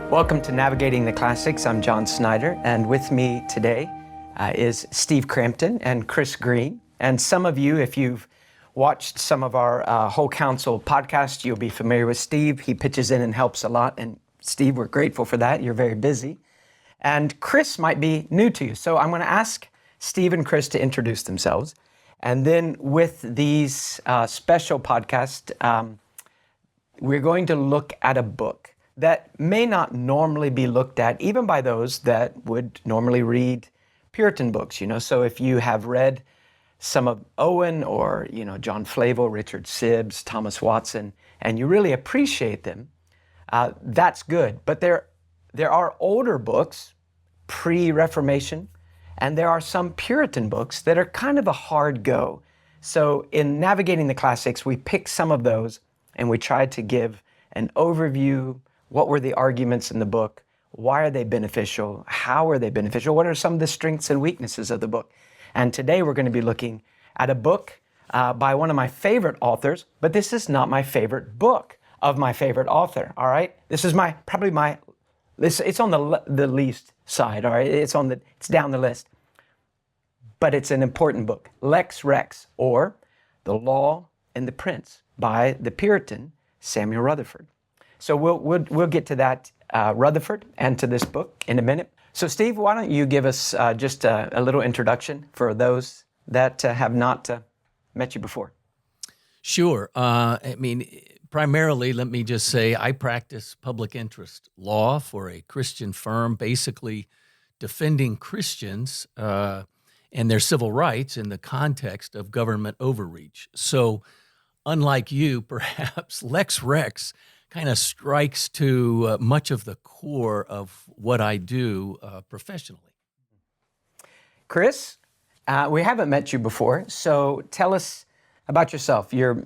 Welcome to Navigating the Classics. I'm John Snyder, and with me today is Steve Crampton and Chris Green. And some of you, if you've watched some of our Whole Counsel podcast, you'll be familiar with Steve. He pitches in and helps a lot. And Steve, we're grateful for that. You're very busy. And Chris might be new to you. So I'm going to ask Steve and Chris to introduce themselves. And then with these special podcasts, we're going to look at a book that may not normally be looked at, even by those that would normally read Puritan books. So if you have read some of Owen or, John Flavel, Richard Sibbes, Thomas Watson, and you really appreciate them, that's good. But there are older books, pre-Reformation, and there are some Puritan books that are kind of a hard go. So in Navigating the Classics, we pick some of those and we try to give an overview. What were the arguments in the book? Why are they beneficial? How are they beneficial? What are some of the strengths and weaknesses of the book? And today we're going to be looking at a book by one of my favorite authors, but this is not my favorite book of my favorite author, all right? This is it's on the least side, all right? It's down the list. But it's an important book, Lex Rex, or The Law and the Prince by the Puritan Samuel Rutherford. So we'll get to that Rutherford and to this book in a minute. So Steve, why don't you give us just a little introduction for those that have not met you before? Sure. Primarily, let me just say I practice public interest law for a Christian firm, basically defending Christians and their civil rights in the context of government overreach. So unlike you, perhaps, Lex Rex kind of strikes to much of the core of what I do professionally. Chris, we haven't met you before, so tell us about yourself, your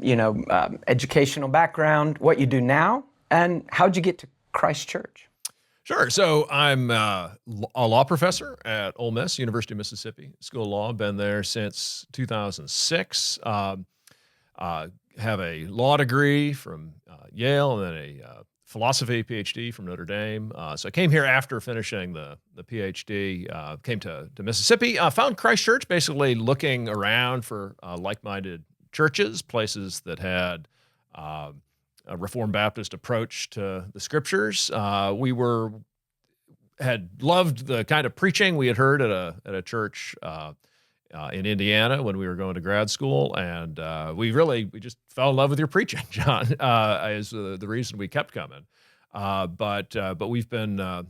educational background, what you do now, and how'd you get to Christ Church? Sure. So I'm a law professor at Ole Miss, University of Mississippi School of Law. Been there since 2006. Have a law degree from Yale and then a philosophy PhD from Notre Dame. So I came here after finishing the PhD, came to Mississippi, found Christ Church, basically looking around for like-minded churches, places that had a Reformed Baptist approach to the scriptures. We had loved the kind of preaching we had heard at a church in Indiana when we were going to grad school, and we just fell in love with your preaching, John, is the reason we kept coming. But we've been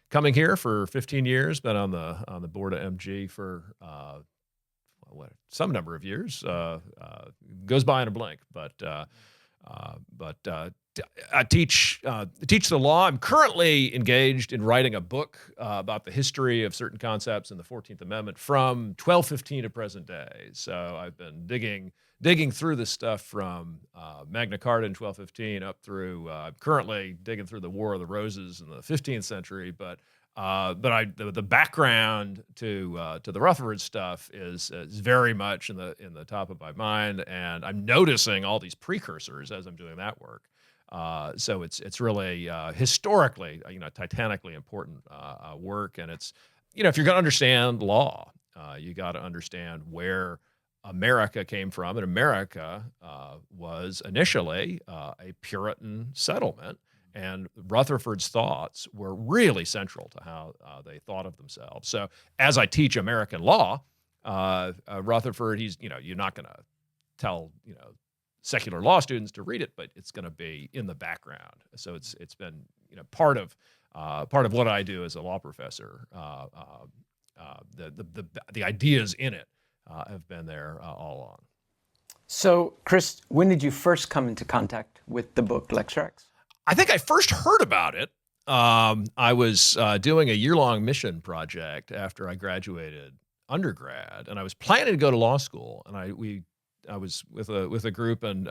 coming here for 15 years, been on the board of MG for some number of years. Goes by in a blink, but I teach the law. I'm currently engaged in writing a book about the history of certain concepts in the 14th Amendment from 1215 to present day. So I've been digging through this stuff from Magna Carta in 1215 up through. I'm currently digging through the War of the Roses in the 15th century. But the background to the Rutherford stuff is very much in the top of my mind, and I'm noticing all these precursors as I'm doing that work. So it's really historically, titanically important work, and it's if you're going to understand law, you got to understand where America came from, and America was initially a Puritan settlement. And Rutherford's thoughts were really central to how they thought of themselves. So as I teach American law, Rutherford, you're not going to tell, secular law students to read it, but it's going to be in the background. So it's been, part of what I do as a law professor. The ideas in it have been there all along. So, Chris, when did you first come into contact with the book Lex Rex? I think I first heard about it. I was doing a year-long mission project after I graduated undergrad, and I was planning to go to law school. And I was with a group, and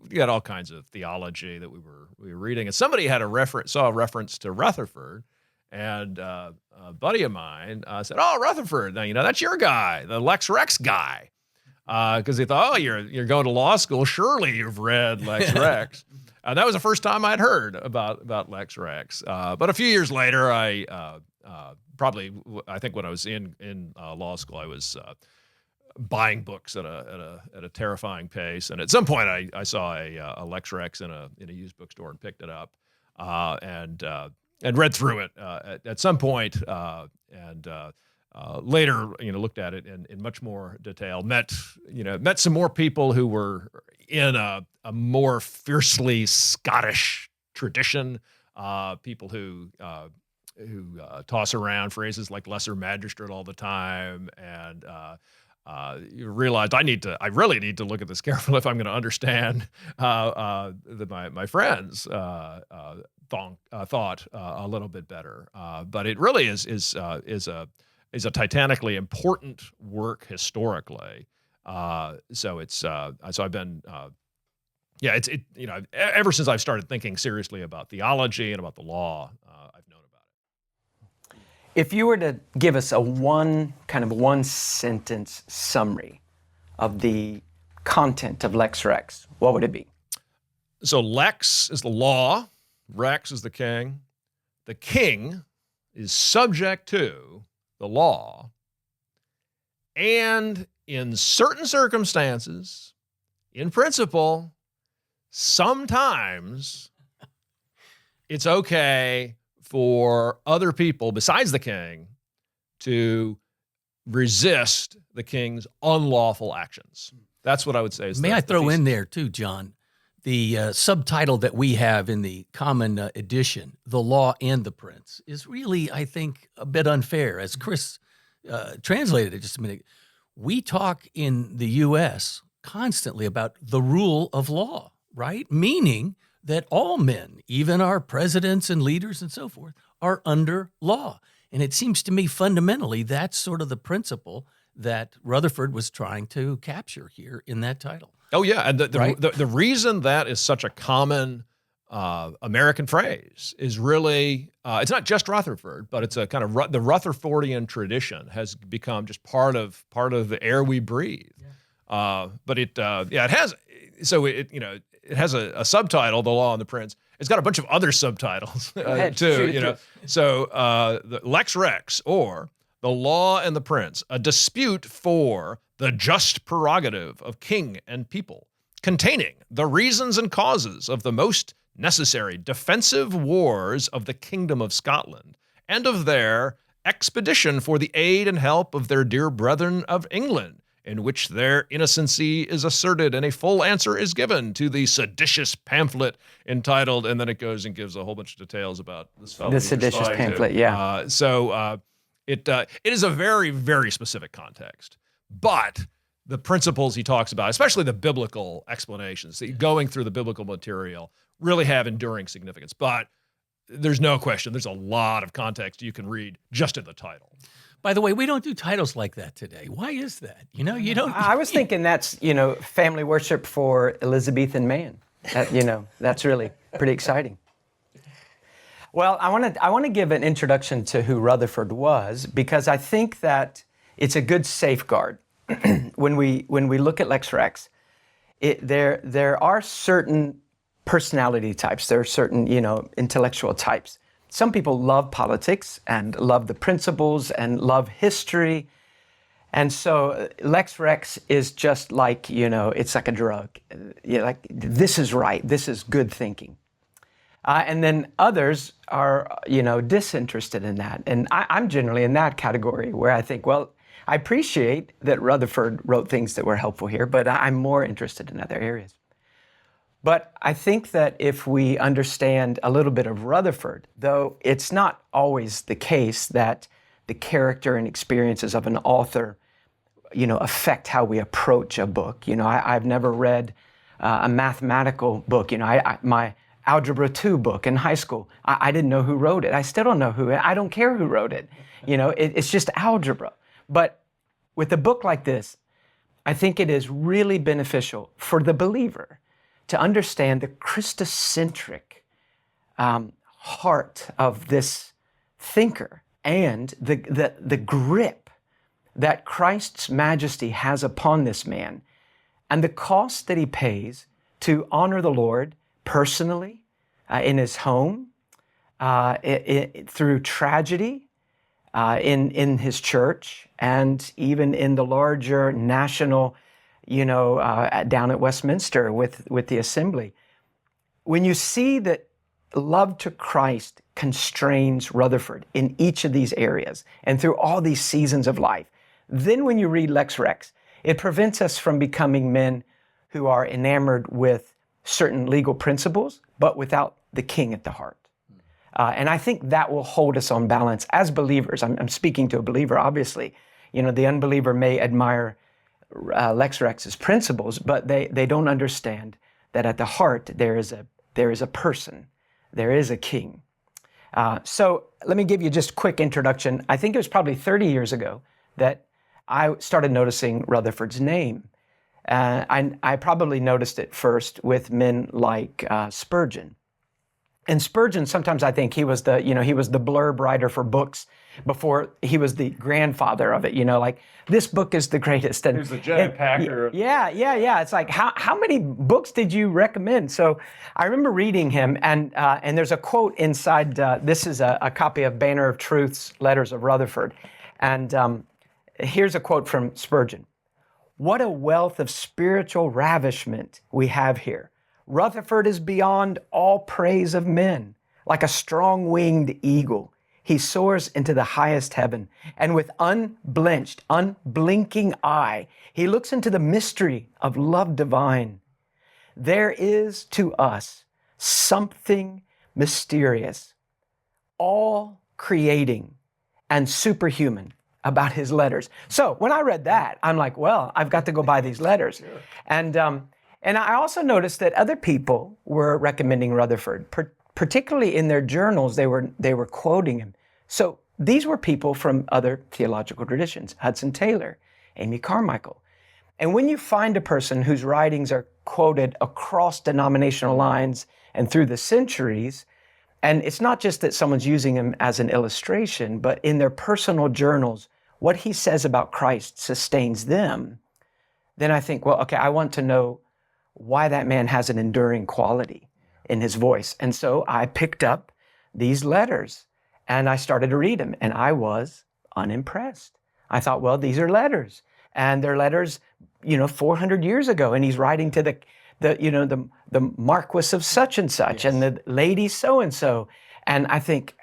we had all kinds of theology that we were reading. And somebody had saw a reference to Rutherford, and a buddy of mine said, "Oh, Rutherford, now that's your guy, the Lex Rex guy." Because he thought, "Oh, you're going to law school. Surely you've read Lex Rex." That was the first time I'd heard about Lex Rex. But a few years later, I think when I was in law school, I was buying books at a terrifying pace, and at some point I saw a Lex Rex in a used bookstore and picked it up, and read through it at some point, and later looked at it in much more detail. Met some more people who were in a more fiercely Scottish tradition, people who toss around phrases like lesser magistrate all the time, and you realized I really need to look at this carefully if I'm going to understand my friends thought a little bit better. But it really is a titanically important work historically. So I've been ever since I've started thinking seriously about theology and about the law, I've known about it. If you were to give us a one sentence summary of the content of Lex Rex, what would it be? So Lex is the law, Rex is the king. The king is subject to the law, and in certain circumstances, in principle, sometimes it's okay for other people besides the king to resist the king's unlawful actions. That's what I would say is May I throw in there too, John, the subtitle that we have in the common edition, The Law and the Prince, is really, I think, a bit unfair. As Chris translated it just a minute, we talk in the U.S. constantly about the rule of law, right? Meaning that all men, even our presidents and leaders and so forth, are under law. And it seems to me fundamentally that's sort of the principle that Rutherford was trying to capture here in that title. Oh, yeah. And Right? the reason that is such a common American phrase is really, it's not just Rutherford, but it's a kind of the Rutherfordian tradition has become just part of the air we breathe. Yeah. But it has, so it has a subtitle, The Law and the Prince. It's got a bunch of other subtitles too, So the Lex Rex, or The Law and the Prince, a dispute for the just prerogative of king and people, containing the reasons and causes of the most necessary defensive wars of the kingdom of Scotland, and of their expedition for the aid and help of their dear brethren of England, in which their innocency is asserted and a full answer is given to the seditious pamphlet entitled, and then it goes and gives a whole bunch of details about this fellow. The seditious pamphlet, yeah. It is a very, very specific context. But the principles he talks about, especially the biblical explanations, going through the biblical material, really have enduring significance. But there's no question, there's a lot of context you can read just in the title. By the way, we don't do titles like that today. Why is that? You don't. I was thinking that's, family worship for Elizabethan man. That's really pretty exciting. Well, I want to give an introduction to who Rutherford was, because I think that it's a good safeguard when we look at Lex Rex. There are certain personality types. There are certain intellectual types. Some people love politics and love the principles and love history. And so Lex Rex is just like, it's like a drug. Like, this is right. This is good thinking. And then others are, disinterested in that. And I'm generally in that category where I think, well, I appreciate that Rutherford wrote things that were helpful here, but I'm more interested in other areas. But I think that if we understand a little bit of Rutherford, though it's not always the case that the character and experiences of an author, affect how we approach a book. I've never read a mathematical book. My Algebra 2 book in high school, I didn't know who wrote it. I still don't know I don't care who wrote it. It's just algebra. But with a book like this, I think it is really beneficial for the believer to understand the Christocentric heart of this thinker and the grip that Christ's majesty has upon this man, and the cost that he pays to honor the Lord, personally, in his home, through tragedy, in his church, and even in the larger national, down at Westminster with the assembly. When you see that love to Christ constrains Rutherford in each of these areas and through all these seasons of life, then when you read Lex Rex, it prevents us from becoming men who are enamored with certain legal principles, but without the king at the heart. And I think that will hold us on balance as believers. I'm speaking to a believer, obviously. The unbeliever may admire Lex Rex's principles, but they don't understand that at the heart there is a person, there is a king. So let me give you just a quick introduction. I think it was probably 30 years ago that I started noticing Rutherford's name. I probably noticed it first with men like Spurgeon. And Spurgeon, sometimes I think he was the blurb writer for books before he was the grandfather of it. Like, this book is the greatest. And he was the giant packer. Yeah. It's like, how many books did you recommend? So I remember reading him, and there's a quote inside. This is a copy of Banner of Truth's Letters of Rutherford, and here's a quote from Spurgeon: "What a wealth of spiritual ravishment we have here. Rutherford is beyond all praise of men. Like a strong-winged eagle, he soars into the highest heaven, and with unblenched, unblinking eye, he looks into the mystery of love divine. There is to us something mysterious, all creating and superhuman about his letters." So when I read that, I'm like, well, I've got to go buy these letters. Sure. And I also noticed that other people were recommending Rutherford, particularly in their journals. They were quoting him. So these were people from other theological traditions: Hudson Taylor, Amy Carmichael. And when you find a person whose writings are quoted across denominational lines and through the centuries, and it's not just that someone's using him as an illustration, but in their personal journals, what he says about Christ sustains them, then I think, well, okay, I want to know why that man has an enduring quality in his voice. And so I picked up these letters and I started to read them, and I was unimpressed. I thought, well, these are letters, and they're letters, 400 years ago, and he's writing to the Marquis of such and such, yes, and the lady so and so. And I think,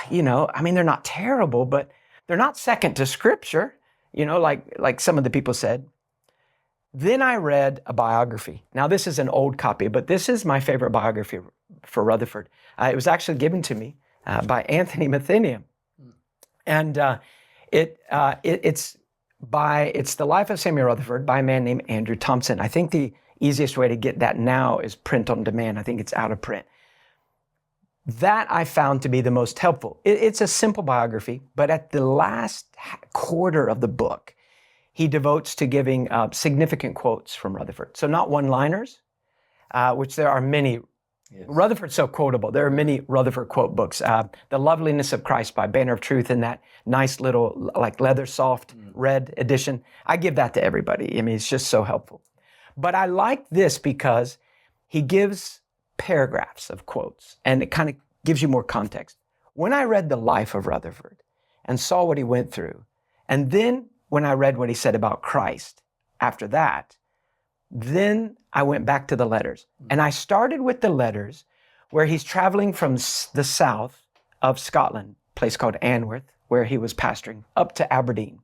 they're not terrible, but they're not second to Scripture, like some of the people said. Then I read a biography. Now, this is an old copy, but this is my favorite biography for Rutherford. It was actually given to me by Anthony Mathenium. And it's The Life of Samuel Rutherford by a man named Andrew Thompson. I think the easiest way to get that now is print on demand. I think it's out of print. That I found to be the most helpful. It's a simple biography, but at the last quarter of the book, he devotes to giving significant quotes from Rutherford. So not one-liners, which there are many. Yes. Rutherford's so quotable. There are many Rutherford quote books. The Loveliness of Christ by Banner of Truth in that nice little like leather soft red edition. I give that to everybody. I mean, it's just so helpful. But I like this because he gives paragraphs of quotes, and it kind of gives you more context. When I read the life of Rutherford and saw what he went through, and then when I read what he said about Christ after that, then I went back to the letters. And I started with the letters where he's traveling from the south of Scotland, a place called Anworth, where he was pastoring, up to Aberdeen.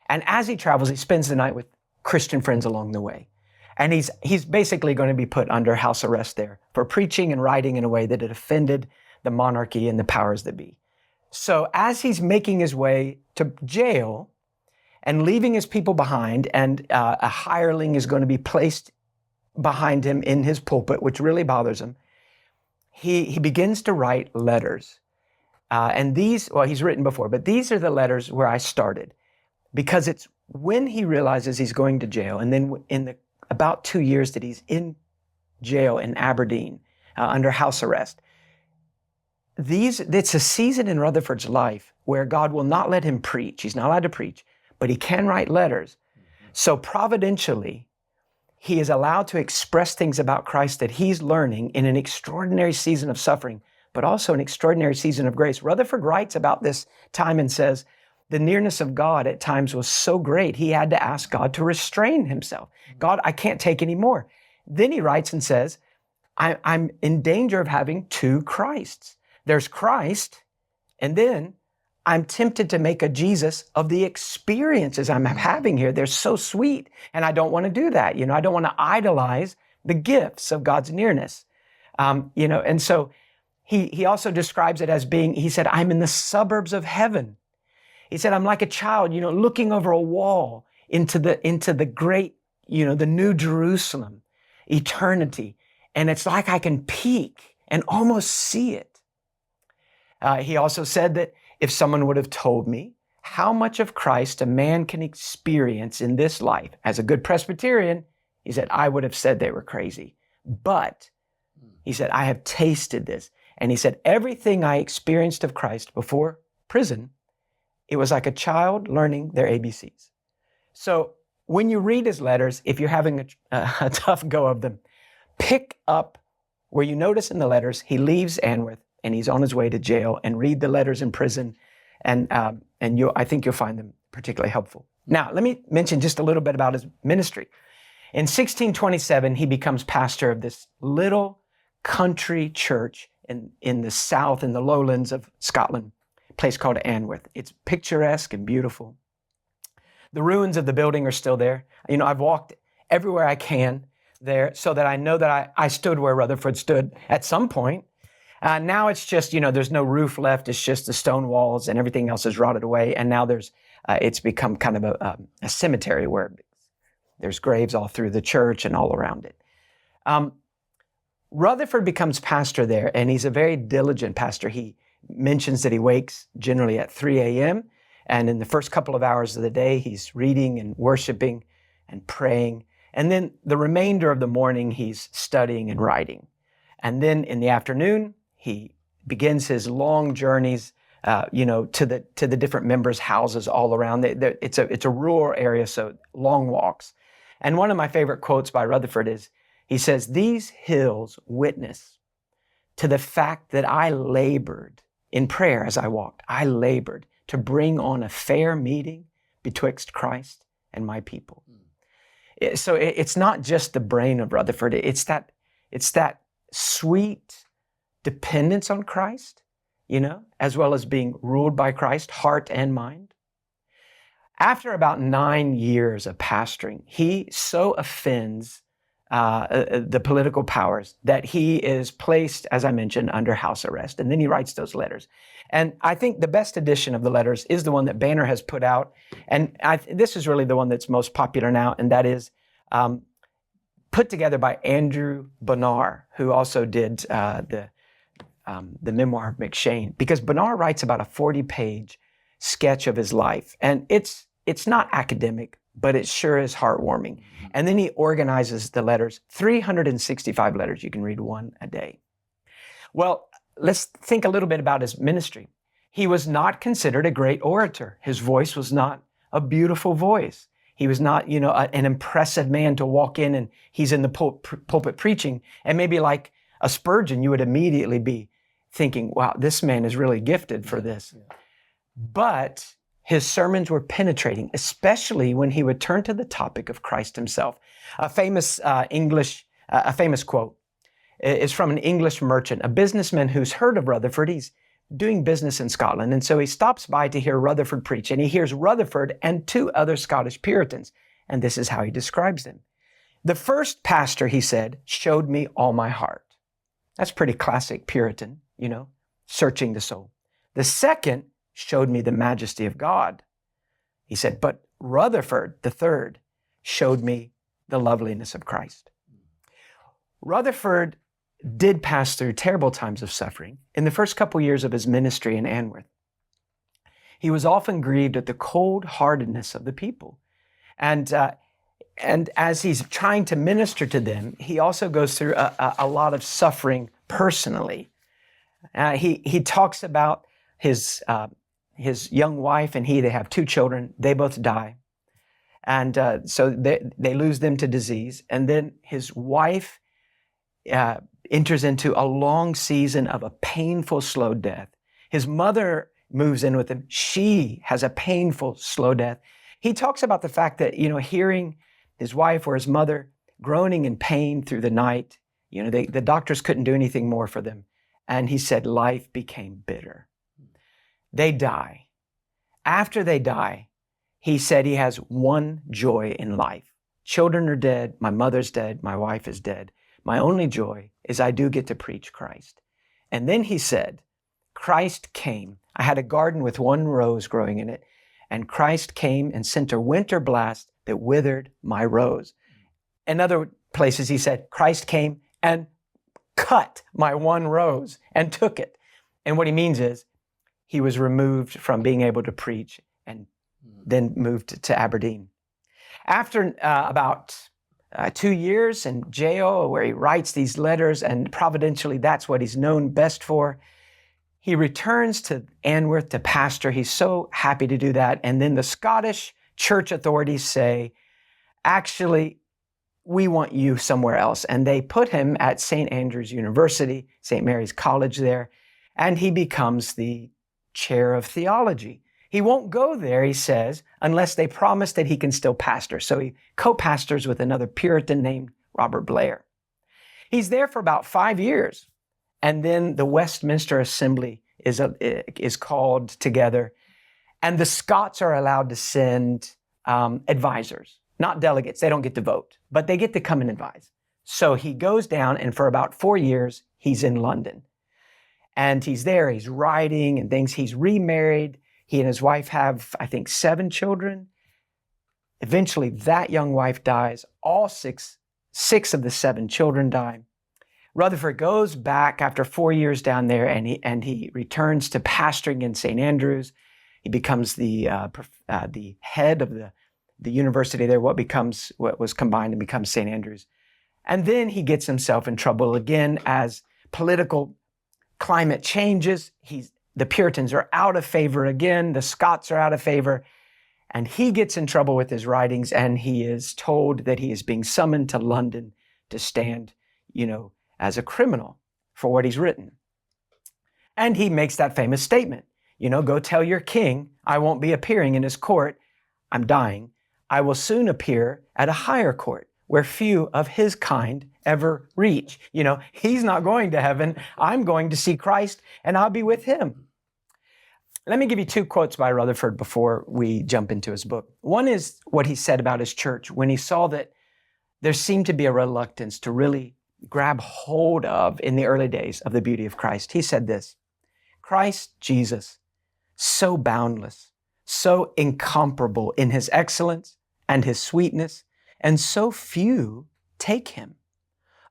And as he travels, he spends the night with Christian friends along the way. And he's basically going to be put under house arrest there for preaching and writing in a way that had offended the monarchy and the powers that be. So as he's making his way to jail and leaving his people behind, and a hireling is going to be placed behind him in his pulpit, which really bothers him, he begins to write letters. And these, well, he's written before, but these are the letters where I started, because it's when he realizes he's going to jail, and then in the about 2 years that he's in jail in Aberdeen under house arrest. It's a season in Rutherford's life where God will not let him preach. He's not allowed to preach, but he can write letters. So providentially, he is allowed to express things about Christ that he's learning in an extraordinary season of suffering, but also an extraordinary season of grace. Rutherford writes about this time and says, the nearness of God at times was so great, he had to ask God to restrain himself. God, I can't take any more. Then he writes and says, I'm in danger of having two Christs. There's Christ, and then I'm tempted to make a Jesus of the experiences I'm having here. They're so sweet, and I don't want to do that. I don't want to idolize the gifts of God's nearness. And so he also describes it as being, he said, I'm in the suburbs of heaven. He said, I'm like a child, looking over a wall into the great, the New Jerusalem, eternity. And it's like I can peek and almost see it. He also said that if someone would have told me how much of Christ a man can experience in this life, as a good Presbyterian, he said, I would have said they were crazy. But he said, I have tasted this. And he said, everything I experienced of Christ before prison, it was like a child learning their ABCs. So when you read his letters, if you're having a tough go of them, pick up where you notice in the letters, he leaves Anworth and he's on his way to jail, and read the letters in prison. And I think you'll find them particularly helpful. Now, let me mention just a little bit about his ministry. In 1627, he becomes pastor of this little country church in the south, in the lowlands of Scotland, a place called Anworth. It's picturesque and beautiful. The ruins of the building are still there. I've walked everywhere I can there so that I know that I stood where Rutherford stood at some point. Now it's just, there's no roof left. It's just the stone walls and everything else is rotted away. And now it's become kind of a cemetery where there's graves all through the church and all around it. Rutherford becomes pastor there, and he's a very diligent pastor. He mentions that he wakes generally at 3 a.m. And in the first couple of hours of the day, he's reading and worshiping and praying. And then the remainder of the morning, he's studying and writing. And then in the afternoon, he begins his long journeys, to the different members' houses all around. It's a rural area, so long walks. And one of my favorite quotes by Rutherford is, he says, these hills witness to the fact that I labored in prayer as I walked. I labored to bring on a fair meeting betwixt Christ and my people. So it's not just the brain of Rutherford. It's that sweet dependence on Christ, as well as being ruled by Christ, heart and mind. After about 9 years of pastoring, he so offends the political powers that he is placed, as I mentioned, under house arrest. And then he writes those letters. And I think the best edition of the letters is the one that Banner has put out. And this is really the one that's most popular now, and that is put together by Andrew Bonar, who also did the memoir of McShane. Because Bonar writes about a 40-page sketch of his life. And it's not academic, but it sure is heartwarming. And then he organizes the letters, 365 letters. You can read one a day. Well, let's think a little bit about his ministry. He was not considered a great orator. His voice was not a beautiful voice. He was not, an impressive man to walk in and he's in the pulpit preaching. And maybe like a Spurgeon, you would immediately be thinking, wow, this man is really gifted for this. Yeah. But his sermons were penetrating, especially when he would turn to the topic of Christ himself. A famous quote is from an English merchant, a businessman who's heard of Rutherford. He's doing business in Scotland, and so he stops by to hear Rutherford preach, and he hears Rutherford and 2 other Scottish Puritans, and this is how he describes them. The first pastor, he said, showed me all my heart. That's pretty classic Puritan, searching the soul. The second showed me the majesty of God. He said, but Rutherford, the third, showed me the loveliness of Christ. Rutherford did pass through terrible times of suffering. In the first couple years of his ministry in Anworth, he was often grieved at the cold-heartedness of the people. And as he's trying to minister to them, he also goes through a lot of suffering personally. He talks about his young wife and they have 2 children. They both die. And so they lose them to disease. And then his wife enters into a long season of a painful, slow death. His mother moves in with him. She has a painful, slow death. He talks about the fact that, hearing his wife or his mother groaning in pain through the night, the doctors couldn't do anything more for them. And he said, life became bitter. They die. After they die, he said he has one joy in life. Children are dead. My mother's dead. My wife is dead. My only joy is I do get to preach Christ. And then he said, Christ came. I had a garden with one rose growing in it, and Christ came and sent a winter blast that withered my rose. In other places, he said, Christ came and cut my one rose and took it. And what he means is he was removed from being able to preach and then moved to Aberdeen. After about 2 years in jail where he writes these letters, and providentially that's what he's known best for, he returns to Anworth to pastor. He's so happy to do that. And then the Scottish church authorities say, actually, we want you somewhere else. And they put him at St. Andrew's University, St. Mary's College there, and he becomes the chair of theology. He won't go there, he says, unless they promise that he can still pastor. So he co-pastors with another Puritan named Robert Blair. He's there for about 5 years. And then the Westminster Assembly is called together. And the Scots are allowed to send advisors, not delegates. They don't get to vote, but they get to come and advise. So he goes down, and for about 4 years, he's in London. And he's there, he's writing and things. He's remarried. He and his wife have, I think, 7 children. Eventually, that young wife dies. All six of the 7 children die. Rutherford goes back after 4 years down there, and he returns to pastoring in St. Andrews. He becomes the head of the university there, what was combined and becomes St. Andrews. And then he gets himself in trouble again as political climate changes. The Puritans are out of favor again. The Scots are out of favor. And he gets in trouble with his writings, and he is told that he is being summoned to London to stand, as a criminal for what he's written. And he makes that famous statement, go tell your king, I won't be appearing in his court. I'm dying. I will soon appear at a higher court where few of his kind ever reach. He's not going to heaven. I'm going to see Christ, and I'll be with him. Let me give you 2 quotes by Rutherford before we jump into his book. One is what he said about his church when he saw that there seemed to be a reluctance to really grab hold of, in the early days, of the beauty of Christ. He said this, Christ Jesus, so boundless, so incomparable in his excellence and his sweetness, and so few take him.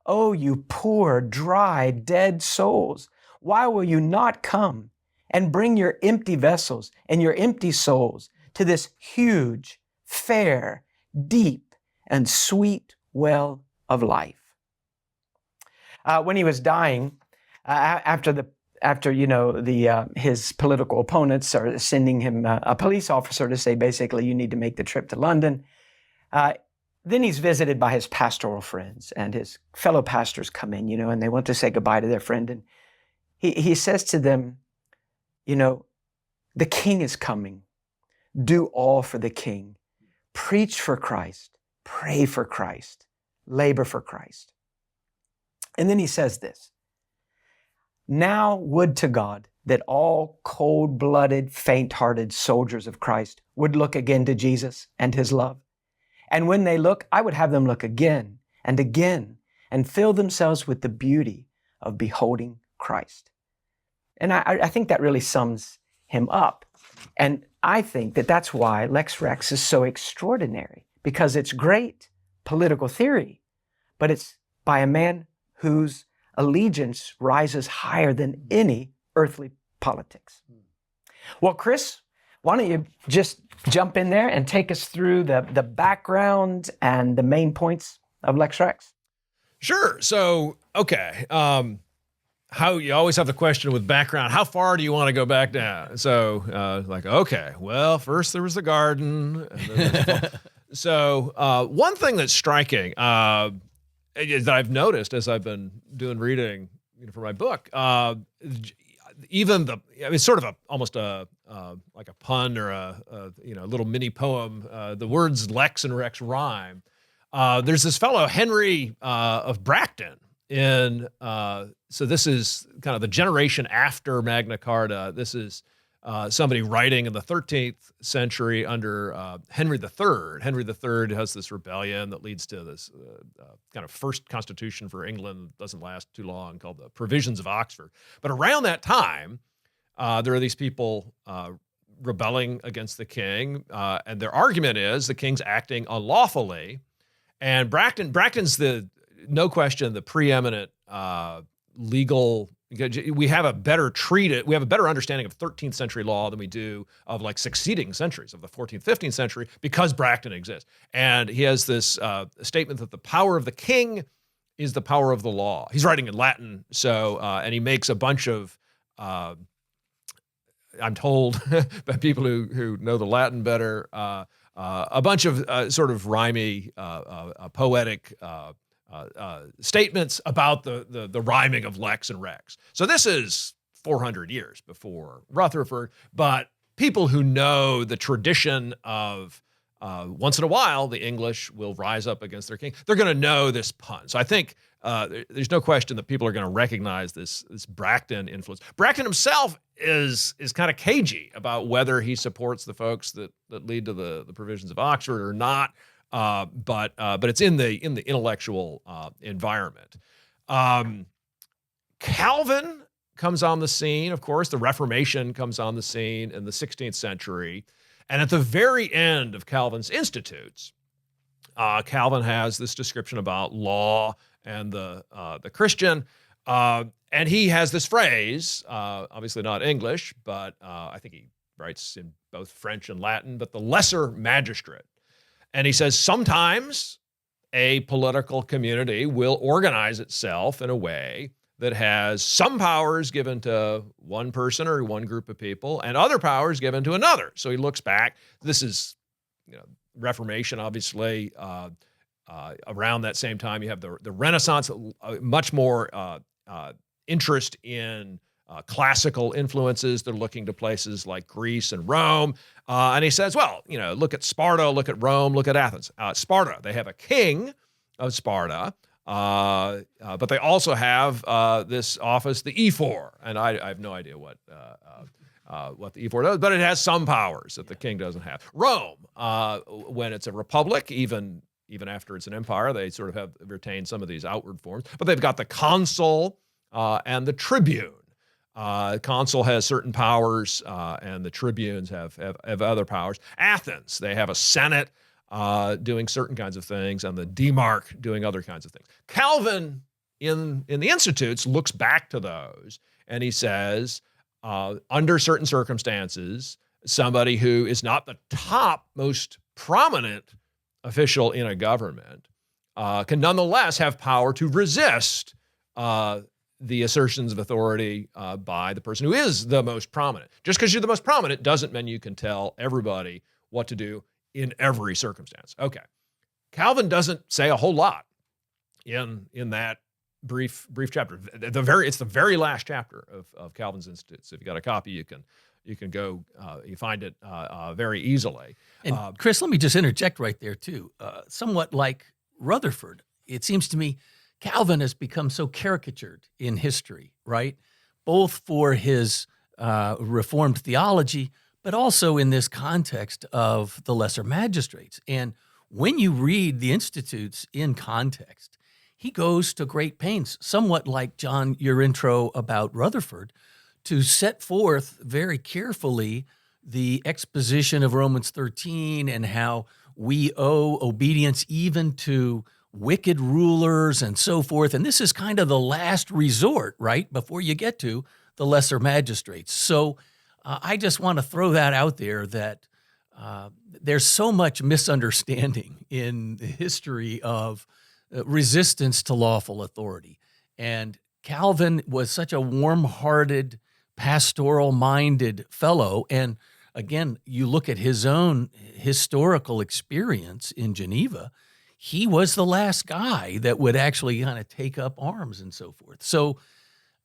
Oh, you poor, dry, dead souls, why will you not come and bring your empty vessels and your empty souls to this huge, fair, deep, and sweet well of life? When he was dying, after his political opponents are sending him a police officer to say, basically, you need to make the trip to London. Then he's visited by his pastoral friends, and his fellow pastors come in, and they want to say goodbye to their friend. And he says to them, the king is coming. Do all for the king. Preach for Christ. Pray for Christ. Labor for Christ. And then he says this, now would to God that all cold-blooded, faint-hearted soldiers of Christ would look again to Jesus and his love. And when they look, I would have them look again and again and fill themselves with the beauty of beholding Christ. And I think that really sums him up. And I think that that's why Lex Rex is so extraordinary, because it's great political theory, but it's by a man whose allegiance rises higher than any earthly politics. Well, Chris, why don't you just jump in there and take us through the background and the main points of Lex Rex? Sure. So, okay. How you always have the question with background, how far do you want to go back down? So, okay, well, first there was the garden. And then So one thing that's striking that I've noticed as I've been doing reading for my book, it's sort of almost like a pun or a little mini poem. The words Lex and Rex rhyme. There's this fellow Henry of Bracton so this is kind of the generation after Magna Carta. This is somebody writing in the 13th century under Henry III. Henry III has this rebellion that leads to this kind of first constitution for England. Doesn't last too long, called the Provisions of Oxford. But around that time, there are these people rebelling against the king, and their argument is the king's acting unlawfully. And Bracton's no question the preeminent legal. We have a better understanding of 13th century law than we do of like succeeding centuries of the 14th, 15th century because Bracton exists. And he has this statement that the power of the king is the power of the law. He's writing in Latin, and he makes a bunch of, I'm told by people who know the Latin better, a bunch of sort of rhymey, poetic statements about the rhyming of Lex and Rex. So this is 400 years before Rutherford, but people who know the tradition of once in a while the English will rise up against their king, they're going to know this pun. So I think there's no question that people are going to recognize this Bracton influence. Bracton himself is kind of cagey about whether he supports the folks that lead to the Provisions of Oxford or not. But it's in the intellectual environment. Calvin comes on the scene, of course. The Reformation comes on the scene in the 16th century, and at the very end of Calvin's Institutes, Calvin has this description about law and the Christian, and he has this phrase, obviously not English, but I think he writes in both French and Latin, but the lesser magistrate. And he says sometimes a political community will organize itself in a way that has some powers given to one person or one group of people and other powers given to another. So he looks back. This is, Reformation, obviously. Around that same time, you have the Renaissance, much more interest in classical influences. They're looking to places like Greece and Rome. And he says, well, look at Sparta, look at Rome, look at Athens. Sparta, they have a king of Sparta, but they also have this office, the ephor. And I have no idea what the ephor does, but it has some powers that the king doesn't have. Rome, when it's a republic, even after it's an empire, they sort of have retained some of these outward forms. But they've got the consul and the tribune. Consul has certain powers, and the tribunes have other powers. Athens, they have a senate doing certain kinds of things, and the demarch doing other kinds of things. Calvin, in the Institutes, looks back to those, and he says, under certain circumstances, somebody who is not the top most prominent official in a government can nonetheless have power to resist the assertions of authority by the person who is the most prominent. Just because you're the most prominent doesn't mean you can tell everybody what to do in every circumstance. Okay. Calvin doesn't say a whole lot in that brief chapter. It's the very last chapter of Calvin's Institutes. If you got a copy, you can go, you find it very easily. And Chris, let me just interject right there too. Somewhat like Rutherford, it seems to me Calvin has become so caricatured in history, right? Both for his Reformed theology, but also in this context of the lesser magistrates. And when you read the Institutes in context, he goes to great pains, somewhat like, John, your intro about Rutherford, to set forth very carefully the exposition of Romans 13 and how we owe obedience even to wicked rulers and so forth. And this is kind of the last resort, right, before you get to the lesser magistrates. So I just want to throw that out there that there's so much misunderstanding in the history of resistance to lawful authority. And Calvin was such a warm-hearted, pastoral-minded fellow. And again, you look at his own historical experience in Geneva, he was the last guy that would actually kind of take up arms and so forth. So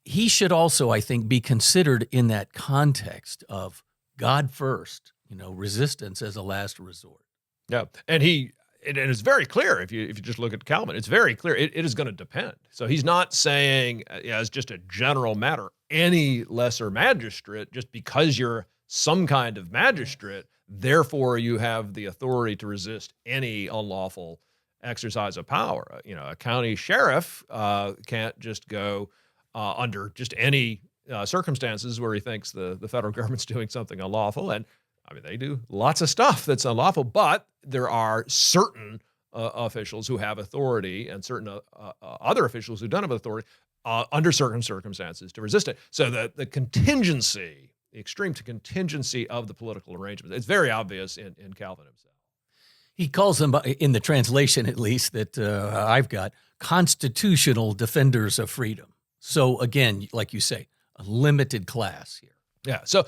he should also, I think, be considered in that context of God first, resistance as a last resort. Yeah, and it's very clear if you just look at Calvin, it's very clear it is going to depend. So he's not saying as just a general matter, any lesser magistrate, just because you're some kind of magistrate, therefore you have the authority to resist any unlawful exercise of power. A county sheriff can't just go under just any circumstances where he thinks the federal government's doing something unlawful. And I mean, they do lots of stuff that's unlawful, but there are certain officials who have authority and certain other officials who don't have authority under certain circumstances to resist it. So the contingency, the extreme contingency of the political arrangement, it's very obvious in Calvin himself. He calls them, in the translation at least that I've got, constitutional defenders of freedom. So again, like you say, a limited class here. Yeah. So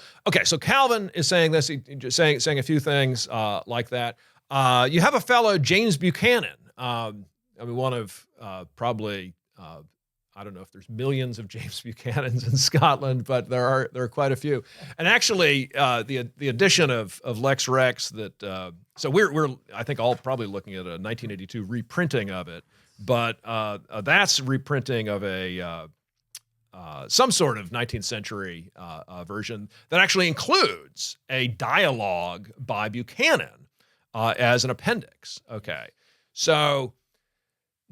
Calvin is saying this, saying a few things like that. You have a fellow, James Buchanan. One of probably I don't know if there's millions of James Buchanans in Scotland, but there are quite a few. And actually, the addition of Lex Rex that so we're I think all probably looking at a 1982 reprinting of it, but that's reprinting of a some sort of 19th century version that actually includes a dialogue by Buchanan as an appendix. Okay, so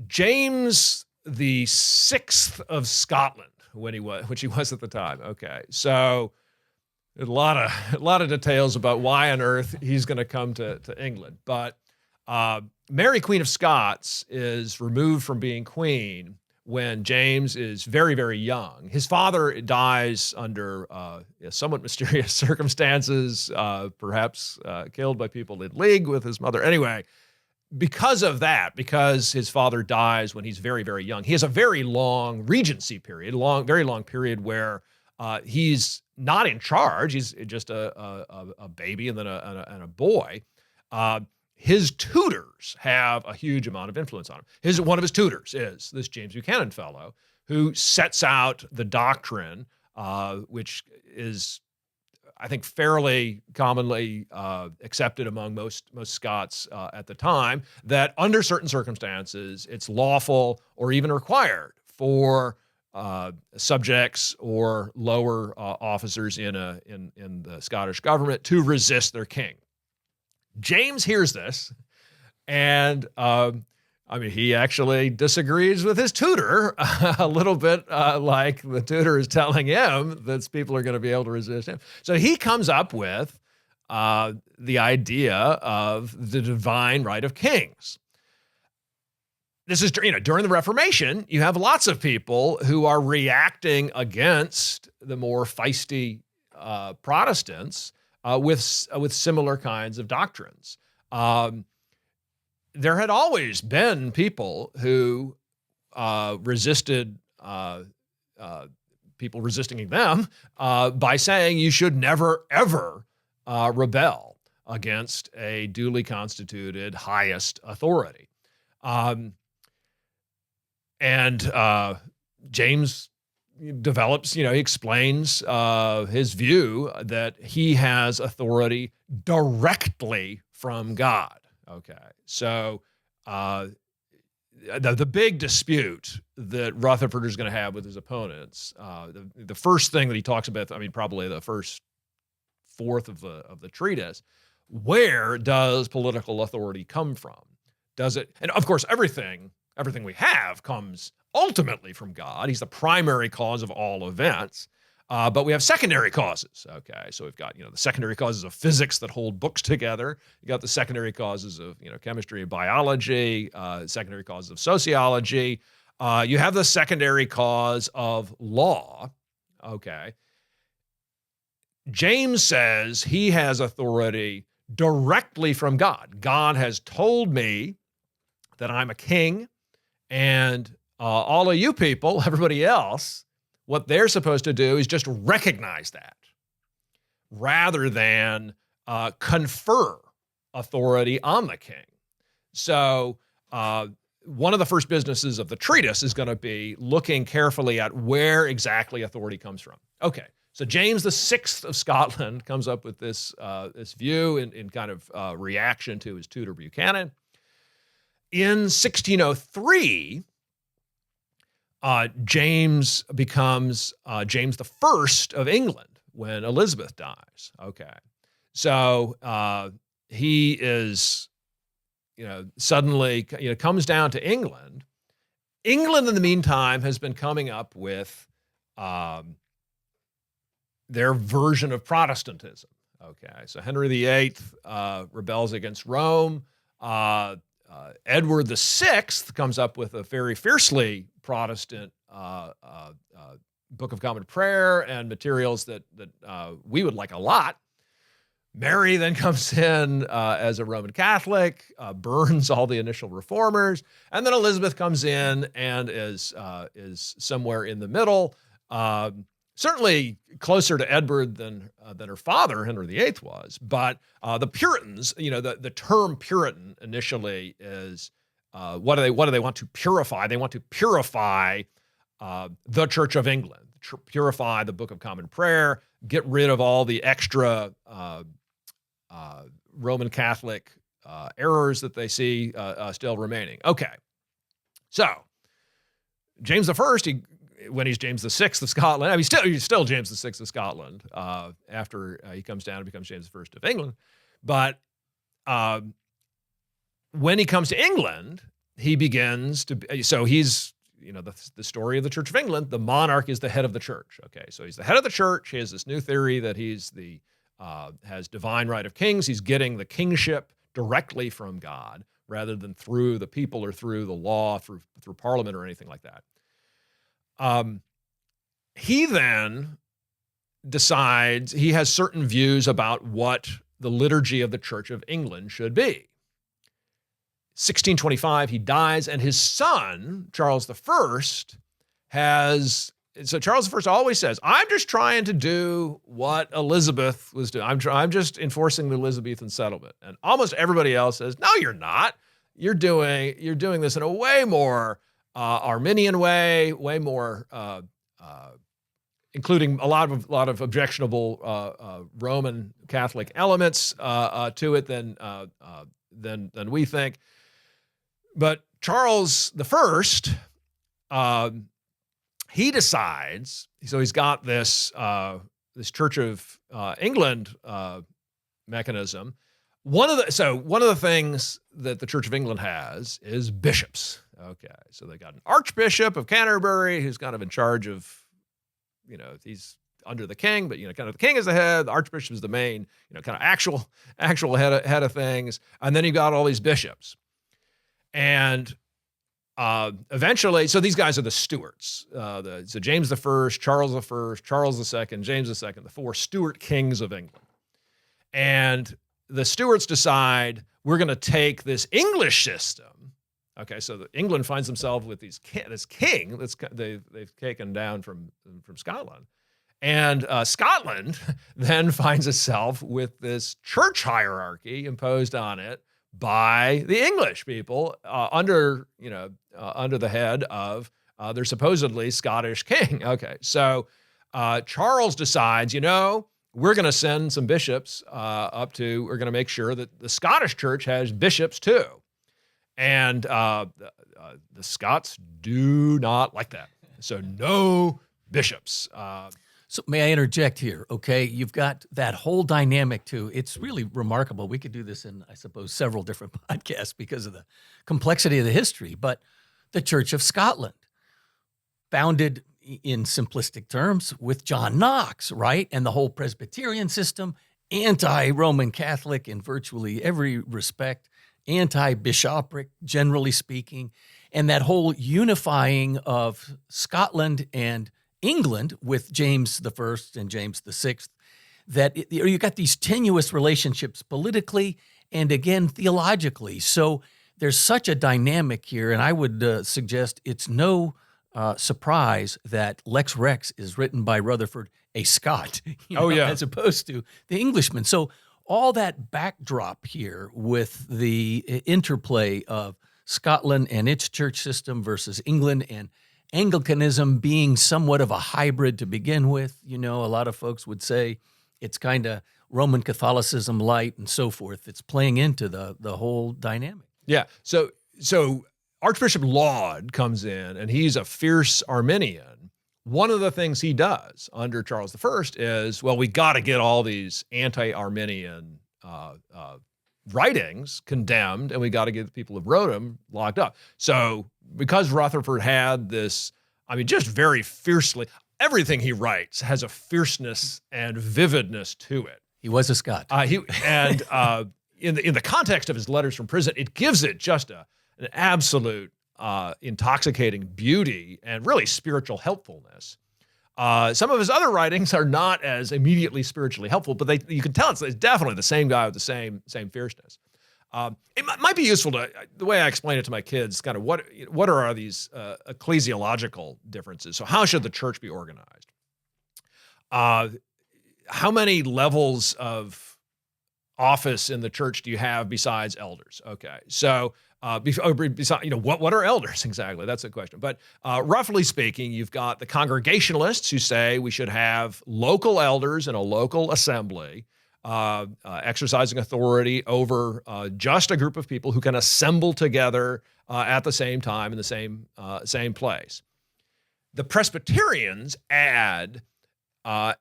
James the Sixth of Scotland, which he was at the time. Okay, so a lot of details about why on earth he's going to come to England, but Mary, Queen of Scots, is removed from being queen when James is very, very young. His father dies under somewhat mysterious circumstances, perhaps killed by people in league with his mother. Anyway, because of that, because his father dies when he's very, very young, he has a very long regency period, very long period where he's not in charge. He's just a baby and then a boy. His tutors have a huge amount of influence on him. One of his tutors is this James Buchanan fellow who sets out the doctrine, which is, I think, fairly commonly accepted among most Scots at the time, that under certain circumstances, it's lawful or even required for subjects or lower officers in the Scottish government to resist their king. James hears this, and he actually disagrees with his tutor a little bit, like the tutor is telling him that people are going to be able to resist him. So he comes up with the idea of the divine right of kings. This is, during the Reformation, you have lots of people who are reacting against the more feisty Protestants with similar kinds of doctrines. There had always been people who resisted people resisting them by saying you should never, ever rebel against a duly constituted highest authority. And James develops, he explains his view that he has authority directly from God. Okay, so the big dispute that Rutherford is going to have with his opponents, the first thing that he talks about, probably the first fourth of the treatise, where does political authority come from? Does it? And of course, everything we have comes ultimately from God. He's the primary cause of all events. But we have secondary causes. Okay, so we've got the secondary causes of physics that hold books together. You got the secondary causes of chemistry and biology, secondary causes of sociology. You have the secondary cause of law. Okay, James says he has authority directly from God. God has told me that I'm a king, and all of you people, everybody else, what they're supposed to do is just recognize that. rather than confer authority on the king. So one of the first businesses of the treatise is going to be looking carefully at where exactly authority comes from. Okay, so James VI of Scotland comes up with this view in kind of reaction to his tutor Buchanan. In 1603, James becomes James I of England when Elizabeth dies. Okay, so he is, suddenly, comes down to England. England, in the meantime, has been coming up with their version of Protestantism. Okay, so Henry VIII rebels against Rome. Edward VI comes up with a very fiercely Protestant Book of Common Prayer and materials that we would like a lot. Mary then comes in as a Roman Catholic, burns all the initial reformers, and then Elizabeth comes in and is somewhere in the middle, certainly closer to Edward than her father, Henry VIII, was. But the Puritans, the term Puritan initially is what do they want to purify? They want to purify the Church of England, purify the Book of Common Prayer, get rid of all the extra Roman Catholic errors that they see still remaining. Okay, so James I, when he's James VI of Scotland, he's still James VI of Scotland after he comes down and becomes James I of England. But when he comes to England, he begins to. So he's, the story of the Church of England. The monarch is the head of the church. Okay, so he's the head of the church. He has this new theory that he's has divine right of kings. He's getting the kingship directly from God rather than through the people or through the law, through Parliament or anything like that. He then decides he has certain views about what the liturgy of the Church of England should be. 1625, he dies, and his son, Charles I, so Charles I always says, I'm just trying to do what Elizabeth was doing. I'm just enforcing the Elizabethan settlement. And almost everybody else says, no, you're not. You're doing this in a way more Arminian way more, including a lot of objectionable Roman Catholic elements to it than we think. But Charles I, he decides. So he's got this Church of England mechanism. One of the things that the Church of England has is bishops. Okay, so they got an Archbishop of Canterbury who's kind of in charge of, he's under the king, but kind of the king is the head, the Archbishop is the main, kind of actual head of things, and then you got all these bishops, and eventually, so these guys are the Stuarts. So James I, Charles I, Charles II, James II, the four Stuart kings of England, and the Stuarts decide we're going to take this English system. Okay, so England finds themselves with this king they've taken down from Scotland, and Scotland then finds itself with this church hierarchy imposed on it by the English people under the head of their supposedly Scottish king. Okay, so Charles decides, we're going to send some bishops we're going to make sure that the Scottish church has bishops too. And the Scots do not like that. So no bishops. So may I interject here? Okay, you've got that whole dynamic too. It's really remarkable. We could do this in, I suppose, several different podcasts because of the complexity of the history. But the Church of Scotland, founded in simplistic terms with John Knox, right? And the whole Presbyterian system, anti-Roman Catholic in virtually every respect, anti-bishopric, generally speaking, and that whole unifying of Scotland and England with James I and James VI, that you got these tenuous relationships politically and again theologically. So there's such a dynamic here, and I would suggest it's no surprise that Lex Rex is written by Rutherford, a Scot, Oh, yeah. as opposed to the Englishman. So all that backdrop here with the interplay of Scotland and its church system versus England, and Anglicanism being somewhat of a hybrid to begin with. A lot of folks would say it's kind of Roman Catholicism light and so forth. It's playing into the whole dynamic. Yeah. So Archbishop Laud comes in, and he's a fierce Arminian. One of the things he does under Charles I is, well, we got to get all these anti-Arminian writings condemned, and we got to get the people who wrote them locked up. So because Rutherford had this, just very fiercely, everything he writes has a fierceness and vividness to it. He was a Scot. In the context of his letters from prison, it gives it just an absolute intoxicating beauty and really spiritual helpfulness. Some of his other writings are not as immediately spiritually helpful, but you can tell it's definitely the same guy with the same fierceness. It might be useful the way I explain it to my kids, kind of what are these ecclesiological differences? So how should the church be organized? How many levels of office in the church do you have besides elders? Okay, so what are elders exactly? That's the question. But roughly speaking, you've got the Congregationalists who say we should have local elders in a local assembly, exercising authority over just a group of people who can assemble together at the same time in the same place. The Presbyterians add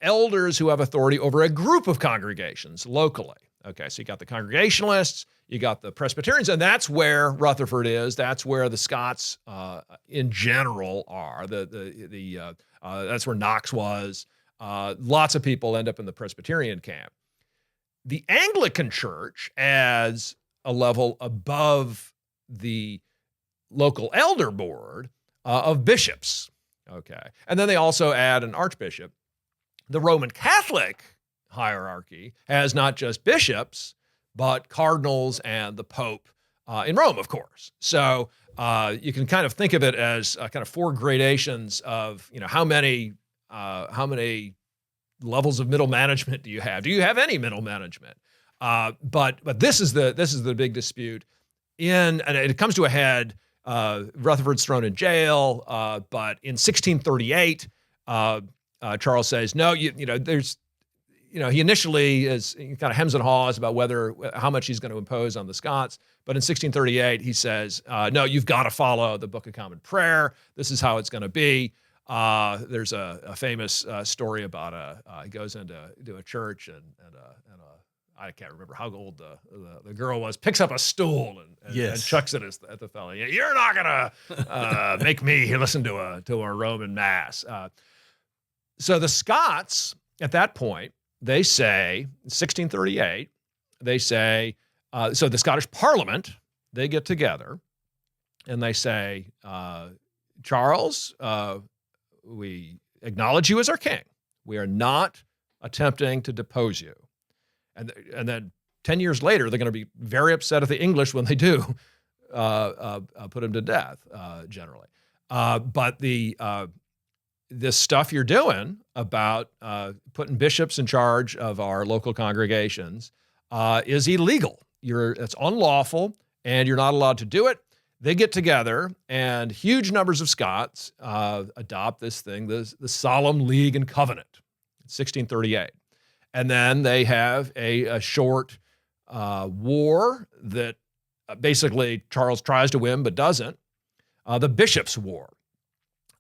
elders who have authority over a group of congregations locally. Okay, so you got the Congregationalists, you got the Presbyterians, and that's where Rutherford is. That's where the Scots in general are. That's where Knox was. Lots of people end up in the Presbyterian camp. The Anglican Church adds a level above the local elder board of bishops. Okay, and then they also add an archbishop. The Roman Catholic hierarchy has not just bishops, but cardinals and the Pope in Rome, of course. So you can kind of think of it as kind of four gradations of, how many levels of middle management do you have? Do you have any middle management? But this is the big dispute. And it comes to a head. Rutherford's thrown in jail, but in 1638. Charles says, no, there's, he initially he kind of hems and haws about how much he's going to impose on the Scots. But in 1638, he says, no, you've got to follow the Book of Common Prayer. This is how it's going to be. There's a famous story about he goes into a church and I can't remember how old the girl was, picks up a stool and chucks it at the fellow. You're not going to make me listen to a Roman mass. So the Scots, at that point, they say, 1638, they say, so the Scottish Parliament, they get together and they say, Charles, we acknowledge you as our king. We are not attempting to depose you. And then 10 years later, they're going to be very upset at the English when they do put him to death, generally. But this stuff you're doing about putting bishops in charge of our local congregations is illegal. It's unlawful, and you're not allowed to do it. They get together, and huge numbers of Scots adopt this thing, the Solemn League and Covenant, 1638. And then they have a short war that basically Charles tries to win but doesn't, the Bishops' War.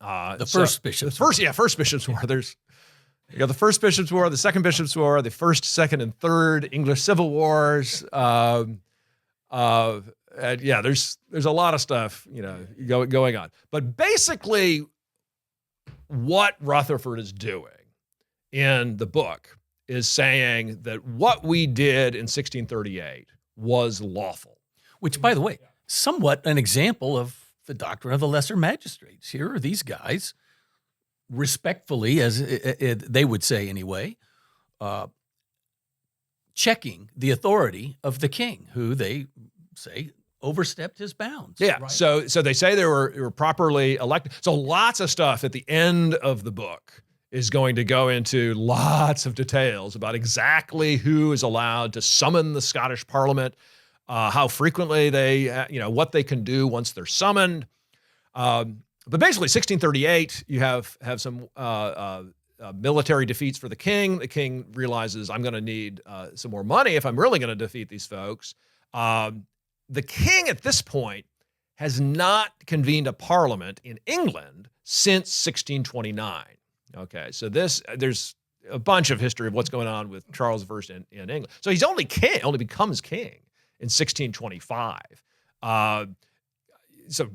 First Bishops' War. First Bishops' War. You got the First Bishops' War, the Second Bishops' War, the First, Second, and Third English Civil Wars. There's a lot of stuff, going on. But basically, what Rutherford is doing in the book is saying that what we did in 1638 was lawful. Which, by the way, somewhat an example of the doctrine of the lesser magistrates. Here are these guys, respectfully, as they would say anyway, checking the authority of the king, who they say overstepped his bounds. Yeah. Right? So they say they were properly elected. So lots of stuff at the end of the book is going to go into lots of details about exactly who is allowed to summon the Scottish Parliament, how frequently they, what they can do once they're summoned. But basically, 1638, you have some military defeats for the king. The king realizes, I'm going to need some more money if I'm really going to defeat these folks. The king at this point has not convened a parliament in England since 1629. Okay, so there's a bunch of history of what's going on with Charles I in England. So he's only becomes king in 1625. So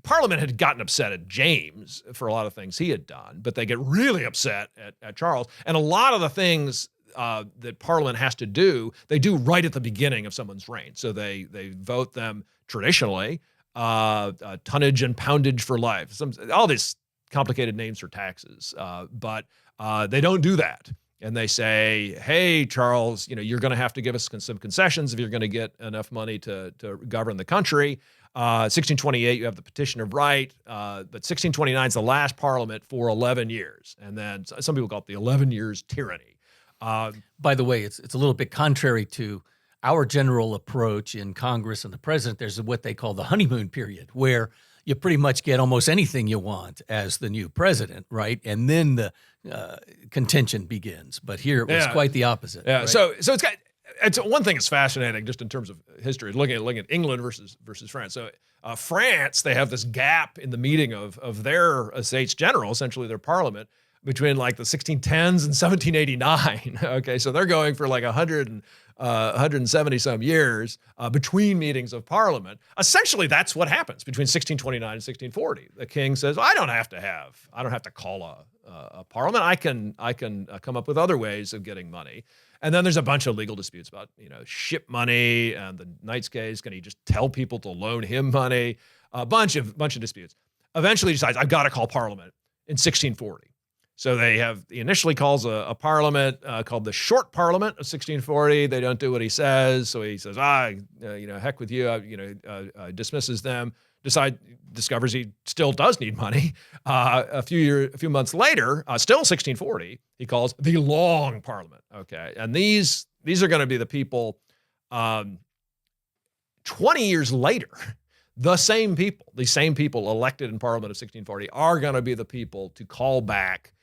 Parliament had gotten upset at James for a lot of things he had done, but they get really upset at Charles. And a lot of the things that Parliament has to do, they do right at the beginning of someone's reign. So they vote them traditionally, tonnage and poundage for life, all these complicated names for taxes, but they don't do that. And they say, hey, Charles, you're going to have to give us some concessions if you're going to get enough money to govern the country. 1628, you have the Petition of Right, but 1629 is the last parliament for 11 years. And then some people call it the 11 years tyranny. By the way, it's a little bit contrary to our general approach in Congress and the president. There's what they call the honeymoon period, where you pretty much get almost anything you want as the new president, right? And then the contention begins. But here it was quite the opposite. Yeah. Right? So it's one thing that's fascinating just in terms of history, looking at England versus France. So France, they have this gap in the meeting of their Estates General, essentially their parliament, between like the 1610s and 1789. Okay, so they're going for like 170 some years between meetings of Parliament. Essentially, that's what happens between 1629 and 1640. The king says, I don't have to call a Parliament. I can come up with other ways of getting money. And then there's a bunch of legal disputes about ship money and the Knight's case. Can he just tell people to loan him money? A bunch of disputes. Eventually, he decides I've got to call Parliament in 1640. So he initially calls a parliament called the Short Parliament of 1640. They don't do what he says, so he says, heck with you. Dismisses them. Discovers he still does need money. A few months later, still 1640, he calls the Long Parliament. Okay, and these are going to be the people. 20 years later, these same people elected in Parliament of 1640 are going to be the people to call back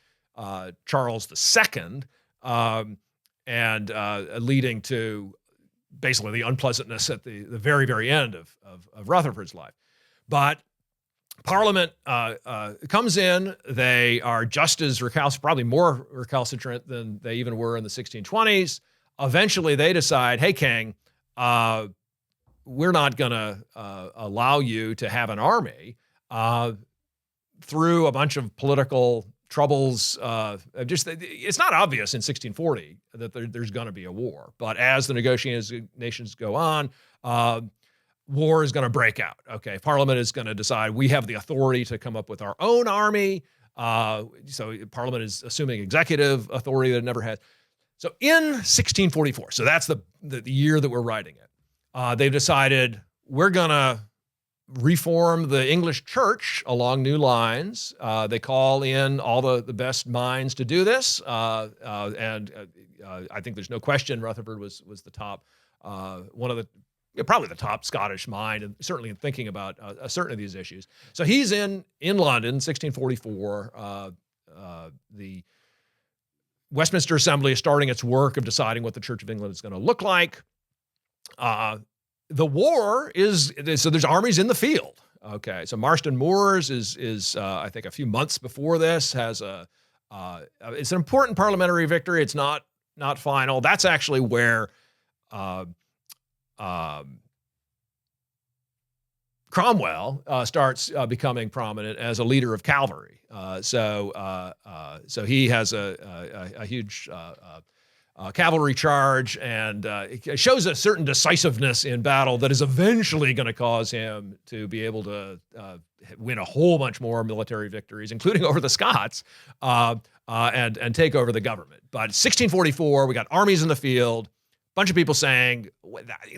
Charles II, and leading to basically the unpleasantness at the very, very end of Rutherford's life. But Parliament comes in. They are just as recalcitrant, probably more recalcitrant than they even were in the 1620s. Eventually, they decide, hey, King, we're not going to allow you to have an army. Through a bunch of political troubles, it's not obvious in 1640 that there's going to be a war. But as the negotiations go on, war is going to break out. Okay, Parliament is going to decide we have the authority to come up with our own army. So Parliament is assuming executive authority that it never had. So in 1644, so that's the year that we're writing it, they've decided we're going to reform the English church along new lines. They call in all the best minds to do this. And I think there's no question Rutherford was the top, one of the, probably the top Scottish mind, and certainly in thinking about certain of these issues. So he's in London, 1644. The Westminster Assembly is starting its work of deciding what the Church of England is going to look like. The war so there's armies in the field. Okay, so Marston Moors is I think a few months before this has it's an important parliamentary victory. It's not final. That's actually where Cromwell starts becoming prominent as a leader of cavalry. So he has a huge cavalry charge, and it shows a certain decisiveness in battle that is eventually going to cause him to be able to win a whole bunch more military victories, including over the Scots, and take over the government. But 1644, we got armies in the field. bunch of people saying,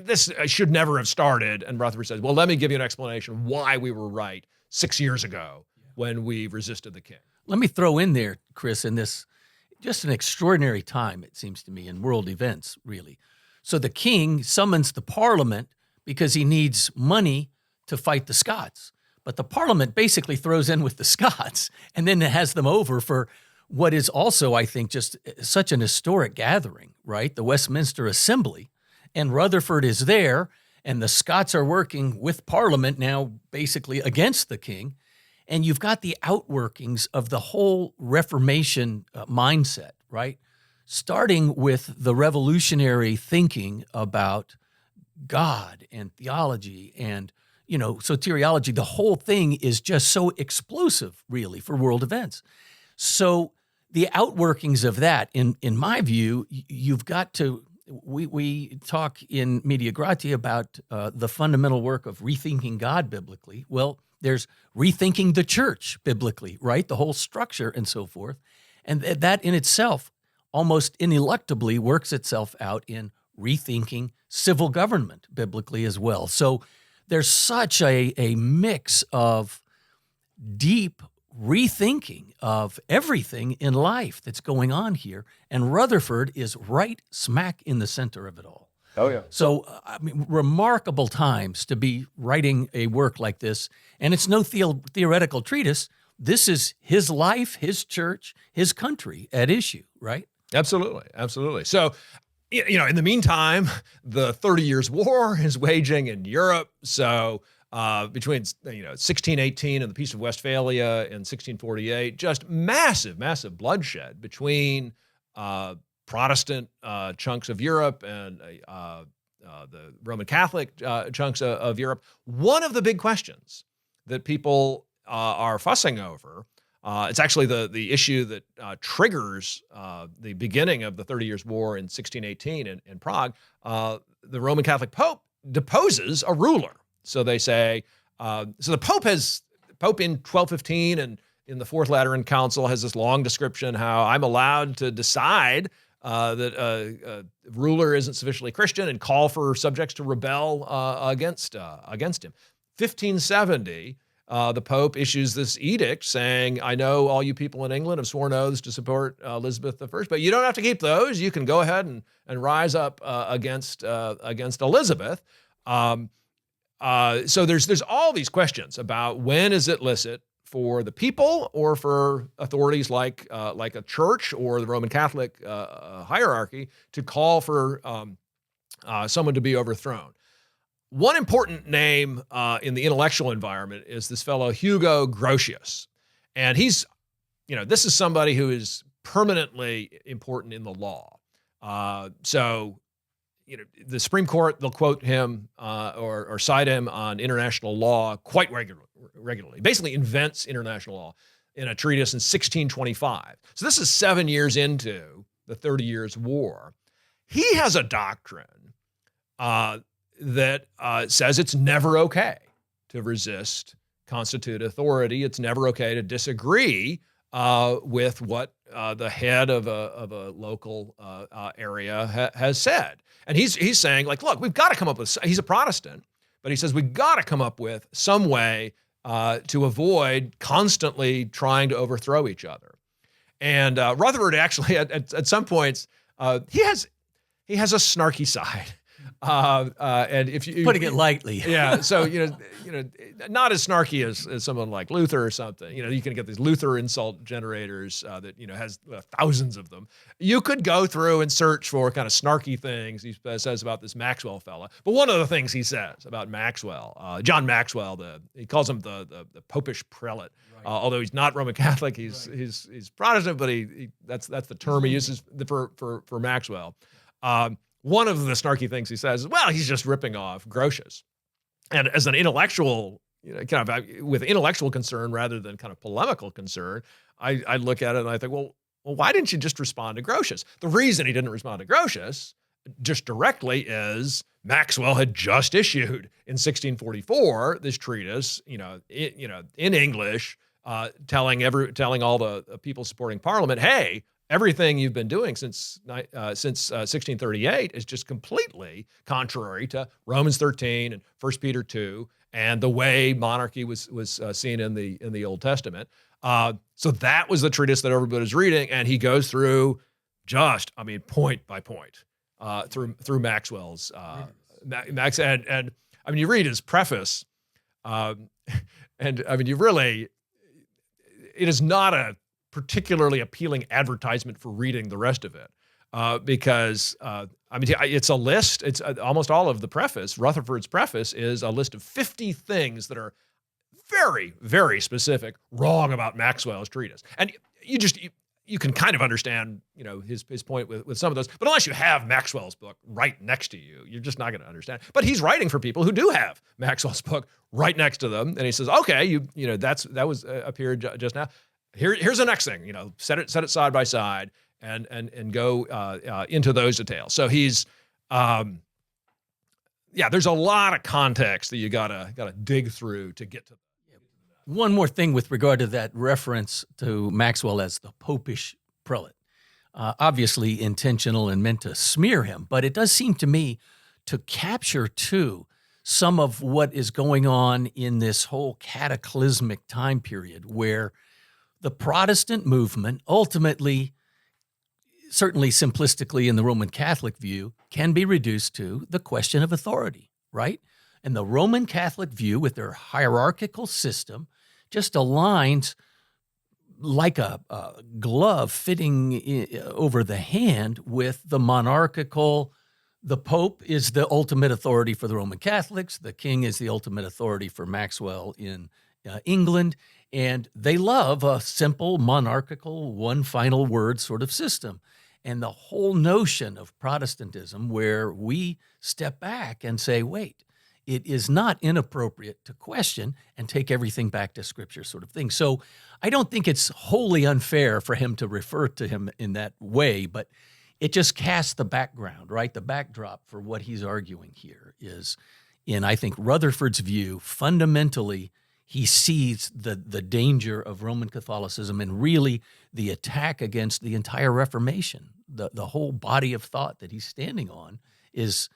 this should never have started. And Rutherford says, well, let me give you an explanation why we were right 6 years ago when we resisted the king. Let me throw in there, Chris, in this, just an extraordinary time, it seems to me, in world events, really. So the king summons the parliament because he needs money to fight the Scots. But the parliament basically throws in with the Scots and then has them over for what is also, I think, just such an historic gathering, right? The Westminster Assembly. And Rutherford is there, and the Scots are working with Parliament now basically against the king. And you've got the outworkings of the whole Reformation mindset, right? Starting with the revolutionary thinking about God and theology and, soteriology. The whole thing is just so explosive, really, for world events. So the outworkings of that, in my view, you've got to, we talk in Media Gratia about the fundamental work of rethinking God biblically. Well, there's rethinking the church biblically, right? The whole structure and so forth. And that in itself almost ineluctably works itself out in rethinking civil government biblically as well. So there's such a mix of deep rethinking of everything in life that's going on here. And Rutherford is right smack in the center of it all. Oh, yeah. So, remarkable times to be writing a work like this. And it's no theoretical treatise. This is his life, his church, his country at issue, right? Absolutely, absolutely. So, in the meantime, the 30 Years' War is waging in Europe. So, between 1618 and the Peace of Westphalia in 1648, just massive bloodshed between Protestant chunks of Europe and the Roman Catholic chunks of Europe. One of the big questions that people are fussing over, it's actually the issue that triggers the beginning of the 30 Years' War in 1618 in Prague. The Roman Catholic Pope deposes a ruler. So they say, so the Pope in 1215 and in the Fourth Lateran Council has this long description how I'm allowed to decide that a ruler isn't sufficiently Christian and call for subjects to rebel against him. 1570, the Pope issues this edict saying, I know all you people in England have sworn oaths to support Elizabeth I, but you don't have to keep those. You can go ahead and rise up against Elizabeth. So there's all these questions about when is it licit for the people or for authorities like a church or the Roman Catholic hierarchy to call for someone to be overthrown. One important name in the intellectual environment is this fellow Hugo Grotius, and he's, this is somebody who is permanently important in the law. So the Supreme Court, they'll quote him or cite him on international law quite regularly. Basically invents international law in a treatise in 1625. So this is 7 years into the 30 Years' War. He has a doctrine that says it's never okay to resist constituted authority. It's never okay to disagree with what the head of a local area has said. And he's saying, look, we've got to come up with, he's a Protestant, but he says we've got to come up with some way to avoid constantly trying to overthrow each other. And Rutherford actually, at some points, he has a snarky side. And if you putting it lightly, yeah. So not as snarky as someone like Luther or something. You can get these Luther insult generators that has thousands of them. You could go through and search for kind of snarky things he says about this Maxwell fella. But one of the things he says about Maxwell, John Maxwell, he calls him the popish prelate. Right. Although he's not Roman Catholic, he's Protestant, but that's the term he uses for Maxwell. One of the snarky things he says is, well, he's just ripping off Grotius. And as an intellectual, kind of with intellectual concern rather than kind of polemical concern, I look at it and I think, well, why didn't you just respond to Grotius? The reason he didn't respond to Grotius just directly is Maxwell had just issued in 1644 this treatise, in English, telling all the people supporting Parliament, hey, everything you've been doing since 1638 is just completely contrary to Romans 13 and 1 Peter 2 and the way monarchy was seen in the Old Testament. So that was the treatise that everybody was reading, and he goes through point by point through Maxwell's Max and I mean, you read his preface, and I mean, it is not a particularly appealing advertisement for reading the rest of it, because I mean, it's a list. It's almost all of the preface. Rutherford's preface is a list of 50 things that are very, very specific wrong about Maxwell's treatise, and you can kind of understand, his point with some of those, but unless you have Maxwell's book right next to you, you're just not going to understand. But he's writing for people who do have Maxwell's book right next to them, and he says, okay, that was appeared just now. Here's the next thing, set it side by side and go into those details. So he's, there's a lot of context that you gotta dig through to get to. One more thing with regard to that reference to Maxwell as the popish prelate. Obviously intentional and meant to smear him, but it does seem to me to capture, too, some of what is going on in this whole cataclysmic time period where the Protestant movement ultimately, certainly simplistically in the Roman Catholic view, can be reduced to the question of authority, right? And the Roman Catholic view with their hierarchical system just aligns like a glove fitting over the hand with the monarchical. The Pope is the ultimate authority for the Roman Catholics. The king is the ultimate authority for Maxwell in England. And they love a simple monarchical, one final word sort of system. And the whole notion of Protestantism where we step back and say, wait, it is not inappropriate to question and take everything back to Scripture sort of thing. So I don't think it's wholly unfair for him to refer to him in that way, but it just casts the background, right? The backdrop for what he's arguing here is, in I think Rutherford's view, fundamentally he sees the danger of Roman Catholicism and really the attack against the entire Reformation. The whole body of thought that he's standing on is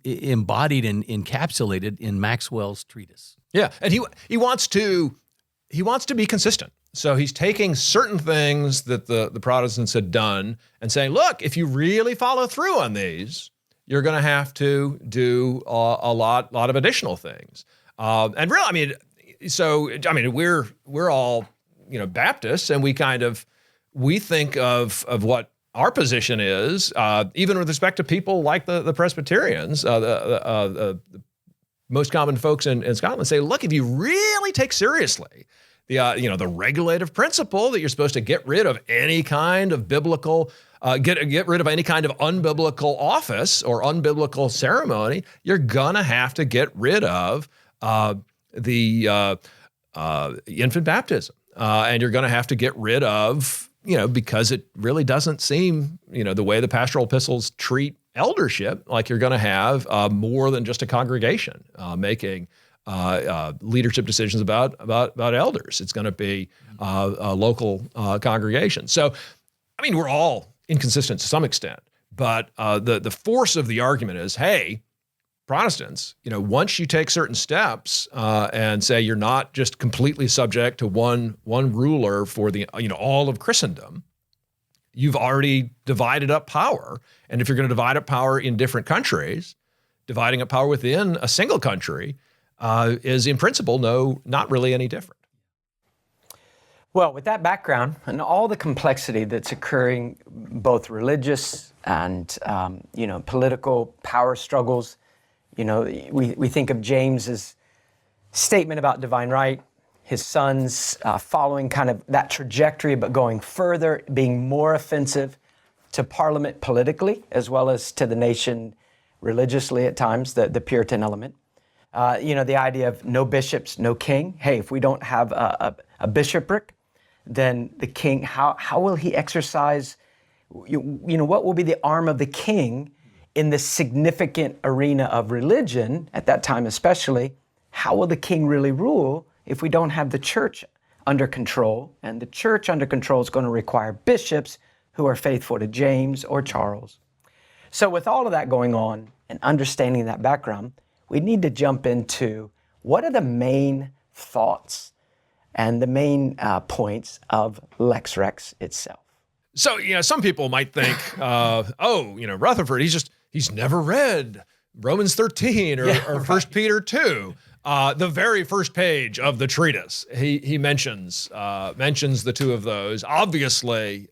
embodied and encapsulated in Maxwell's treatise. Yeah, and he wants to be consistent. So he's taking certain things that the Protestants had done and saying, look, if you really follow through on these, you're going to have to do a lot of additional things. And really, we're all Baptists, and we think of what our position is, even with respect to people like the Presbyterians, the most common folks in Scotland say, look, if you really take seriously the regulative principle that you're supposed to get rid of any kind of biblical, get rid of any kind of unbiblical office or unbiblical ceremony, you're gonna have to get rid of the infant baptism, and you're gonna have to get rid of, because it really doesn't seem, the way the pastoral epistles treat eldership, like you're going to have more than just a congregation making leadership decisions about elders. It's going to be a local congregation. So, we're all inconsistent to some extent, but the force of the argument is, hey, Protestants, once you take certain steps and say you're not just completely subject to one ruler for the all of Christendom, you've already divided up power. And if you're going to divide up power in different countries, dividing up power within a single country is in principle not really any different. Well, with that background and all the complexity that's occurring, both religious and political power struggles. We think of James's statement about divine right, his sons following kind of that trajectory, but going further, being more offensive to Parliament politically, as well as to the nation religiously at times, the Puritan element. The idea of no bishops, no king. Hey, if we don't have a bishopric, then the king, how will he exercise, what will be the arm of the king in the significant arena of religion, at that time especially? How will the king really rule if we don't have the church under control? And the church under control is going to require bishops who are faithful to James or Charles. So with all of that going on and understanding that background, we need to jump into what are the main thoughts and the main points of Lex Rex itself. So, some people might think, Rutherford, he's never read Romans 13 or 1 Peter 2. The very first page of the treatise, he mentions the two of those. Obviously,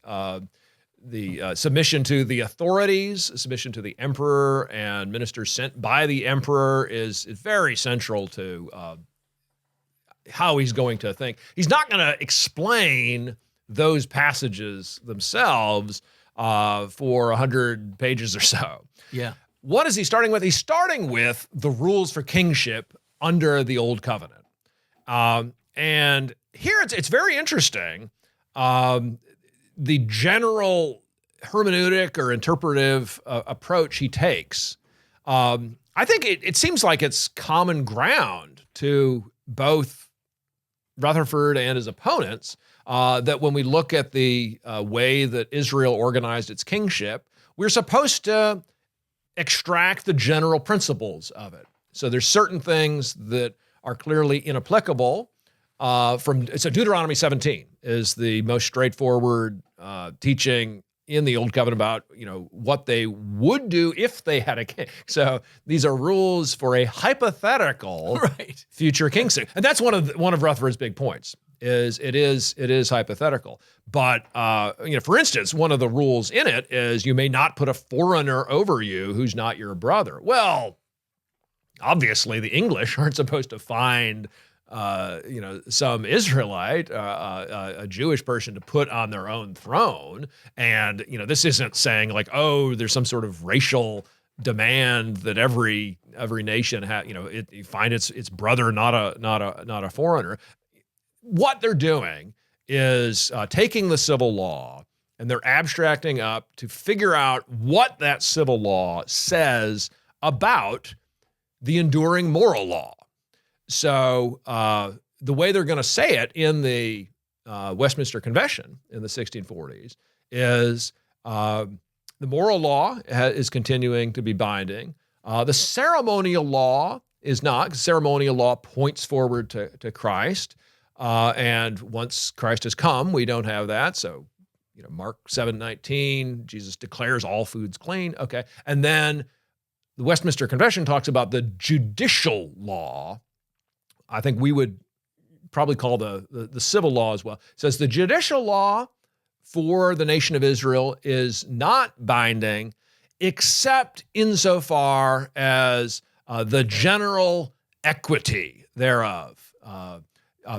the submission to the authorities, submission to the emperor and ministers sent by the emperor is very central to how he's going to think. He's not going to explain those passages themselves for 100 pages or so. Yeah. What is he starting with? He's starting with the rules for kingship under the Old Covenant. And here it's very interesting. The general hermeneutic or interpretive approach he takes, I think it seems like it's common ground to both Rutherford and his opponents that when we look at the way that Israel organized its kingship, we're supposed to extract the general principles of it. So there's certain things that are clearly inapplicable so Deuteronomy 17 is the most straightforward teaching in the Old Covenant about, what they would do if they had a king. So these are rules for a hypothetical future king. And that's one of Rutherford's big points. It is hypothetical. But for instance, one of the rules in it is you may not put a foreigner over you who's not your brother. Well, obviously the English aren't supposed to find some Israelite, a Jewish person to put on their own throne. And, this isn't saying like, oh, there's some sort of racial demand that every nation you find its brother, not a foreigner. What they're doing is taking the civil law and they're abstracting up to figure out what that civil law says about the enduring moral law. So the way they're going to say it in the Westminster Confession in the 1640s is the moral law is continuing to be binding. The ceremonial law is not, because ceremonial law points forward to Christ. And once Christ has come, we don't have that. So, Mark 7:19, Jesus declares all foods clean. Okay. And then the Westminster Confession talks about the judicial law. I think we would probably call the civil law as well. It says the judicial law for the nation of Israel is not binding except insofar as the general equity thereof.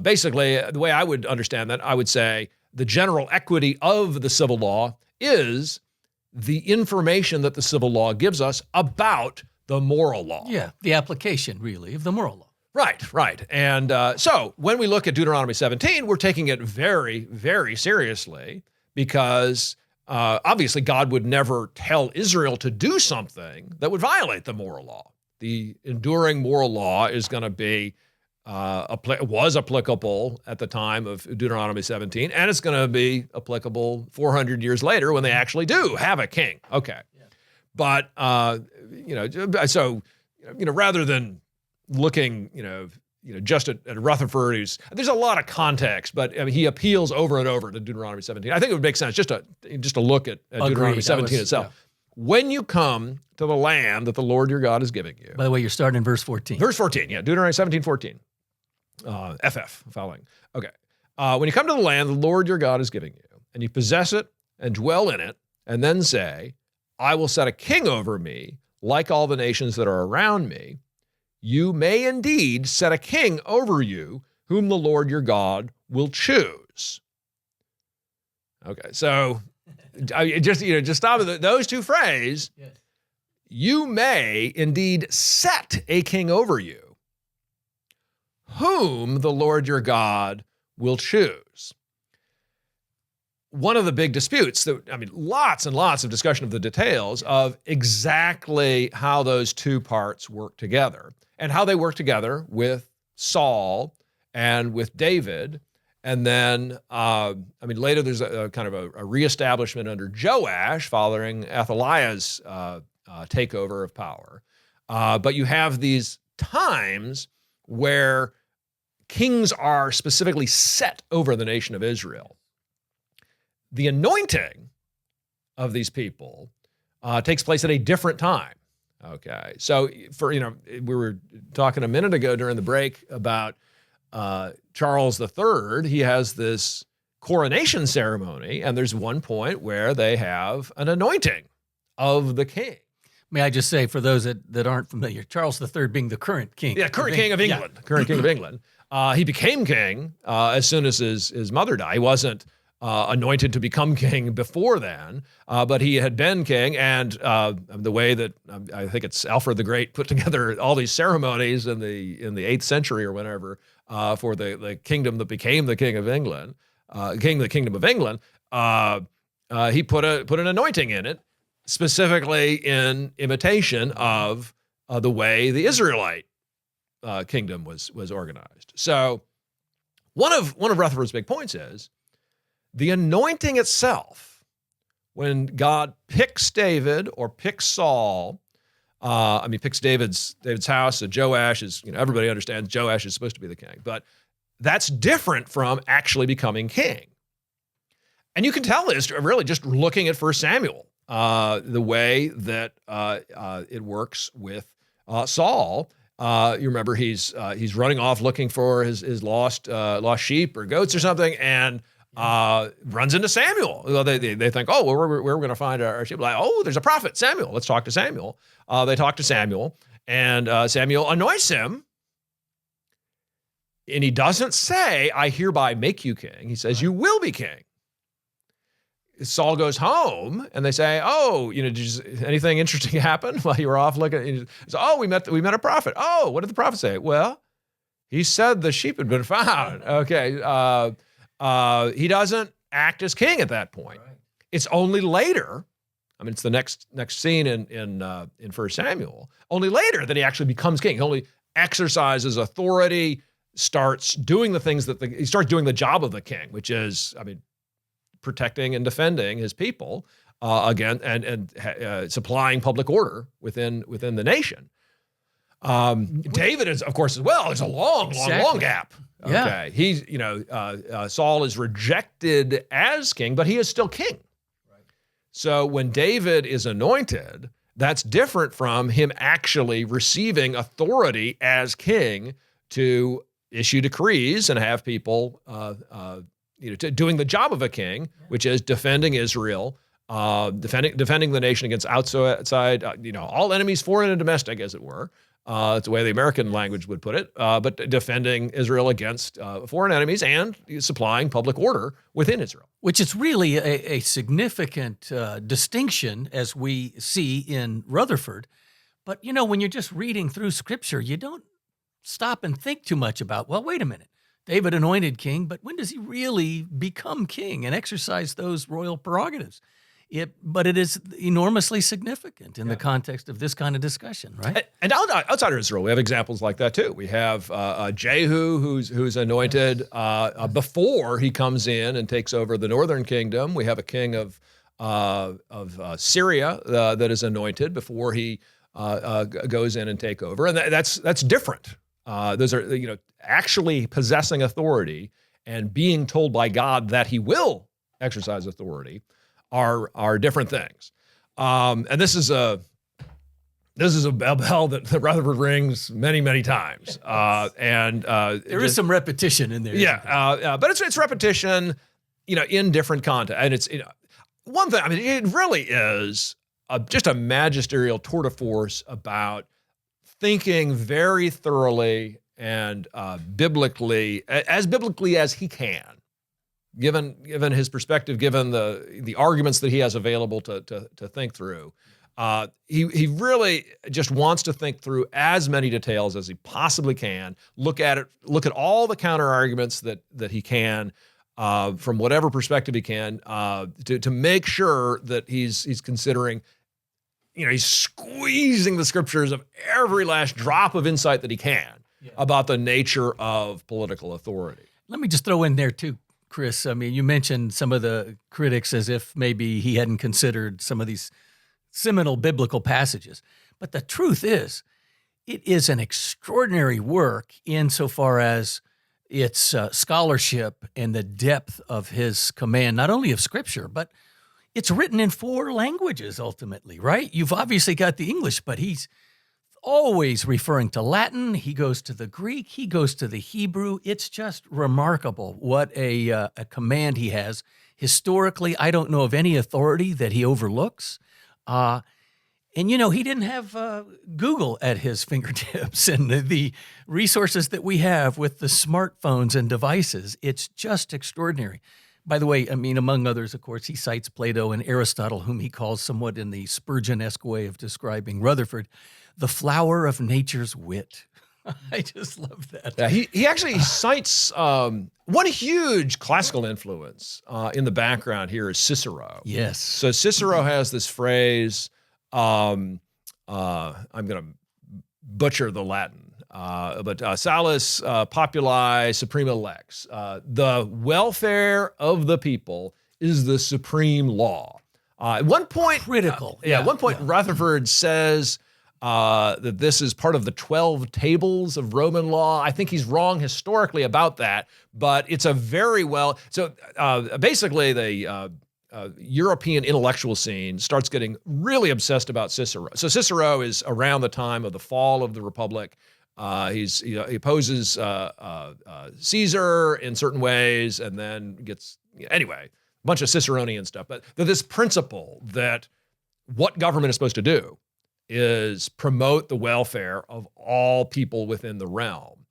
Basically, the way I would understand that, I would say the general equity of the civil law is the information that the civil law gives us about the moral law. Yeah, the application, really, of the moral law. Right. And so when we look at Deuteronomy 17, we're taking it very, very seriously because obviously God would never tell Israel to do something that would violate the moral law. The enduring moral law is going to be, was applicable at the time of Deuteronomy 17, and it's going to be applicable 400 years later when they actually do have a king. Okay. Yeah. But, rather than looking, just at Rutherford, there's a lot of context, but he appeals over and over to Deuteronomy 17. I think it would make sense just to look at Deuteronomy 17 itself. Yeah. When you come to the land that the Lord your God is giving you. By the way, you're starting in verse 14. Verse 14, yeah, Deuteronomy 17:14. FF following. Okay. When you come to the land the Lord your God is giving you, and you possess it and dwell in it, and then say, I will set a king over me, like all the nations that are around me, you may indeed set a king over you, whom the Lord your God will choose. Okay, so just stop at those two phrases. Yes. You may indeed set a king over you, whom the Lord your God will choose. One of the big disputes, lots and lots of discussion of the details of exactly how those two parts work together and how they work together with Saul and with David And then, later there's a kind of a reestablishment under Joash following Athaliah's takeover of power. But you have these times where kings are specifically set over the nation of Israel. The anointing of these people takes place at a different time. Okay, so we were talking a minute ago during the break about Charles III. He has this coronation ceremony, and there's one point where they have an anointing of the king. May I just say, for those that aren't familiar, Charles III being the current king. Yeah, current king of England. Yeah. Current king of England. He became king as soon as his mother died. He wasn't anointed to become king before then, but he had been king, and the way that I think it's Alfred the Great put together all these ceremonies in the 8th century or whenever for the kingdom that became the king of England, the kingdom of England. He put an anointing in it, specifically in imitation of the way the Israelite kingdom was organized. So one of Rutherford's big points is the anointing itself. When God picks David or picks Saul, picks David's house. So Joash is, everybody understands Joash is supposed to be the king, but that's different from actually becoming king. And you can tell this really just looking at 1 Samuel, the way that it works with Saul. You remember he's running off looking for his lost sheep or goats or something, and runs into Samuel. Well, they think, oh, well, where are we going to find our sheep? Like, oh, there's a prophet, Samuel. Let's talk to Samuel. They talk to Samuel, and Samuel anoints him. And he doesn't say, I hereby make you king. He says, you will be king. Saul goes home, and they say, oh, did anything interesting happen while you were off looking? Oh, we met a prophet. Oh, what did the prophet say? Well, he said the sheep had been found. Okay. He doesn't act as king at that point. Right. It's only later. It's the next scene in 1 Samuel. Only later that he actually becomes king. He only exercises authority, starts doing the things he starts doing the job of the king, which is, protecting and defending his people again and supplying public order within the nation. David is, of course, as well. There's a long gap. Okay, he's Saul is rejected as king, but he is still king. Right. So when David is anointed, that's different from him actually receiving authority as king to issue decrees and have people doing the job of a king, which is defending Israel, defending the nation against outside, all enemies, foreign and domestic, as it were. It's the way the American language would put it, but defending Israel against foreign enemies and supplying public order within Israel. Which is really a significant distinction, as we see in Rutherford. But, when you're just reading through Scripture, you don't stop and think too much about, well, wait a minute. David anointed king, but when does he really become king and exercise those royal prerogatives? But it is enormously significant in the context of this kind of discussion, right? And outside of Israel, we have examples like that too. We have Jehu, who's anointed before he comes in and takes over the northern kingdom. We have a king of Syria that is anointed before he goes in and take over, and that's different. Those are actually possessing authority and being told by God that he will exercise authority are different things. And this is a bell that Rutherford rings many, many times. There is some repetition in there. Yeah, but it's repetition, in different context. And it's one thing. It really is just a magisterial tour de force about thinking very thoroughly and biblically as he can. Given his perspective, given the arguments that he has available to think through, he really just wants to think through as many details as he possibly can. Look at all the counter arguments that he can, from whatever perspective he can, to make sure that he's considering. He's squeezing the Scriptures of every last drop of insight that he can about the nature of political authority. Let me just throw in there too, Chris. I mean, you mentioned some of the critics as if maybe he hadn't considered some of these seminal biblical passages. But the truth is, it is an extraordinary work insofar as its scholarship and the depth of his command, not only of Scripture, but it's written in 4 languages ultimately, right? You've obviously got the English, but he's always referring to Latin. He goes to the Greek. He goes to the Hebrew. It's just remarkable what a command he has. Historically, I don't know of any authority that he overlooks. And, he didn't have Google at his fingertips and the resources that we have with the smartphones and devices. It's just extraordinary. By the way, I mean, among others, of course, he cites Plato and Aristotle, whom he calls somewhat in the Spurgeon-esque way of describing Rutherford, the flower of nature's wit. I just love that. Yeah, he actually cites one huge classical influence in the background here is Cicero. Yes. So Cicero has this phrase, I'm going to butcher the Latin, but salus populi suprema lex. The welfare of the people is the supreme law. At one point, critical. At one point, Rutherford says that this is part of the 12 tables of Roman law. I think he's wrong historically about that, but it's a very basically the European intellectual scene starts getting really obsessed about Cicero. So Cicero is around the time of the fall of the Republic. He opposes Caesar in certain ways, and then gets anyway a bunch of Ciceronian stuff. But this principle that what government is supposed to do is promote the welfare of all people within the realm.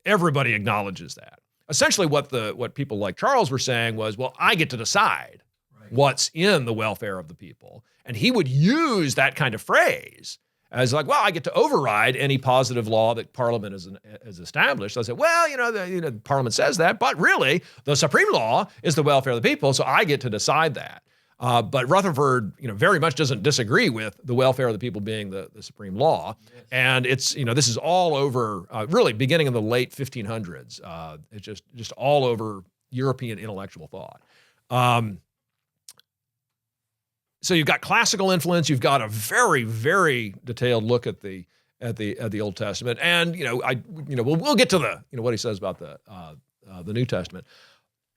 Everybody acknowledges that. Essentially, what people like Charles were saying was, well, I get to decide what's in the welfare of the people. And he would use that kind of phrase as like, well, I get to override any positive law that Parliament has established. So I said, well, the Parliament says that, but really, the supreme law is the welfare of the people, so I get to decide that. But Rutherford, very much doesn't disagree with the welfare of the people being the supreme law. Yes. And it's, this is all over, really beginning in the late 1500s. It's just all over European intellectual thought. So you've got classical influence. You've got a very, very detailed look at the Old Testament, and we'll get to the what he says about the New Testament.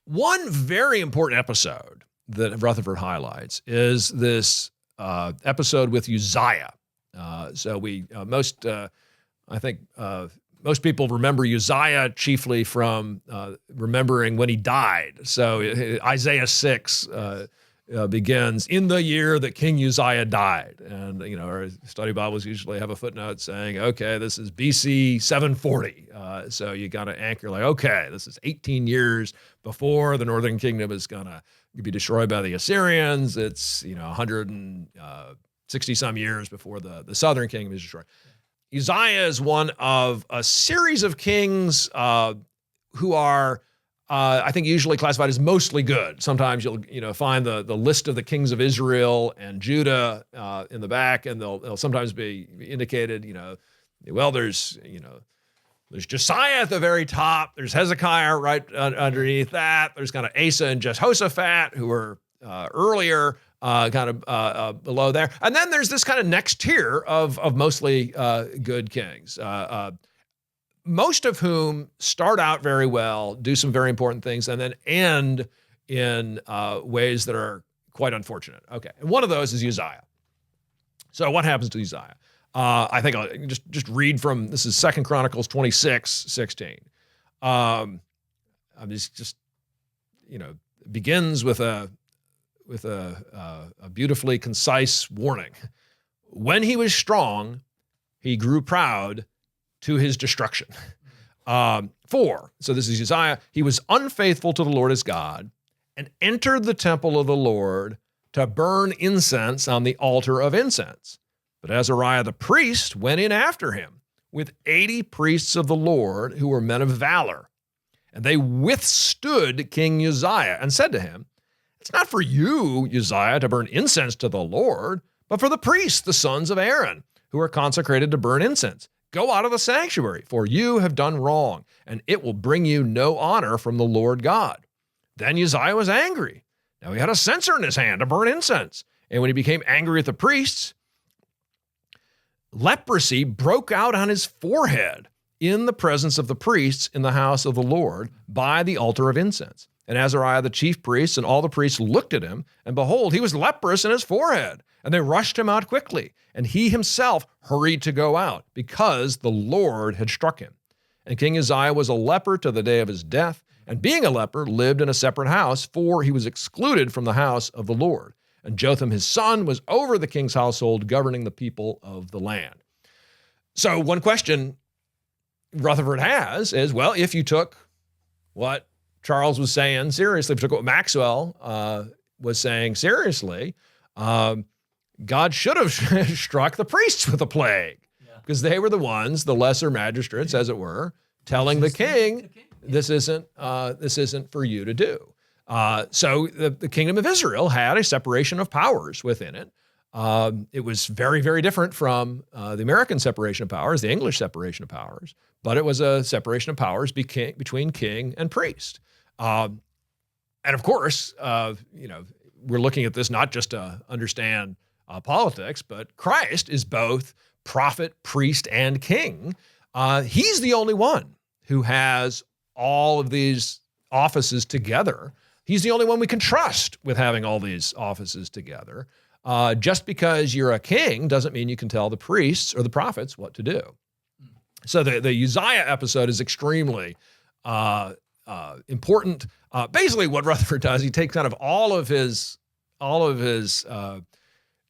One very important episode that Rutherford highlights is this episode with Uzziah. So I think most people remember Uzziah chiefly from remembering when he died. So Isaiah 6 begins, in the year that King Uzziah died. And, our study Bibles usually have a footnote saying, okay, this is BC 740. So you got to anchor like, okay, this is 18 years before the northern kingdom is going to be destroyed by the Assyrians. It's, 160 some years before the southern kingdom is destroyed. Uzziah is one of a series of kings who are, I think, usually classified as mostly good. Sometimes you'll find the list of the kings of Israel and Judah in the back, and they'll sometimes be indicated. Well, there's Josiah at the very top. There's Hezekiah right underneath that. There's kind of Asa and Jehoshaphat, who were earlier, kind of below there. And then there's this kind of next tier of mostly good kings, most of whom start out very well, do some very important things, and then end in ways that are quite unfortunate. Okay, and one of those is Uzziah. So what happens to Uzziah? I think I'll just read from, this is 2 Chronicles 26:16. Begins with a beautifully concise warning. When he was strong, he grew proud to his destruction. 4, so this is Uzziah. He was unfaithful to the Lord his God and entered the temple of the Lord to burn incense on the altar of incense. But Azariah the priest went in after him with 80 priests of the Lord who were men of valor. And they withstood King Uzziah and said to him, it's not for you, Uzziah, to burn incense to the Lord, but for the priests, the sons of Aaron, who are consecrated to burn incense. Go out of the sanctuary, for you have done wrong, and it will bring you no honor from the Lord God. Then Uzziah was angry. Now he had a censer in his hand to burn incense. And when he became angry at the priests, leprosy broke out on his forehead in the presence of the priests in the house of the Lord by the altar of incense. And Azariah, the chief priest, and all the priests looked at him, and behold, he was leprous in his forehead. And they rushed him out quickly. And he himself hurried to go out, because the Lord had struck him. And King Uzziah was a leper to the day of his death, and being a leper, lived in a separate house, for he was excluded from the house of the Lord. And Jotham his son was over the king's household, governing the people of the land. So one question Rutherford has is, well, if you took what Charles was saying seriously, if you took what Maxwell was saying seriously, God should have struck the priests with a plague, because they were the ones, the lesser magistrates, as it were, telling the king, this isn't for you to do. So the kingdom of Israel had a separation of powers within it. It was very, very different from the American separation of powers, the English separation of powers, but it was a separation of powers between king and priest. And of course, we're looking at this not just to understand politics, but Christ is both prophet, priest, and king. He's the only one who has all of these offices together. He's the only one we can trust with having all these offices together. Just because you're a king doesn't mean you can tell the priests or the prophets what to do. So the Uzziah episode is extremely important. Basically, what Rutherford does, he takes kind of all of his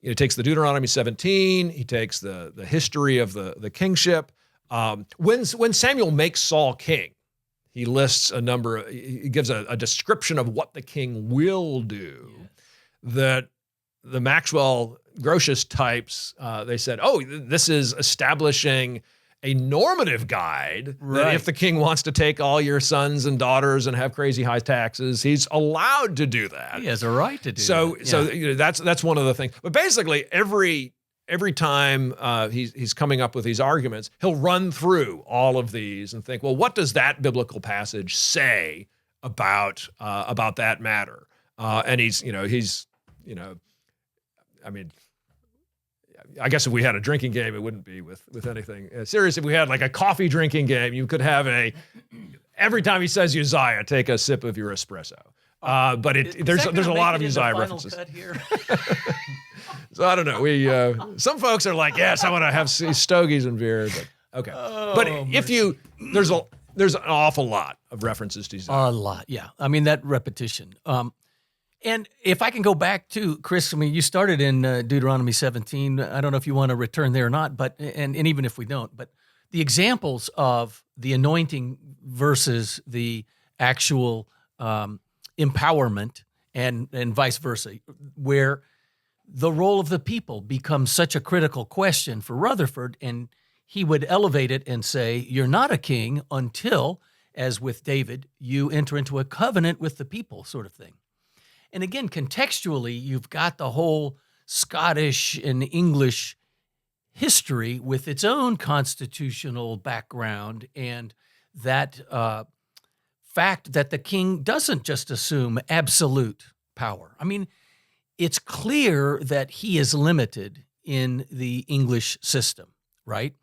he takes the Deuteronomy 17. He takes the history of the kingship. When Samuel makes Saul king, he lists he gives a description of what the king will do. Yes. That the Maxwell Grotius types, they said, this is establishing a normative guide that if the king wants to take all your sons and daughters and have crazy high taxes, he's allowed to do that. He has a right to do that. So that's one of the things. But basically, every time he's coming up with these arguments, he'll run through all of these and think, well, what does that biblical passage say about that matter? And I guess if we had a drinking game, it wouldn't be with anything serious. If we had like a coffee drinking game, you could have every time he says Uzziah, take a sip of your espresso. But there's a lot of Uzziah references. So I don't know. Some folks are like, yes, I want to have stogies and beer. But okay. There's an awful lot of references to Uzziah. A lot, yeah. I mean, that repetition. And if I can go back to, Chris, you started in Deuteronomy 17. I don't know if you want to return there or not, but and even if we don't, but the examples of the anointing versus the actual empowerment and vice versa, where the role of the people becomes such a critical question for Rutherford, and he would elevate it and say, you're not a king until, as with David, you enter into a covenant with the people, sort of thing. And again, contextually, you've got the whole Scottish and English history with its own constitutional background, and that fact that the king doesn't just assume absolute power. I mean, it's clear that he is limited in the English system, right?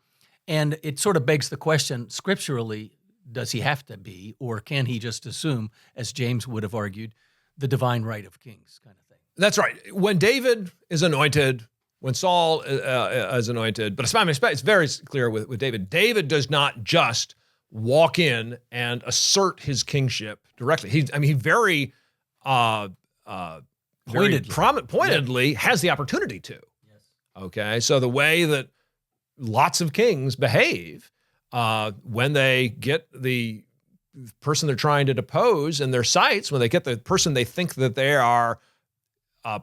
And it sort of begs the question, scripturally, does he have to be, or can he just assume, as James would have argued, the divine right of kings kind of thing? That's right. When David is anointed, when Saul is anointed, but it's very clear with David. David does not just walk in and assert his kingship directly. He very pointedly has the opportunity to. Yes. Okay, so the way that lots of kings behave when they get the person they're trying to depose in their sights, when they get the person they think that they are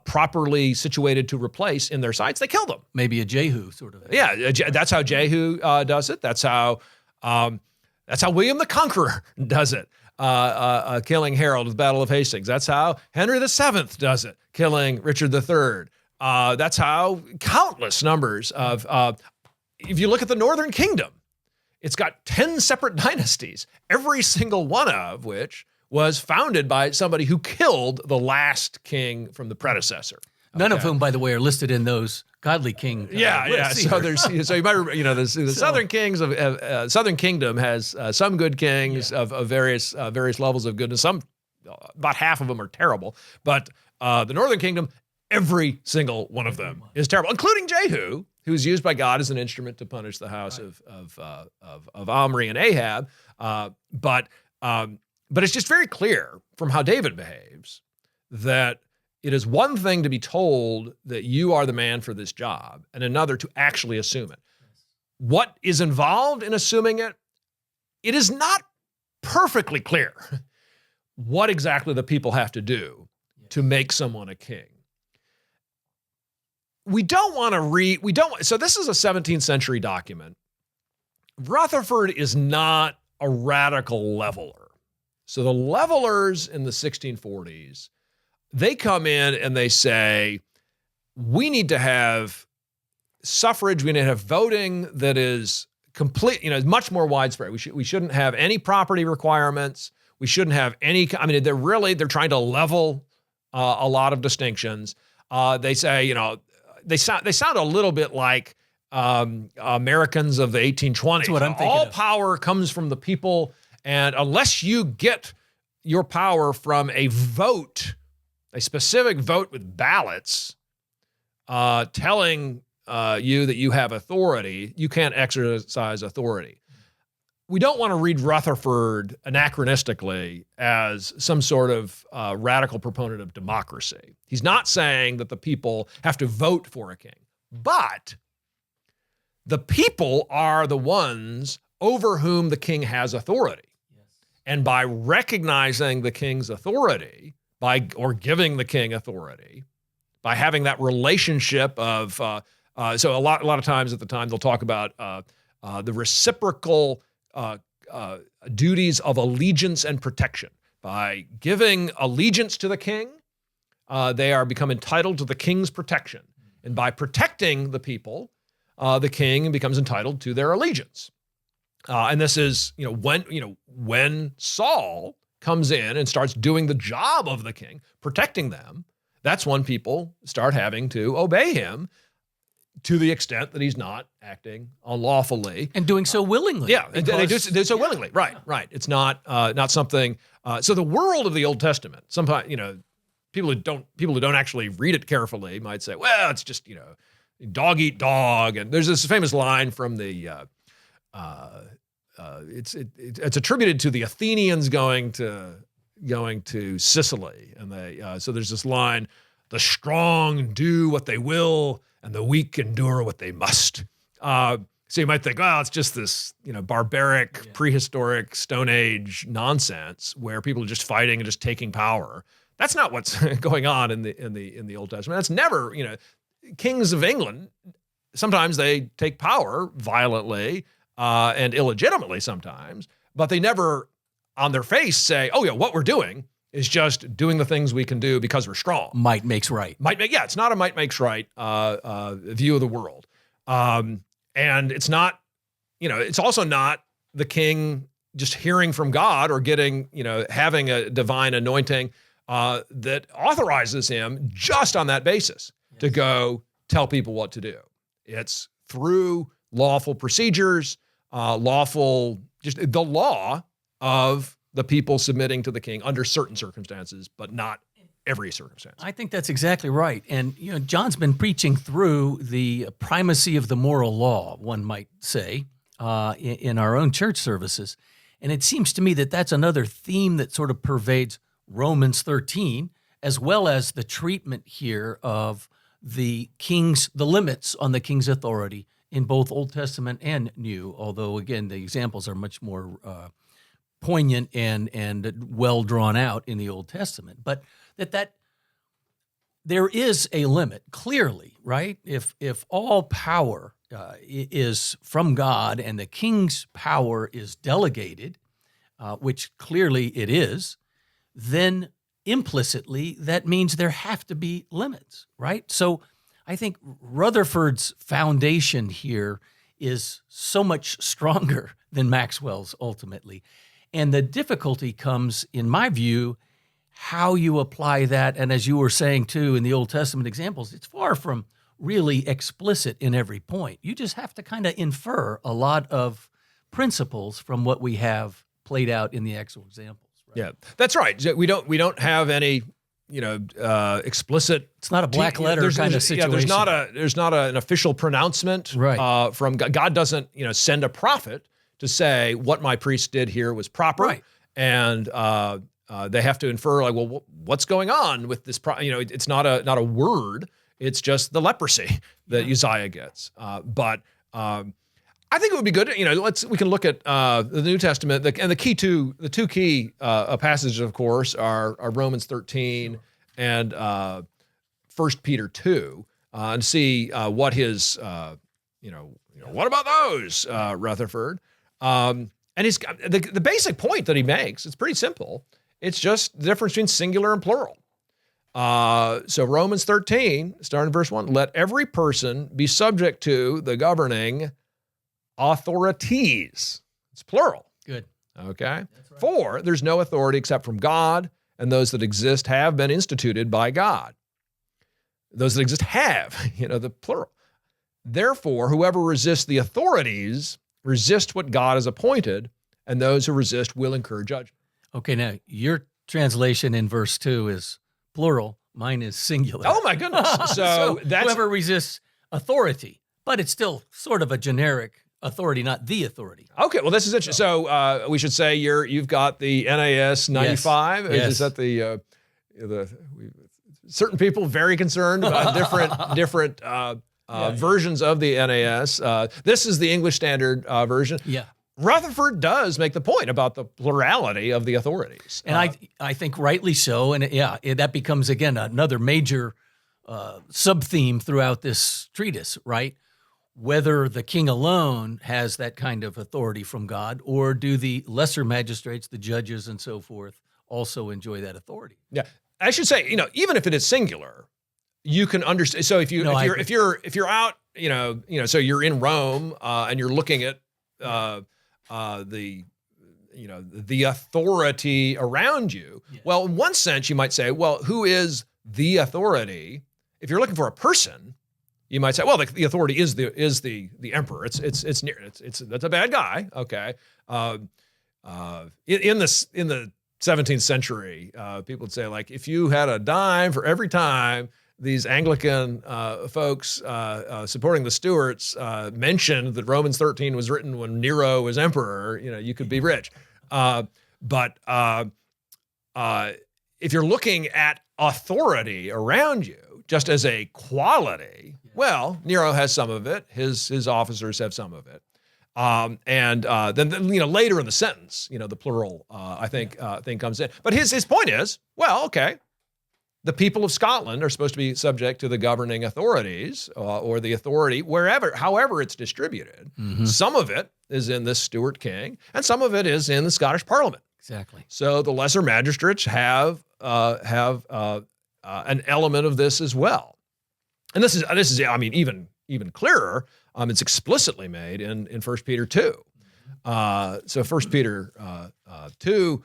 properly situated to replace in their sights, they kill them. Maybe a Jehu sort of. Yeah, that's how Jehu does it. That's how William the Conqueror does it, killing Harold at the Battle of Hastings. That's how Henry VII does it, killing Richard III. That's how countless numbers of, if you look at the Northern Kingdom, it's got 10 separate dynasties, every single one of which was founded by somebody who killed the last king from the predecessor. None of whom, by the way, are listed in those godly king. Lists so there's, so you might, the Southern Kings of Southern Kingdom has some good kings of various levels of goodness. Some, about half of them are terrible, but the Northern Kingdom, every single one of them is terrible, including Jehu, who's used by God as an instrument to punish the house of Omri and Ahab. But it's just very clear from how David behaves that it is one thing to be told that you are the man for this job, and another to actually assume it. What is involved in assuming it? It is not perfectly clear what exactly the people have to do to make someone a king. So this is a 17th century document. Rutherford is not a radical leveler. So the levelers in the 1640s, they come in and they say, we need to have suffrage, we need to have voting that is complete, much more widespread. We shouldn't have any property requirements. We shouldn't have any, they're trying to level a lot of distinctions. They say, they sound a little bit like Americans of the 1820s. That's what I'm thinking All of. power comes from the people, and unless you get your power from a vote, a specific vote with ballots telling you that you have authority, you can't exercise authority. We don't want to read Rutherford anachronistically as some sort of radical proponent of democracy. He's not saying that the people have to vote for a king, but the people are the ones over whom the king has authority. Yes. And by recognizing the king's authority, or giving the king authority, by having that relationship of, so a lot of times at the time they'll talk about the reciprocal duties of allegiance and protection. By giving allegiance to the king, they are become entitled to the king's protection. And by protecting the people, the king becomes entitled to their allegiance. And this is, when Saul comes in and starts doing the job of the king, protecting them, that's when people start having to obey him to the extent that he's not acting unlawfully. And doing so willingly. Yeah, and they do so willingly. Right. It's not something, so the world of the Old Testament, sometimes, people who don't actually read it carefully might say, well, it's just, dog eat dog. And there's this famous line from the, it's attributed to the Athenians going to Sicily, and so there's this line: the strong do what they will, and the weak endure what they must. So you might think, well, it's just this barbaric, prehistoric, Stone Age nonsense where people are just fighting and just taking power. That's not what's going on in the Old Testament. That's never, kings of England, sometimes they take power violently and illegitimately sometimes, but they never on their face say, oh yeah, what we're doing is just doing the things we can do because we're strong. Might makes right. It's not a might makes right view of the world. And it's not, it's also not the king just hearing from God or getting, having a divine anointing that authorizes him just on that basis to go tell people what to do. It's through lawful procedures, just the law of the people submitting to the king under certain circumstances, but not every circumstance. I think that's exactly right. And, John's been preaching through the primacy of the moral law, one might say, in our own church services. And it seems to me that that's another theme that sort of pervades Romans 13, as well as the treatment here of the limits on the king's authority in both Old Testament and New, although, again, the examples are much more poignant and well drawn out in the Old Testament. But that there is a limit, clearly, right? If all power is from God and the king's power is delegated, which clearly it is, then implicitly that means there have to be limits, right? So I think Rutherford's foundation here is so much stronger than Maxwell's ultimately. And the difficulty comes, in my view, how you apply that. And as you were saying too, in the Old Testament examples, it's far from really explicit in every point. You just have to kind of infer a lot of principles from what we have played out in the actual examples. Right? Yeah, that's right. We don't have any, explicit. It's not a black letter kind of situation. Yeah, there's not an official pronouncement right. From God. God doesn't send a prophet to say what my priest did here was proper, right. And they have to infer like, well, what's going on with this? It's not a word. It's just the leprosy that Uzziah gets. But I think it would be good. We can look at the New Testament, and the two key passages, of course, are Romans 13 and 1 Peter 2, and see what his what about those, Rutherford? And he's the basic point that he makes. It's pretty simple. It's just the difference between singular and plural. So Romans 13, starting in verse 1, let every person be subject to the governing authorities. It's plural. Good. Okay. Right. For there's no authority except from God, and those that exist have been instituted by God. Those that exist have, the plural. Therefore, whoever resists the authorities resist what God has appointed, and those who resist will incur judgment. Okay, now your translation in verse 2 is plural. Mine is singular. Oh my goodness. So that's whoever resists authority, but it's still sort of a generic authority, not the authority. Okay, well, this is interesting. So we should say you've got the NAS 95. Yes. Is that the certain people very concerned about different versions of the NAS. This is the English Standard Version. Yeah. Rutherford does make the point about the plurality of the authorities. And I think rightly so. And that becomes, again, another major sub-theme throughout this treatise, right? Whether the king alone has that kind of authority from God, or do the lesser magistrates, the judges and so forth, also enjoy that authority? Yeah. I should say, even if it is singular, you can understand. So if you're out, so you're in Rome and you're looking at the authority around you. Yeah. Well, in one sense, you might say, well, who is the authority? If you're looking for a person, you might say, well, the authority is the emperor. It's that's a bad guy. Okay. In the 17th century, people would say, like, if you had a dime for every time these Anglican folks supporting the Stuarts mentioned that Romans 13 was written when Nero was emperor, you could be rich. But if you're looking at authority around you just as a quality, well, Nero has some of it. His officers have some of it. And then later in the sentence, the plural I think thing comes in. But his point is, well, okay. The people of Scotland are supposed to be subject to the governing authorities or the authority however it's distributed. Mm-hmm. Some of it is in this Stuart king, and some of it is in the Scottish Parliament. Exactly. So the lesser magistrates have an element of this as well. And this is even clearer. It's explicitly made in 1 Peter 2. So 1 Peter 2.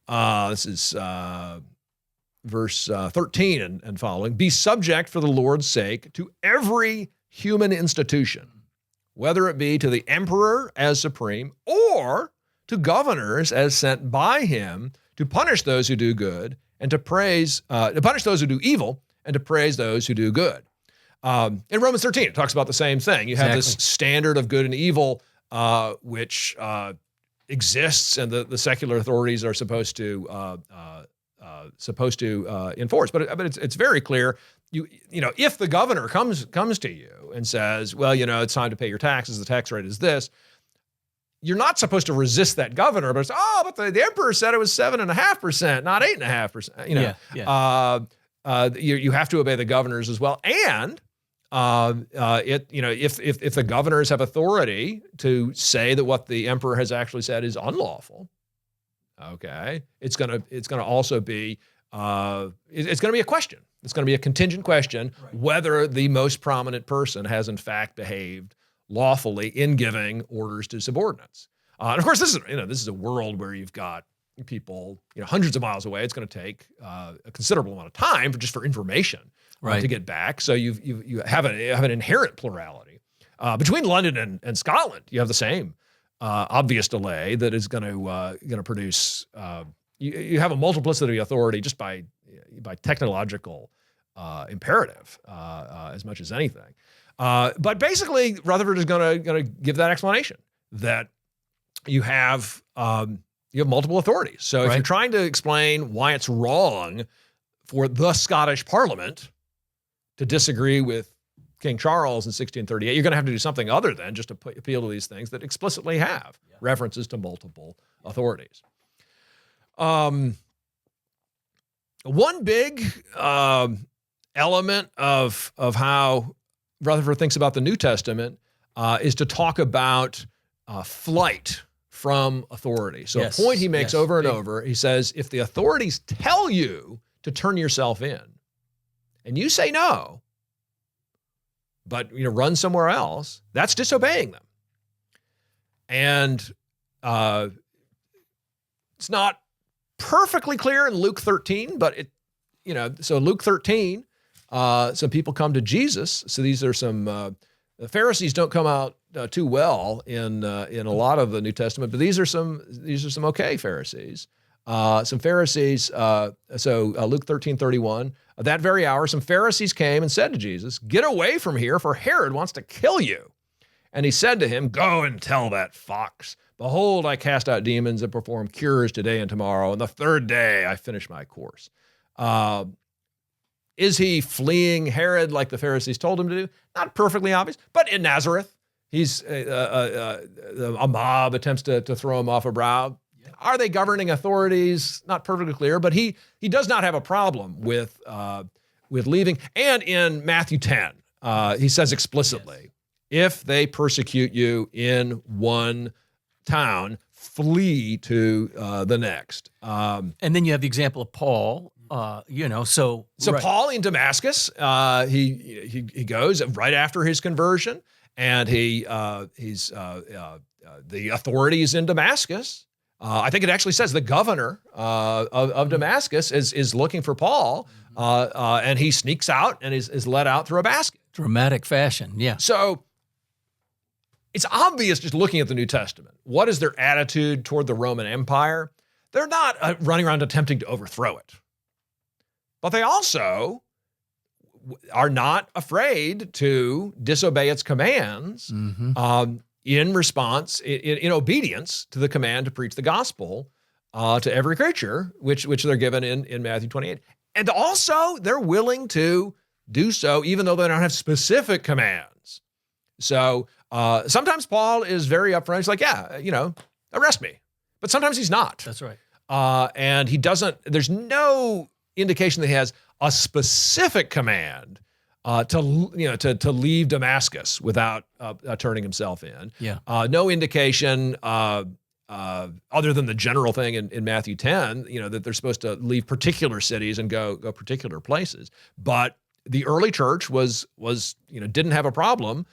This is. Verse 13 and following, be subject for the Lord's sake to every human institution, whether it be to the emperor as supreme or to governors as sent by him to punish those who do good and to punish those who do evil and to praise those who do good. In Romans 13, it talks about the same thing. You have this standard of good and evil, which exists, and the secular authorities are supposed to enforce, but it's very clear. If the governor comes to you and says, well, it's time to pay your taxes, the tax rate is this, you're not supposed to resist that governor, but it's, but the emperor said it was 7.5%, not 8.5%. You have to obey the governors as well. And if the governors have authority to say that what the emperor has actually said is unlawful, okay, it's gonna also be it's gonna be a question. It's gonna be a contingent question whether the most prominent person has in fact behaved lawfully in giving orders to subordinates. And of course, this is a world where you've got people, hundreds of miles away. It's going to take a considerable amount of time for information to get back. So you have an inherent plurality between London and Scotland. You have the same obvious delay that is going to produce. You have a multiplicity of authority just by technological imperative as much as anything. But basically, Rutherford is going to give that explanation that you have multiple authorities. So if you're trying to explain why it's wrong for the Scottish Parliament to disagree with King Charles in 1638, you're going to have to do something other than just appeal to these things that explicitly have references to multiple authorities. One big element of how Rutherford thinks about the New Testament is to talk about flight from authority. So a point he makes over and over, he says, if the authorities tell you to turn yourself in, and you say no, but run somewhere else, that's disobeying them. And it's not perfectly clear in Luke 13, but so Luke 13, some people come to Jesus. So these are some the Pharisees don't come out too well in a lot of the New Testament, but these are some okay Pharisees. Some Pharisees. So Luke 13:31. That very hour, some Pharisees came and said to Jesus, "Get away from here, for Herod wants to kill you." And he said to him, "Go and tell that fox, behold, I cast out demons and perform cures today and tomorrow, and the third day I finish my course." Is he fleeing Herod like the Pharisees told him to do? Not perfectly obvious, but in Nazareth, he's a mob attempts to throw him off a brow. Are they governing authorities? Not perfectly clear, but he does not have a problem with leaving. And in Matthew 10, he says explicitly, if they persecute you in one town, flee to the next. And then you have the example of Paul. So Paul in Damascus, he goes right after his conversion, and he's the authorities in Damascus. I think it actually says the governor of Damascus is looking for Paul, and he sneaks out and is let out through a basket. Dramatic fashion, yeah. So it's obvious just looking at the New Testament. What is their attitude toward the Roman Empire? They're not running around attempting to overthrow it. But they also are not afraid to disobey its commands in response, in obedience to the command to preach the gospel to every creature, which they're given in Matthew 28. And also, they're willing to do so even though they don't have specific commands. So sometimes Paul is very upfront. He's like, arrest me. But sometimes he's not. That's right. And he doesn't, there's no indication that he has a specific command to leave Damascus without turning himself in. Yeah. No indication other than the general thing in Matthew 10, that they're supposed to leave particular cities and go particular places. But the early church was didn't have a problem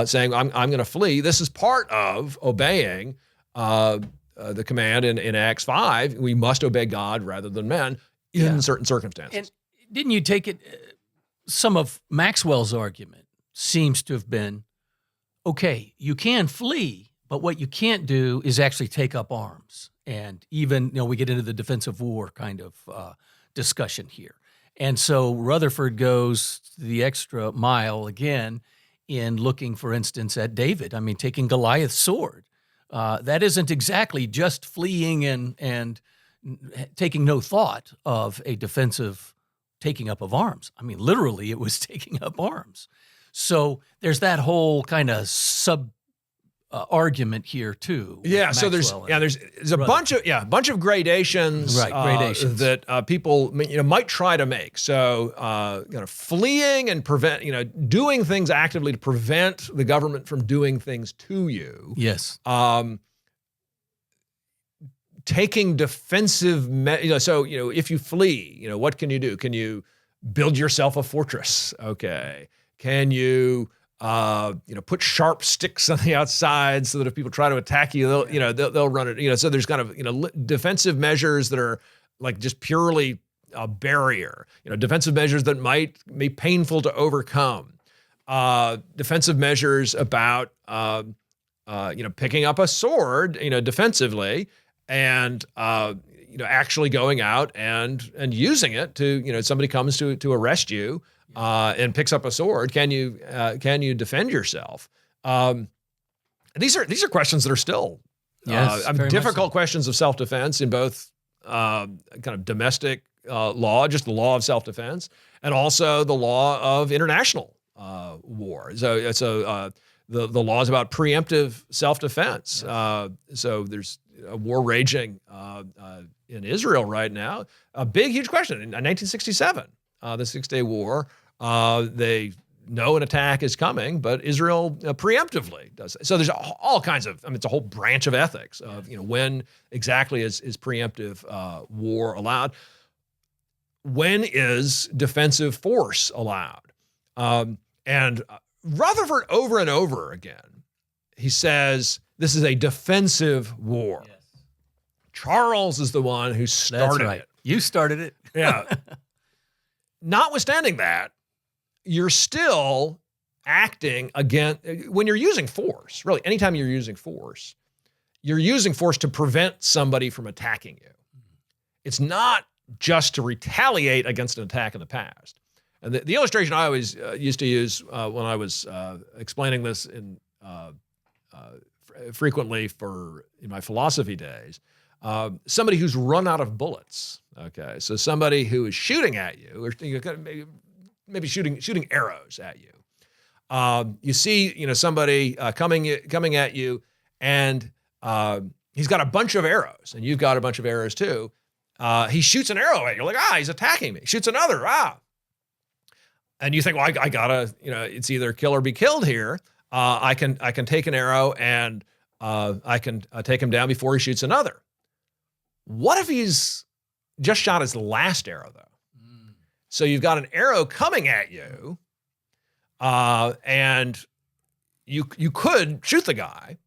saying I'm going to flee. This is part of obeying the command in Acts 5. We must obey God rather than men in certain circumstances. And didn't you take it? Some of Maxwell's argument seems to have been, okay, you can flee, but what you can't do is actually take up arms. And even, we get into the defensive war kind of discussion here. And so Rutherford goes the extra mile again in looking, for instance, at David. I mean, taking Goliath's sword. That isn't exactly just fleeing and taking no thought of a defensive taking up of arms. I mean, literally, it was taking up arms. So there's that whole kind of sub argument here too. Yeah. So there's a bunch of gradations, gradations that people might try to make. So fleeing and doing things actively to prevent the government from doing things to you. Yes. Taking defensive, if you flee, what can you do? Can you build yourself a fortress? Okay. Can you put sharp sticks on the outside so that if people try to attack you, they'll run it. So there's kind of defensive measures that are like just purely a barrier. Defensive measures that might be painful to overcome. Defensive measures about picking up a sword, defensively, and actually going out and using it to, somebody comes to arrest you. And picks up a sword. Can you defend yourself? These are questions that are still difficult questions of self-defense in both kind of domestic law, just the law of self-defense, and also the law of international war. So the laws about preemptive self-defense. So there's a war raging in Israel right now. A big, huge question in 1967. The Six-Day War, they know an attack is coming, but Israel preemptively does it. So there's all kinds of, it's a whole branch of ethics of, when exactly is preemptive war allowed? When is defensive force allowed? And Rutherford over and over again, he says, this is a defensive war. Yes. Charles is the one who started it. You started it. Yeah. Notwithstanding that, you're still acting against, when you're using force, really, anytime you're using force to prevent somebody from attacking you. It's not just to retaliate against an attack in the past. And the illustration I always used to use when I was explaining this frequently in my philosophy days, somebody who's run out of bullets. Okay, so somebody who is shooting at you, or maybe shooting arrows at you. You see, somebody coming at you, and he's got a bunch of arrows, and you've got a bunch of arrows too. He shoots an arrow at you, like, he's attacking me. Shoots another, and you think, well, I gotta, it's either kill or be killed here. I can take an arrow and I can take him down before he shoots another. What if he's just shot his last arrow, though? So you've got an arrow coming at you, and you could shoot the guy.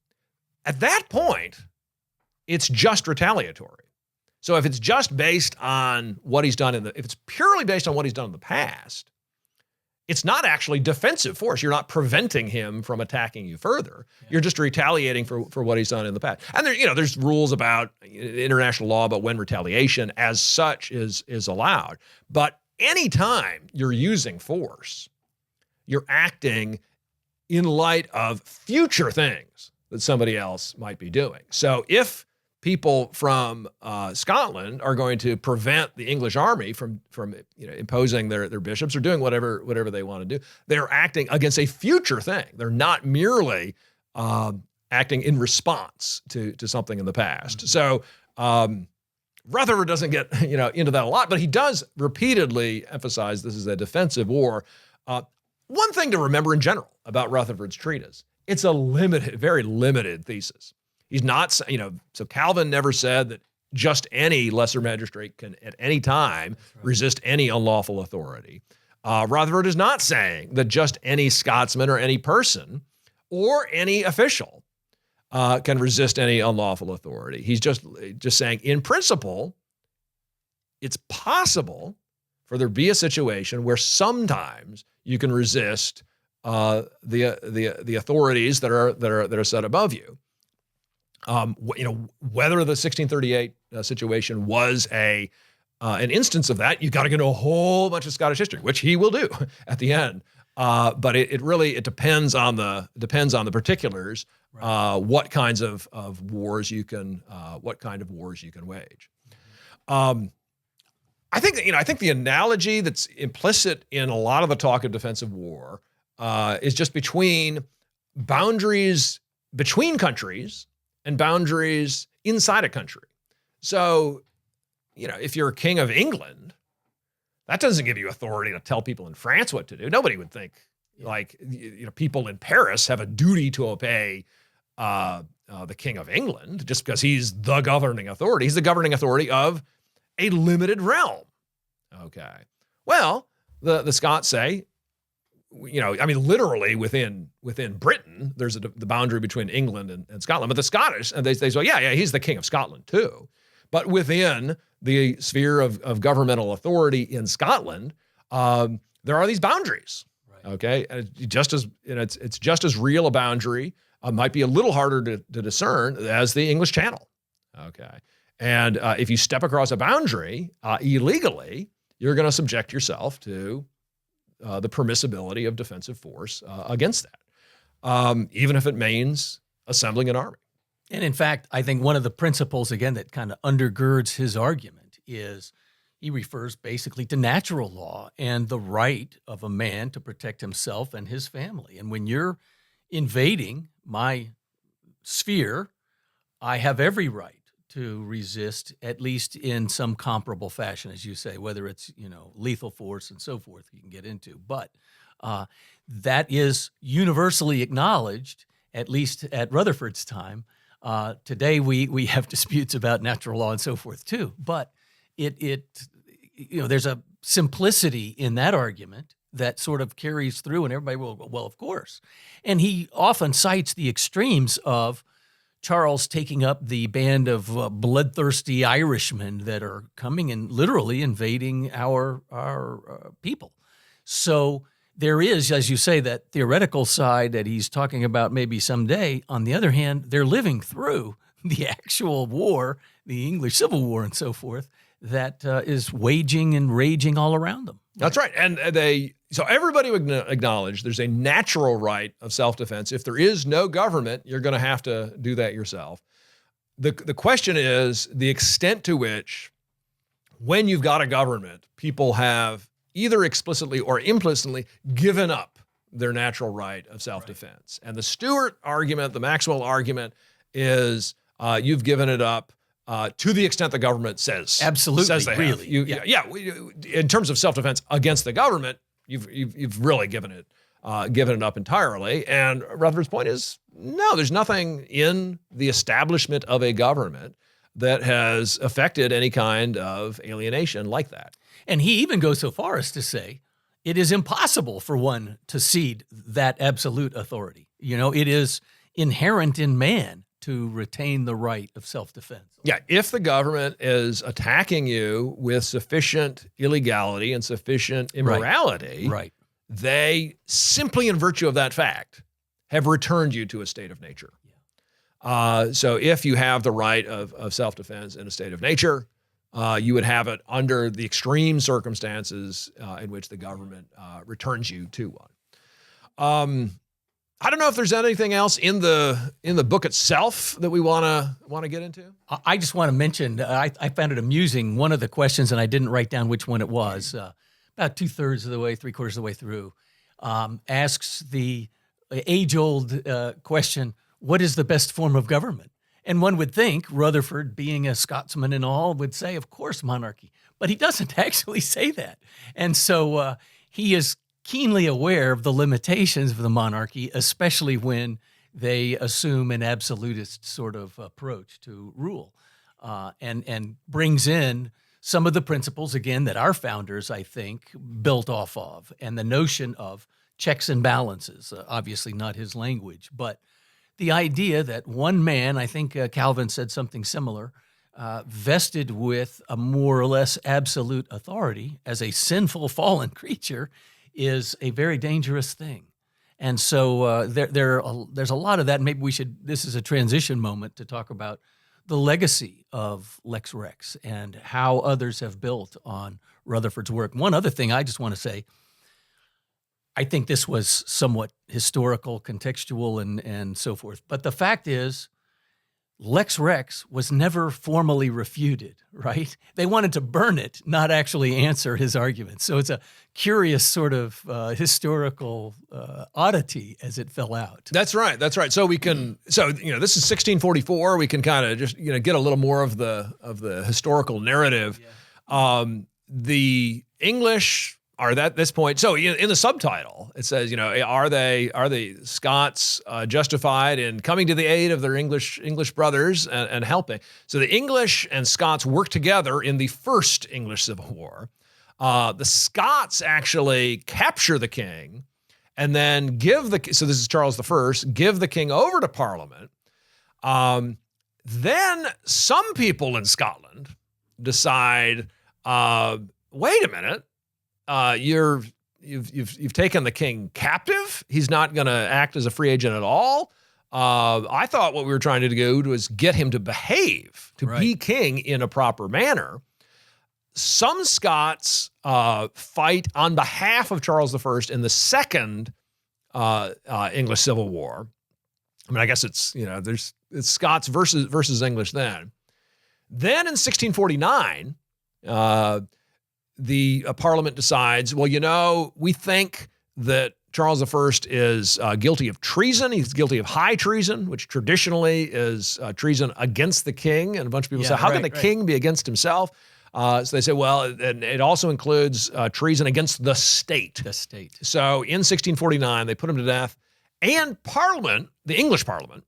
At that point, it's just retaliatory. So if it's just based on what he's done if it's purely based on what he's done in the past, it's not actually defensive force. You're not preventing him from attacking you further. Yeah. You're just retaliating for what he's done in the past. And there's rules about international law about when retaliation as such is allowed. But anytime you're using force, you're acting in light of future things that somebody else might be doing. So if people from Scotland are going to prevent the English army from imposing their bishops or doing whatever they want to do, they're acting against a future thing. They're not merely acting in response to something in the past. Mm-hmm. So Rutherford doesn't get into that a lot, but he does repeatedly emphasize this is a defensive war. One thing to remember in general about Rutherford's treatise, it's a very limited thesis. He's not, so Calvin never said that just any lesser magistrate can at any time resist any unlawful authority. Rutherford is not saying that just any Scotsman or any person or any official can resist any unlawful authority. He's just saying, in principle, it's possible for there to be a situation where sometimes you can resist the authorities that are set above you. Whether the 1638 situation was an instance of that, you've got to get into a whole bunch of Scottish history, which he will do at the end. But it really depends on the particulars. Right. What kinds of wars you can wage. I think the analogy that's implicit in a lot of the talk of defensive war is just between boundaries between countries and boundaries inside a country. So, if you're a king of England, that doesn't give you authority to tell people in France what to do. Nobody would think people in Paris have a duty to obey the king of England just because he's the governing authority. He's the governing authority of a limited realm. Okay. Well, the Scots say, literally within Britain, there's the boundary between England and Scotland. But the Scottish, and they say, yeah, he's the king of Scotland too. But within the sphere of governmental authority in Scotland, there are these boundaries. Right. Okay, and it's just as real a boundary. Might be a little harder to discern as the English Channel. Okay, and if you step across a boundary illegally, you're going to subject yourself to the permissibility of defensive force against that, even if it means assembling an army. And in fact, I think one of the principles, again, that kind of undergirds his argument is he refers basically to natural law and the right of a man to protect himself and his family. And when you're invading my sphere, I have every right to resist, at least in some comparable fashion, as you say, whether it's, lethal force and so forth, you can get into. But that is universally acknowledged, at least at Rutherford's time. Today, we have disputes about natural law and so forth too. But there's a simplicity in that argument that sort of carries through, and everybody will go, well, of course. And he often cites the extremes of Charles taking up the band of bloodthirsty Irishmen that are coming and literally invading our people. So there is, as you say, that theoretical side that he's talking about maybe someday. On the other hand, they're living through the actual war, the English Civil War and so forth, that is waging and raging all around them. That's right. And so everybody would acknowledge there's a natural right of self-defense. If there is no government, you're going to have to do that yourself. The question is the extent to which, when you've got a government, people have either explicitly or implicitly given up their natural right of self-defense. Right. And the Stewart argument, the Maxwell argument is you've given it up to the extent the government says. Absolutely, says they really. have. In terms of self-defense against the government, you've really given it up entirely. And Rutherford's point is, no, there's nothing in the establishment of a government that has affected any kind of alienation like that. And he even goes so far as to say it is impossible for one to cede that absolute authority. It is inherent in man to retain the right of self-defense. Yeah, if the government is attacking you with sufficient illegality and sufficient immorality, right. They, simply in virtue of that fact, have returned you to a state of nature. Yeah. So if you have the right of self-defense in a state of nature, you would have it under the extreme circumstances in which the government returns you to one. I don't know if there's anything else in the book itself that we want to get into. I just want to mention, I found it amusing. One of the questions, and I didn't write down which one it was, about 2/3 of the way, 3/4 of the way through, asks the age-old question, what is the best form of government? And one would think Rutherford, being a Scotsman and all, would say, of course, monarchy. But he doesn't actually say that. And so he is keenly aware of the limitations of the monarchy, especially when they assume an absolutist sort of approach to rule, and brings in some of the principles, again, that our founders, I think, built off of, and the notion of checks and balances, obviously not his language, but the idea that one man, I think Calvin said something similar, vested with a more or less absolute authority as a sinful, fallen creature is a very dangerous thing. And so there's a lot of that. Maybe this is a transition moment to talk about the legacy of Lex Rex and how others have built on Rutherford's work. One other thing I just want to say, I think this was somewhat historical, contextual, and so forth. But the fact is, Lex Rex was never formally refuted, right? They wanted to burn it, not actually answer his arguments. So it's a curious sort of historical oddity as it fell out. That's right. So this is 1644. We can kind of just get a little more of the historical narrative. Yeah. The English are at this point. So in the subtitle, it says, are the Scots justified in coming to the aid of their English brothers and helping? So the English and Scots worked together in the first English Civil War. The Scots actually capture the king and then so this is Charles I, give the king over to Parliament. Then some people in Scotland decide, wait a minute, you've taken the king captive. He's not going to act as a free agent at all. I thought what we were trying to do was get him to behave, to be king in a proper manner. Some Scots fight on behalf of Charles I in the Second English Civil War. I mean, I guess it's Scots versus English then. Then in 1649, the Parliament decides, well, we think that Charles I is guilty of treason. He's guilty of high treason, which traditionally is treason against the king. And a bunch of people say, how can the king be against himself? So they say, well, and it also includes treason against the state. The state. So in 1649, they put him to death. And Parliament, the English Parliament,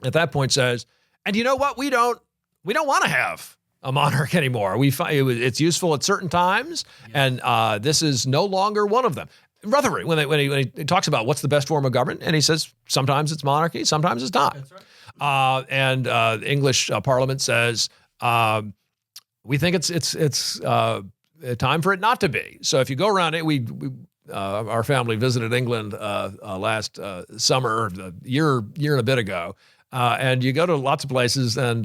at that point says, and you know what? We don't want to have a monarch anymore. We find it's useful at certain times, and this is no longer one of them. Rutherford, when he talks about what's the best form of government, and he says sometimes it's monarchy, sometimes it's not. That's right. And the English Parliament says, we think it's time for it not to be. So if you go around it, our family visited England last summer, a year and a bit ago, and you go to lots of places, and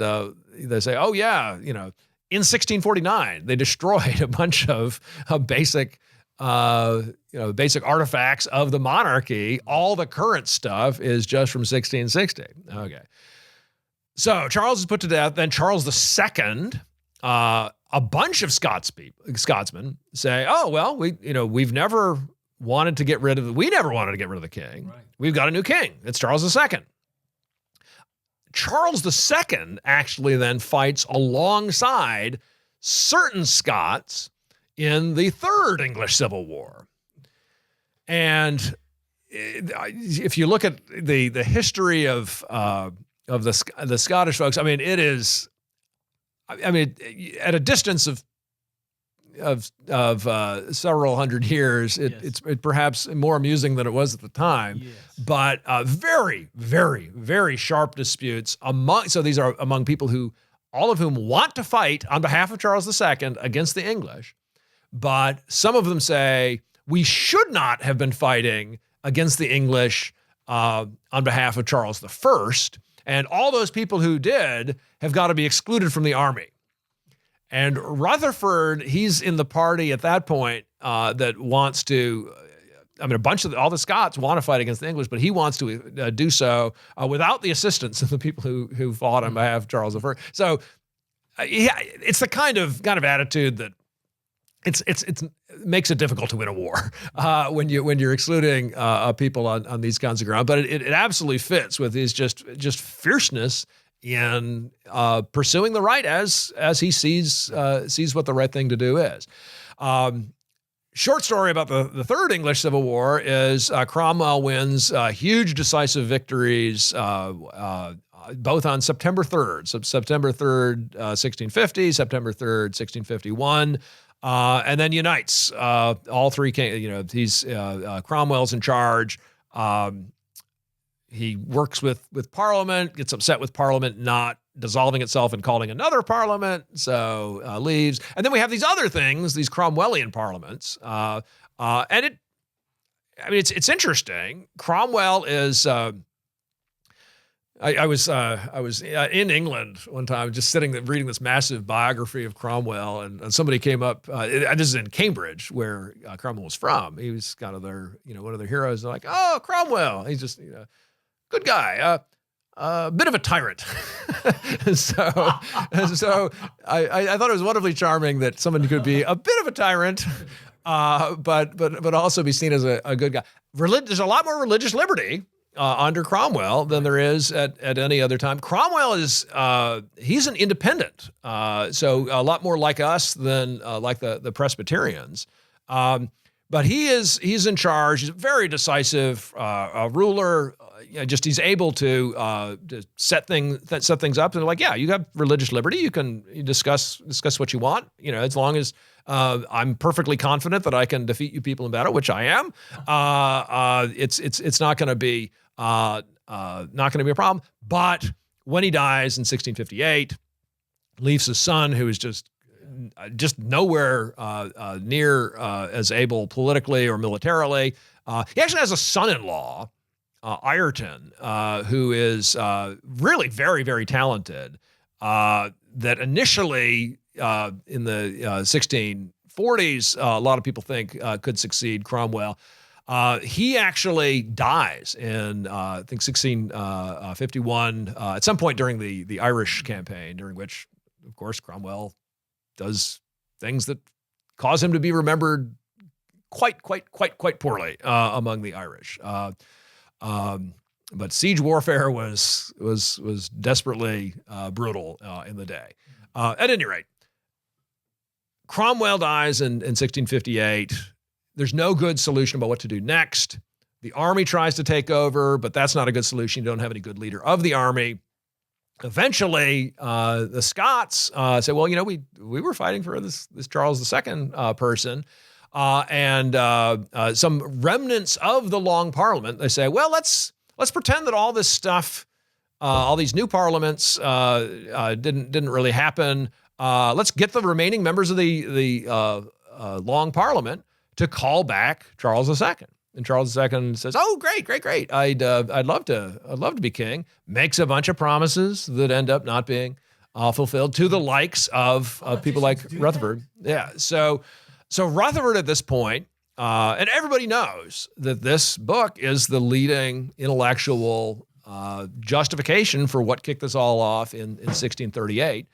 they say, "Oh yeah, in 1649 they destroyed a bunch of basic artifacts of the monarchy. All the current stuff is just from 1660." Okay, so Charles is put to death. Then Charles II. A bunch of Scotsmen say, "Oh well, we've never wanted to get rid of the king. Right. We've got a new king. It's Charles II." Charles II actually then fights alongside certain Scots in the Third English Civil War, and if you look at the history of the Scottish folks, I mean, it is. I mean, at a distance of several hundred years, it's perhaps more amusing than it was at the time. Yes. But very, very, very sharp disputes so these are among people all of whom want to fight on behalf of Charles II against the English, but some of them say we should not have been fighting against the English on behalf of Charles I. And all those people who did have got to be excluded from the army. And Rutherford, he's in the party at that point that wants to, all the Scots want to fight against the English, but he wants to do so without the assistance of the people who fought on behalf of Charles I. So, it's the kind of attitude that it makes it difficult to win a war when you're excluding people on these kinds of ground. But it absolutely fits with his just fierceness in pursuing the right as he sees what the right thing to do is. Short story about the Third English Civil War is Cromwell wins huge decisive victories both on September 3rd. So September 3rd, 1650, September 3rd, 1651. And then unites all three kings. He's Cromwell's in charge. He works with Parliament, gets upset with Parliament not dissolving itself and calling another Parliament, so leaves. And then we have these other things, these Cromwellian parliaments, and it's interesting. Cromwell is. I was in England one time, just reading this massive biography of Cromwell, and somebody came up. This is in Cambridge, where Cromwell was from. He was kind of one of their heroes. They're like, "Oh, Cromwell, he's just good guy, a bit of a tyrant." so I thought it was wonderfully charming that someone could be a bit of a tyrant, but also be seen as a good guy. There's a lot more religious liberty under Cromwell than there is at any other time. Cromwell is he's an independent, so a lot more like us than like the Presbyterians. But he's in charge. He's a very decisive ruler. He's able to set things up. And they're like, yeah, you have religious liberty. You can discuss what you want. As long as I'm perfectly confident that I can defeat you people in battle, which I am. It's not going to be not going to be a problem. But when he dies in 1658, leaves a son who is just nowhere near as able politically or militarily. He actually has a son-in-law, Ireton, who is really very, very talented, that initially in the 1640s, a lot of people think could succeed Cromwell. He actually dies in, I think, 1651, at some point during the Irish campaign, during which, of course, Cromwell does things that cause him to be remembered quite poorly among the Irish. But siege warfare was desperately brutal in the day. At any rate, Cromwell dies in 1658. There's no good solution about what to do next. The army tries to take over, but that's not a good solution. You don't have any good leader of the army. Eventually, the Scots say, well, we were fighting for this Charles II person. And some remnants of the Long Parliament, they say, well, let's pretend that all this stuff, all these new parliaments didn't really happen. Let's get the remaining members of the Long Parliament to call back Charles II. And Charles II says, "Oh, great! I'd love to be king." Makes a bunch of promises that end up not being fulfilled, to the likes of people like Rutherford. Yeah. So Rutherford at this point, and everybody knows that this book is the leading intellectual justification for what kicked this all off in 1638.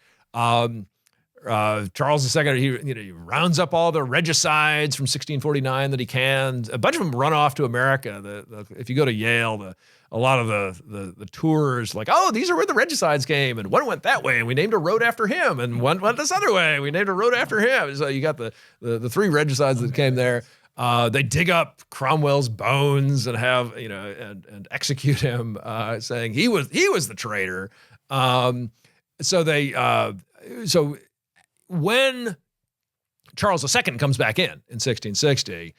Charles II, he rounds up all the regicides from 1649 that he can. A bunch of them run off to America. If you go to Yale, a lot of the tours, like, oh, these are where the regicides came, and one went that way, and we named a road after him, and one went this other way, we named a road after him. So you got the three regicides that came there. They dig up Cromwell's bones and have and execute him, saying he was the traitor. So when Charles II comes back in 1660,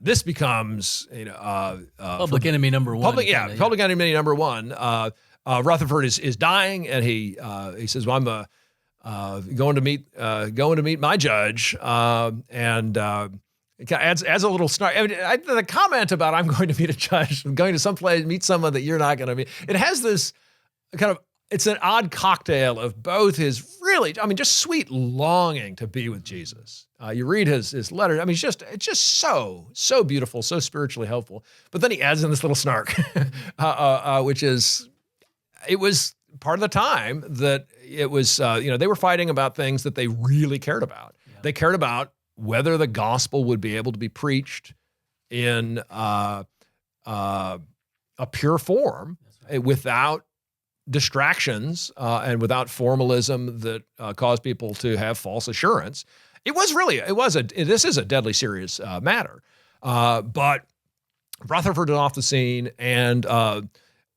this becomes public enemy number one. Public enemy number one. Rutherford is dying, and he says, "Well, I'm going to meet my judge," and it adds a little snark. I mean, the comment about "I'm going to meet a judge," I'm going to someplace meet someone that you're not going to meet. It has this kind of. It's an odd cocktail of both his really, just sweet longing to be with Jesus. You read his letter. It's just so beautiful, so spiritually helpful. But then he adds in this little snark, which is, it was part of the time that it was, they were fighting about things that they really cared about. Yeah. They cared about whether the gospel would be able to be preached in a pure form, without distractions and without formalism that cause people to have false assurance. This is a deadly serious matter. But Rutherford is off the scene, and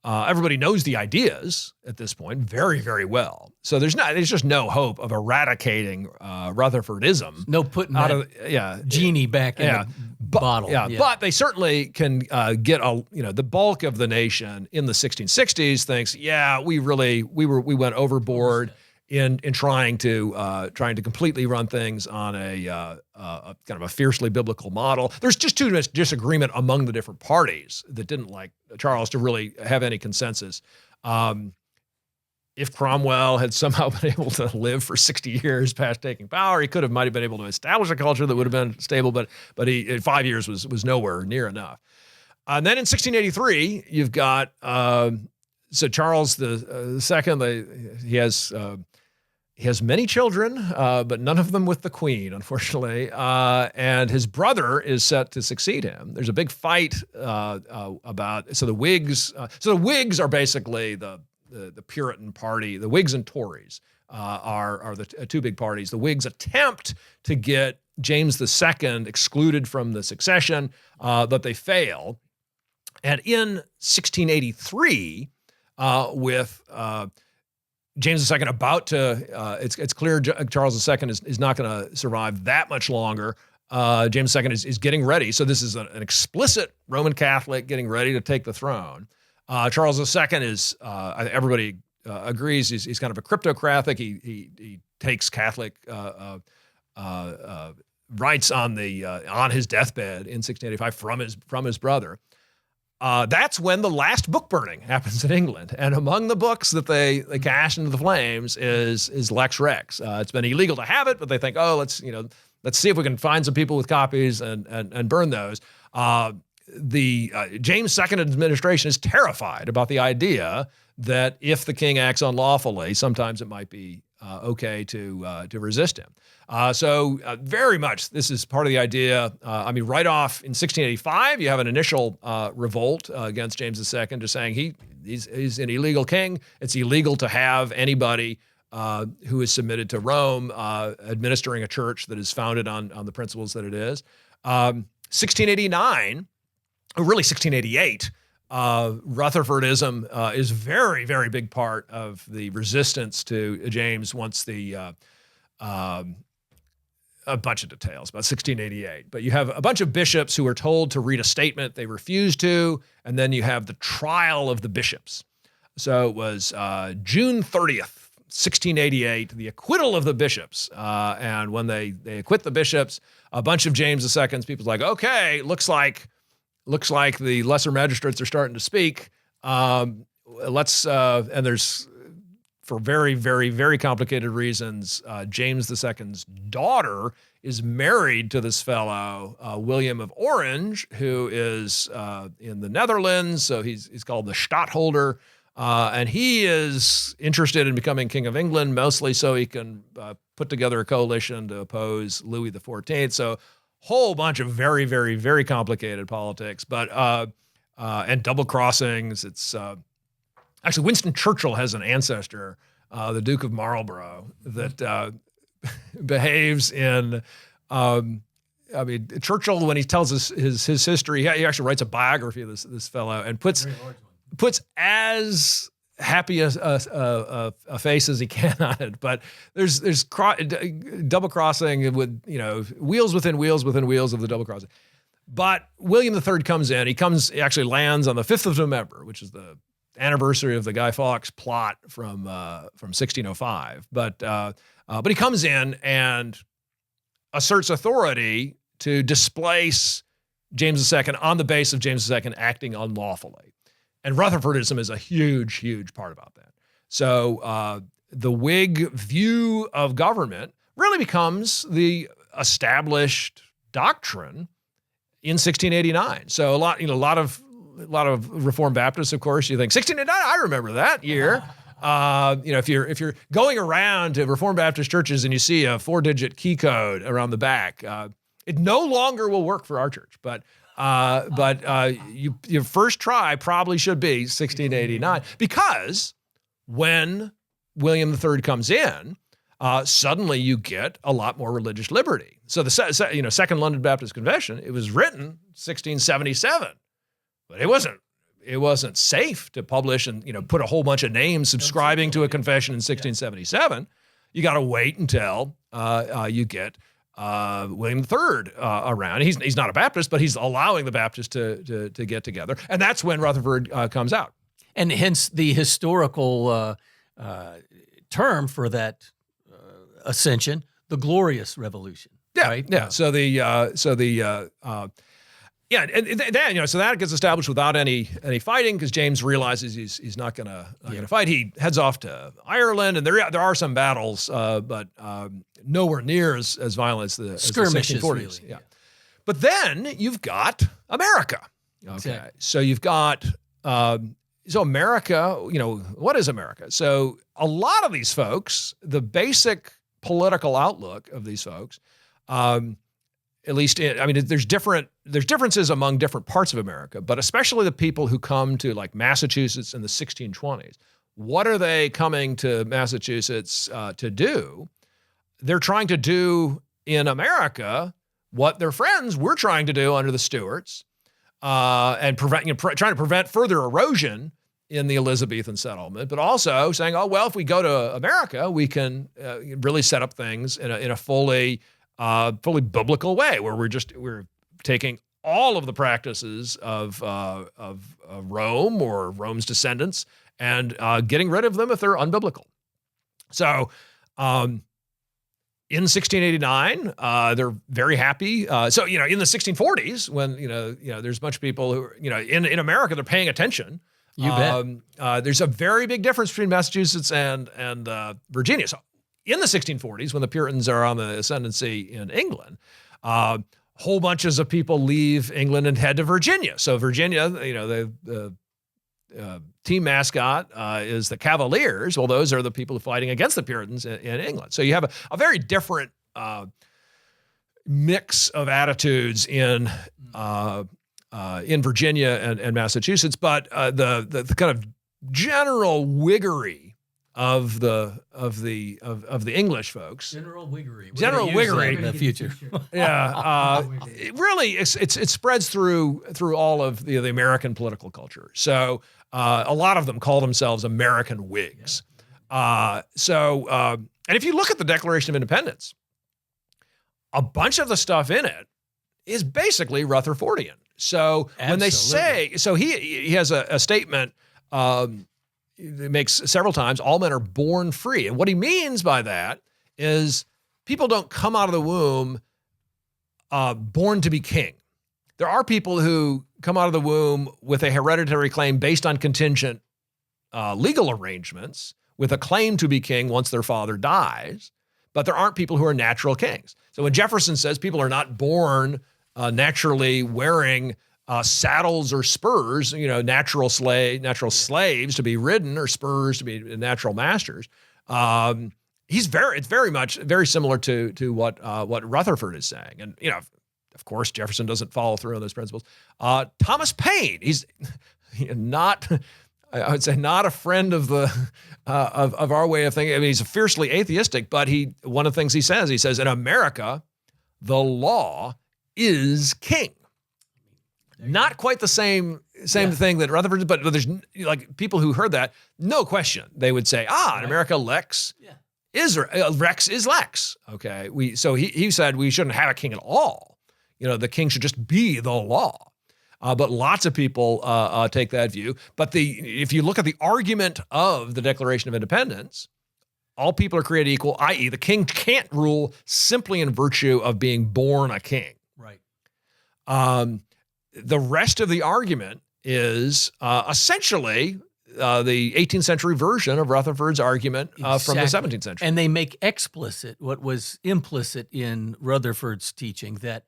everybody knows the ideas at this point very, very well. So there's just no hope of eradicating Rutherfordism. No putting that genie back in the bottle. Yeah, but they certainly can get the bulk of the nation in the 1660s thinks, we went overboard in trying to completely run things on a kind of a fiercely biblical model. There's just too much disagreement among the different parties that didn't like Charles to really have any consensus. If Cromwell had somehow been able to live for 60 years past taking power, he might have been able to establish a culture that would have been stable, but he in 5 years was nowhere near enough. And then in 1683, you've got Charles II. He has many children, but none of them with the Queen, unfortunately. And his brother is set to succeed him. There's a big fight about the Whigs. So the Whigs are basically the Puritan party. The Whigs and Tories are the two big parties. The Whigs attempt to get James II excluded from the succession, but they fail. And in 1683, with James II about to, it's clear Charles II is not going to survive that much longer. James II is getting ready. So this is an explicit Roman Catholic getting ready to take the throne. Charles II is, everybody agrees, he's kind of a cryptocratic. He takes Catholic rights on his deathbed in 1685 from his brother. That's when the last book burning happens in England. And among the books that they cast into the flames is Lex Rex. It's been illegal to have it, but they think, let's see if we can find some people with copies and burn those. The James II administration is terrified about the idea that if the king acts unlawfully, sometimes it might be okay to resist him. So very much this is part of the idea. Right off in 1685, you have an initial revolt against James II, just saying he's an illegal king. It's illegal to have anybody who is submitted to Rome administering a church that is founded on the principles that it is. 1689, or really 1688, Rutherfordism is very, very big part of the resistance to James once a bunch of details about 1688. But you have a bunch of bishops who are told to read a statement. They refuse to, and then you have the trial of the bishops. So it was June 30th, 1688, the acquittal of the bishops. And when they acquit the bishops, a bunch of James II's people's like, okay, looks like the lesser magistrates are starting to speak. And there's, for very, very, very complicated reasons, James II's daughter is married to this fellow, William of Orange, who is in the Netherlands. So he's called the Stadtholder. And he is interested in becoming King of England, mostly so he can put together a coalition to oppose Louis XIV. So whole bunch of very, very, very complicated politics, but and double crossings. It's actually Winston Churchill has an ancestor, the Duke of Marlborough, that behaves in. Churchill, when he tells his history, he actually writes a biography of this fellow and puts as happy a face as he can on it. But there's double crossing with, wheels within wheels within wheels of the double crossing. But William III comes in. He actually lands on the 5th of November, which is the anniversary of the Guy Fawkes plot from 1605. But he comes in and asserts authority to displace James II on the basis of James II acting unlawfully. And Rutherfordism is a huge, huge part about that. So the Whig view of government really becomes the established doctrine in 1689. So a lot of Reformed Baptists, of course, you think 1689. I remember that year. If you're going around to Reformed Baptist churches and you see a 4-digit key code around the back, it no longer will work for our church. But your first try probably should be 1689, because when William III comes in, suddenly you get a lot more religious liberty. So the Second London Baptist Convention, it was written 1677, but it wasn't safe to publish and put a whole bunch of names subscribing to a confession in 1677. You got to wait until you get William III around. He's not a Baptist, but he's allowing the Baptists to get together, and that's when Rutherford comes out. And hence the historical term for that ascension, the Glorious Revolution. Yeah, right? Yeah. So that gets established without any fighting, because James realizes he's not gonna fight. He heads off to Ireland, and there are some battles, but nowhere near as violent as the skirmishes. 1640s. Really, yeah. But then you've got America. Okay, exactly. So you've got so America. What is America? So a lot of these folks, the basic political outlook of these folks. At least, there's differences among different parts of America, but especially the people who come to like Massachusetts in the 1620s. What are they coming to Massachusetts to do? They're trying to do in America what their friends were trying to do under the Stuarts, and trying to prevent further erosion in the Elizabethan settlement, but also saying, oh, well, if we go to America, we can really set up things in a fully biblical way, where we're taking all of the practices of Rome or Rome's descendants and getting rid of them if they're unbiblical. So in 1689, they're very happy. So, in the 1640s, when, there's a bunch of people who, in America, they're paying attention. You bet. There's a very big difference between Massachusetts and Virginia. So in the 1640s, when the Puritans are on the ascendancy in England, whole bunches of people leave England and head to Virginia. So Virginia, the team mascot is the Cavaliers. Well, those are the people fighting against the Puritans in England. So you have a very different mix of attitudes in Virginia and Massachusetts, but the kind of general wiggery of the English folks. General wiggery. General wiggery in the future. Yeah, it really it spreads through all of the American political culture. So a lot of them call themselves American Whigs. And if you look at the Declaration of Independence, a bunch of the stuff in it is basically Rutherfordian. So when they say, so he has a statement that makes several times, all men are born free. And what he means by that is people don't come out of the womb born to be king. There are people who come out of the womb with a hereditary claim based on contingent legal arrangements with a claim to be king once their father dies, but there aren't people who are natural kings. So when Jefferson says people are not born naturally wearing saddles or spurs, natural slaves to be ridden or spurs to be natural masters. It's very similar to what Rutherford is saying. And, of course, Jefferson doesn't follow through on those principles. Thomas Paine, he's not, I would say, not a friend of the of our way of thinking. I mean, he's fiercely atheistic, but one of the things he says, in America, the law is king. Not quite the same thing that Rutherford did, but there's people who heard that, no question, they would say, in America, Lex is Rex is Lex. Okay, so he said we shouldn't have a king at all. The king should just be the law. But lots of people take that view. But if you look at the argument of the Declaration of Independence, all people are created equal, i.e., the king can't rule simply in virtue of being born a king. Right. The rest of the argument is essentially the 18th century version of Rutherford's argument from the 17th century. And they make explicit what was implicit in Rutherford's teaching, that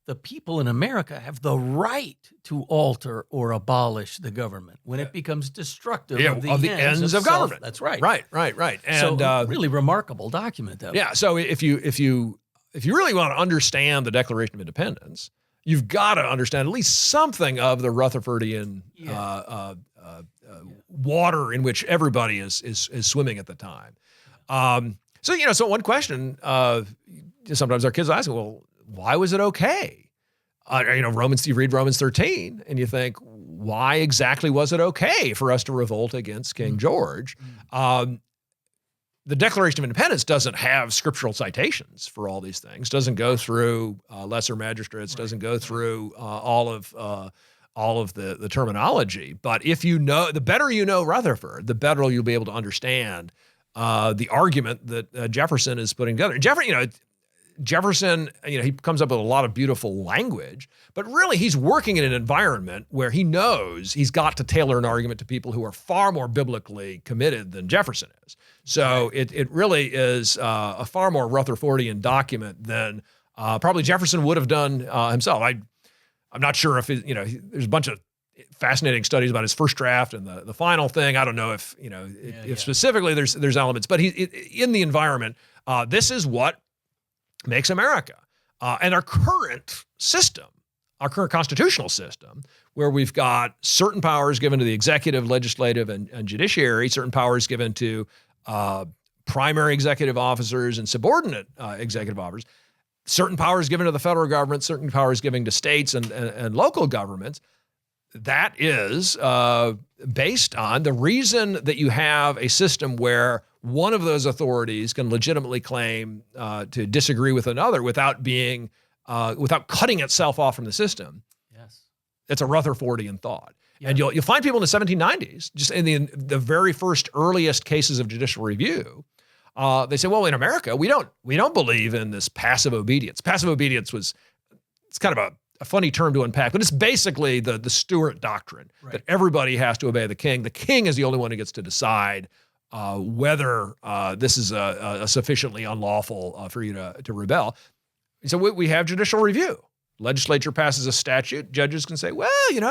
the people in America have the right to alter or abolish the government when it becomes destructive of the ends of government. That's right. Right. And so really remarkable document, though. Yeah. So if you really want to understand the Declaration of Independence, you've got to understand at least something of the Rutherfordian water in which everybody is swimming at the time. So one question sometimes our kids ask, well, why was it okay? You read Romans 13 and you think, why exactly was it okay for us to revolt against King George? The Declaration of Independence doesn't have scriptural citations for all these things, doesn't go through lesser magistrates, doesn't go through all of the terminology. But if the better you know Rutherford, the better you'll be able to understand the argument that Jefferson is putting together. Jefferson, he comes up with a lot of beautiful language, but really he's working in an environment where he knows he's got to tailor an argument to people who are far more biblically committed than Jefferson is. So it really is a far more Rutherfordian document than probably Jefferson would have done himself. I'm not sure if there's a bunch of fascinating studies about his first draft and the final thing. I don't know if specifically there's elements, but in the environment, this is what makes America. And our current system, our current constitutional system, where we've got certain powers given to the executive, legislative, and judiciary, certain powers given to primary executive officers and subordinate executive officers, certain powers given to the federal government, certain powers given to states and local governments. that is based on the reason that you have a system where one of those authorities can legitimately claim to disagree with another without being without cutting itself off from the system. Yes. It's a Rutherfordian thought. Yeah. And you'll find people in the 1790s, just in the very first earliest cases of judicial review, they say, well, in America, we don't believe in this passive obedience. Passive obedience it's kind of a funny term to unpack, but it's basically the Stuart doctrine, right, that everybody has to obey the king. The king is the only one who gets to decide whether this is a sufficiently unlawful for you to rebel. So we have judicial review. Legislature passes a statute. Judges can say, well, you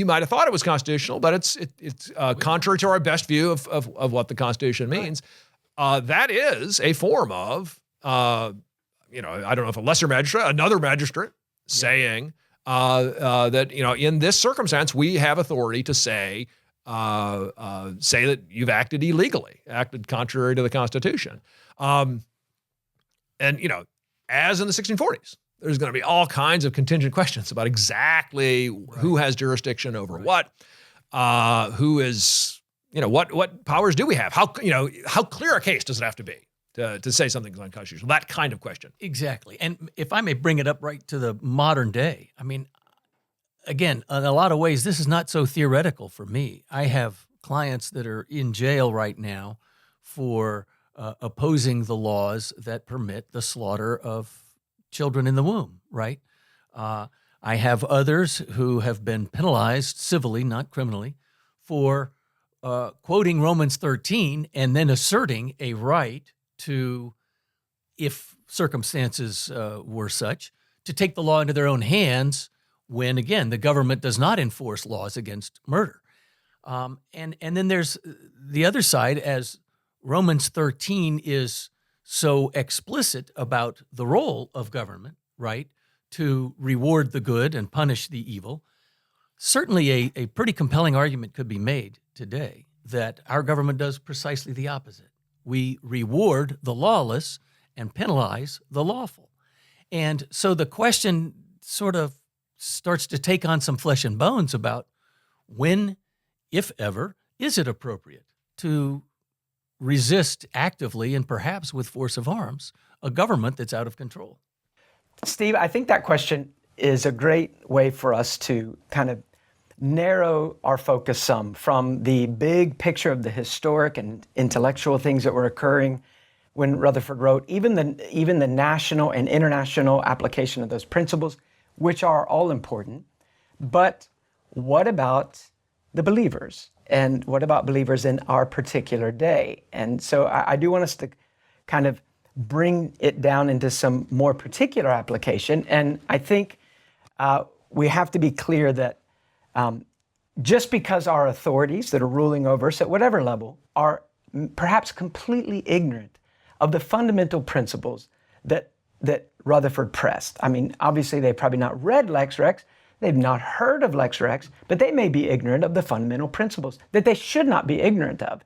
might have thought it was constitutional, but it's contrary to our best view of what the Constitution means. Right. That is a form of, I don't know if a lesser magistrate, another magistrate, saying that in this circumstance we have authority to say that you've acted illegally, acted contrary to the Constitution, and as in the 1640s. There's going to be all kinds of contingent questions about exactly who has jurisdiction over what, who is, what powers do we have? How clear a case does it have to be to say something's unconstitutional? That kind of question. Exactly. And if I may bring it up right to the modern day, I mean, again, in a lot of ways, this is not so theoretical for me. I have clients that are in jail right now for opposing the laws that permit the slaughter of children in the womb, right? I have others who have been penalized civilly, not criminally, for quoting Romans 13 and then asserting a right to, if circumstances were such, to take the law into their own hands when, again, the government does not enforce laws against murder. And then there's the other side, as Romans 13 is so explicit about the role of government, right, to reward the good and punish the evil. Certainly a pretty compelling argument could be made today that our government does precisely the opposite. We reward the lawless and penalize the lawful. And so the question sort of starts to take on some flesh and bones about when, if ever, is it appropriate to resist actively and perhaps with force of arms a government that's out of control? Steve, I think that question is a great way for us to kind of narrow our focus some from the big picture of the historic and intellectual things that were occurring when Rutherford wrote, even the national and international application of those principles, which are all important. But what about the believers? And what about believers in our particular day? And so I do want us to kind of bring it down into some more particular application. And I think we have to be clear that just because our authorities that are ruling over us at whatever level are perhaps completely ignorant of the fundamental principles that Rutherford pressed. I mean, obviously they've probably not read Lex Rex, they've not heard of Lex Rex, but they may be ignorant of the fundamental principles that they should not be ignorant of.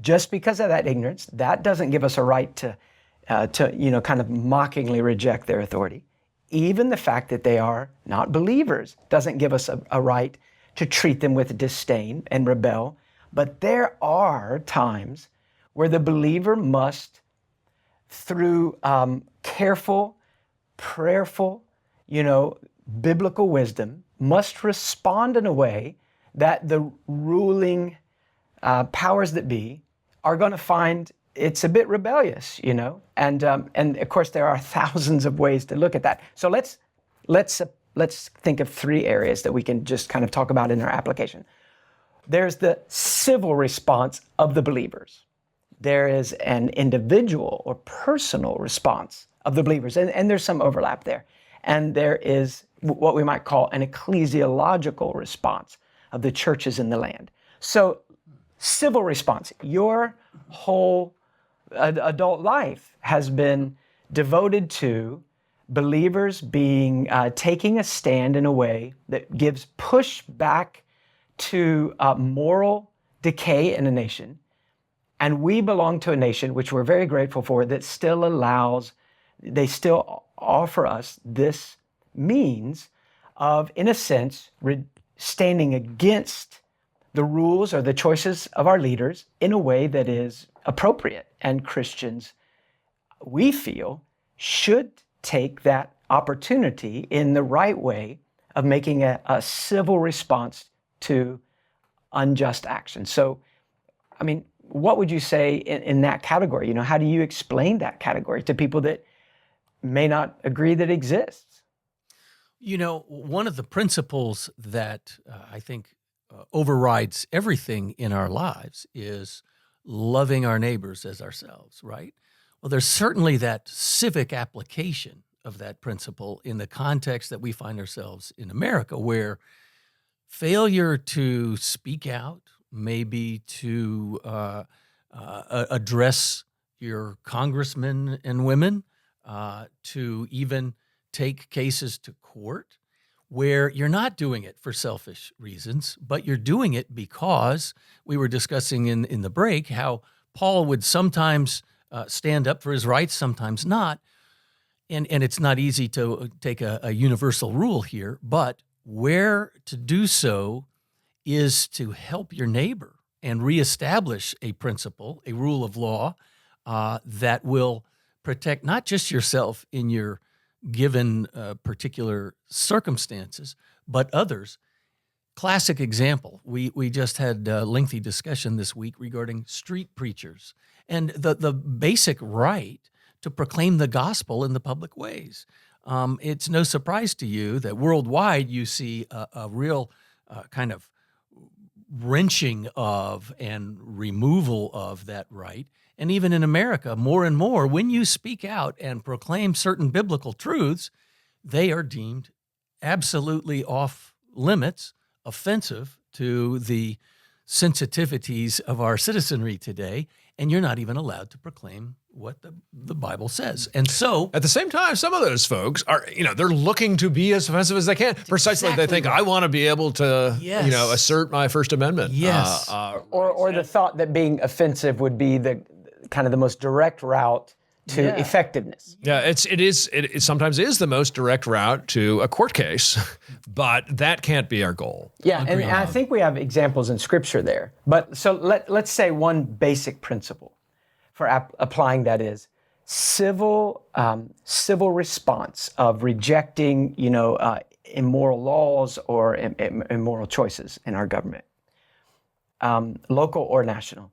Just because of that ignorance, that doesn't give us a right to kind of mockingly reject their authority. Even the fact that they are not believers doesn't give us a right to treat them with disdain and rebel. But there are times where the believer must, through careful, prayerful, biblical wisdom, must respond in a way that the ruling powers that be are going to find it's a bit rebellious, and of course there are thousands of ways to look at that. So let's think of three areas that we can just kind of talk about in our application. There's the civil response of the believers. There is an individual or personal response of the believers, and there's some overlap there. And there is what we might call an ecclesiological response of the churches in the land. So civil response, your whole adult life has been devoted to believers taking a stand in a way that gives pushback to moral decay in a nation. And we belong to a nation, which we're very grateful for, that still offer us this means of, in a sense, standing against the rules or the choices of our leaders in a way that is appropriate. And Christians, we feel, should take that opportunity in the right way of making a civil response to unjust action. So, I mean, what would you say in that category? You know, how do you explain that category to people that may not agree that it exists? You know, one of the principles that I think overrides everything in our lives is loving our neighbors as ourselves, right? Well, there's certainly that civic application of that principle in the context that we find ourselves in America, where failure to speak out, maybe to address your congressmen and women, to even take cases to court, where you're not doing it for selfish reasons, but you're doing it because we were discussing in the break how Paul would sometimes stand up for his rights, sometimes not. And it's not easy to take a universal rule here, but where to do so is to help your neighbor and reestablish a principle, a rule of law that will protect not just yourself in your given particular circumstances, but others. Classic example, we just had a lengthy discussion this week regarding street preachers and the basic right to proclaim the gospel in the public ways. It's no surprise to you that worldwide you see a real kind of wrenching of and removal of that right. And even in America, more and more, when you speak out and proclaim certain biblical truths, they are deemed absolutely off limits, offensive to the sensitivities of our citizenry today, and you're not even allowed to proclaim what the Bible says. And so, at the same time, some of those folks are, they're looking to be as offensive as they can. Precisely, exactly they think, right. I want to be able to, Yes. assert my First Amendment. Yes. Or the thought that being offensive would be the kind of the most direct route to Yeah. effectiveness. Yeah, it sometimes is the most direct route to a court case, but that can't be our goal. Yeah, and Agreed. I think we have examples in Scripture there. But so let's say one basic principle for applying that is civil response of rejecting, immoral laws or immoral choices in our government, local or national.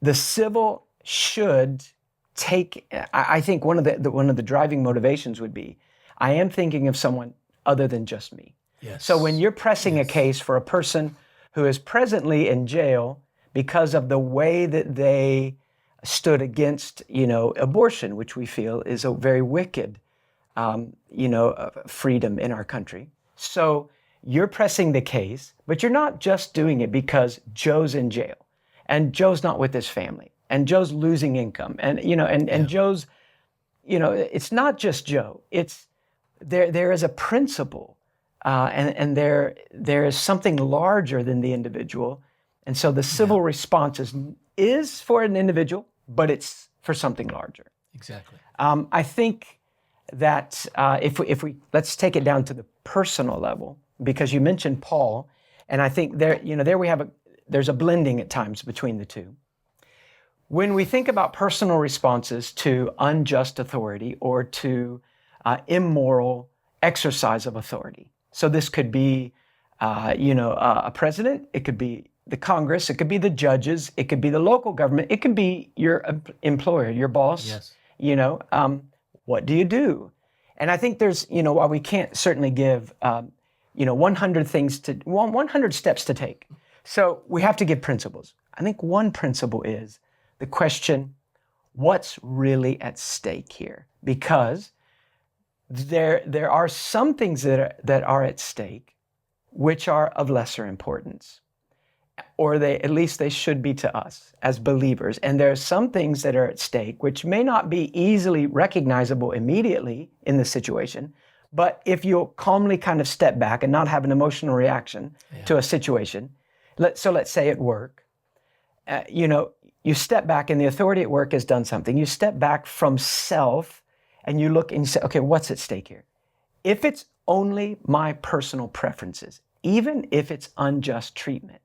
The civil should take. I think one of the driving motivations would be, I am thinking of someone other than just me. yes. So when you're pressing a case for a person who is presently in jail because of the way that they stood against, abortion, which we feel is a very wicked, freedom in our country. So you're pressing the case, but you're not just doing it because Joe's in jail and Joe's not with his family and Joe's losing income and Joe's, it's not just Joe. It's there is a principle and there is something larger than the individual. And so the civil response is for an individual, but it's for something larger. Exactly. I think that if we let's take it down to the personal level, because you mentioned Paul, and I think there we have there's a blending at times between the two. When we think about personal responses to unjust authority or to immoral exercise of authority, so this could be, a president, it could be the Congress, it could be the judges, it could be the local government, it could be your employer, your boss. Yes. What do you do? And I think there's, while we can't certainly give, 100 steps to take. So we have to give principles. I think one principle is the question, what's really at stake here? Because there are some things that are at stake which are of lesser importance, or at least they should be to us as believers. And there are some things that are at stake which may not be easily recognizable immediately in the situation, but if you'll calmly kind of step back and not have an emotional reaction to a situation, let's say at work, you step back and the authority at work has done something. You step back from self and you look and you say, okay, what's at stake here? If it's only my personal preferences, even if it's unjust treatment,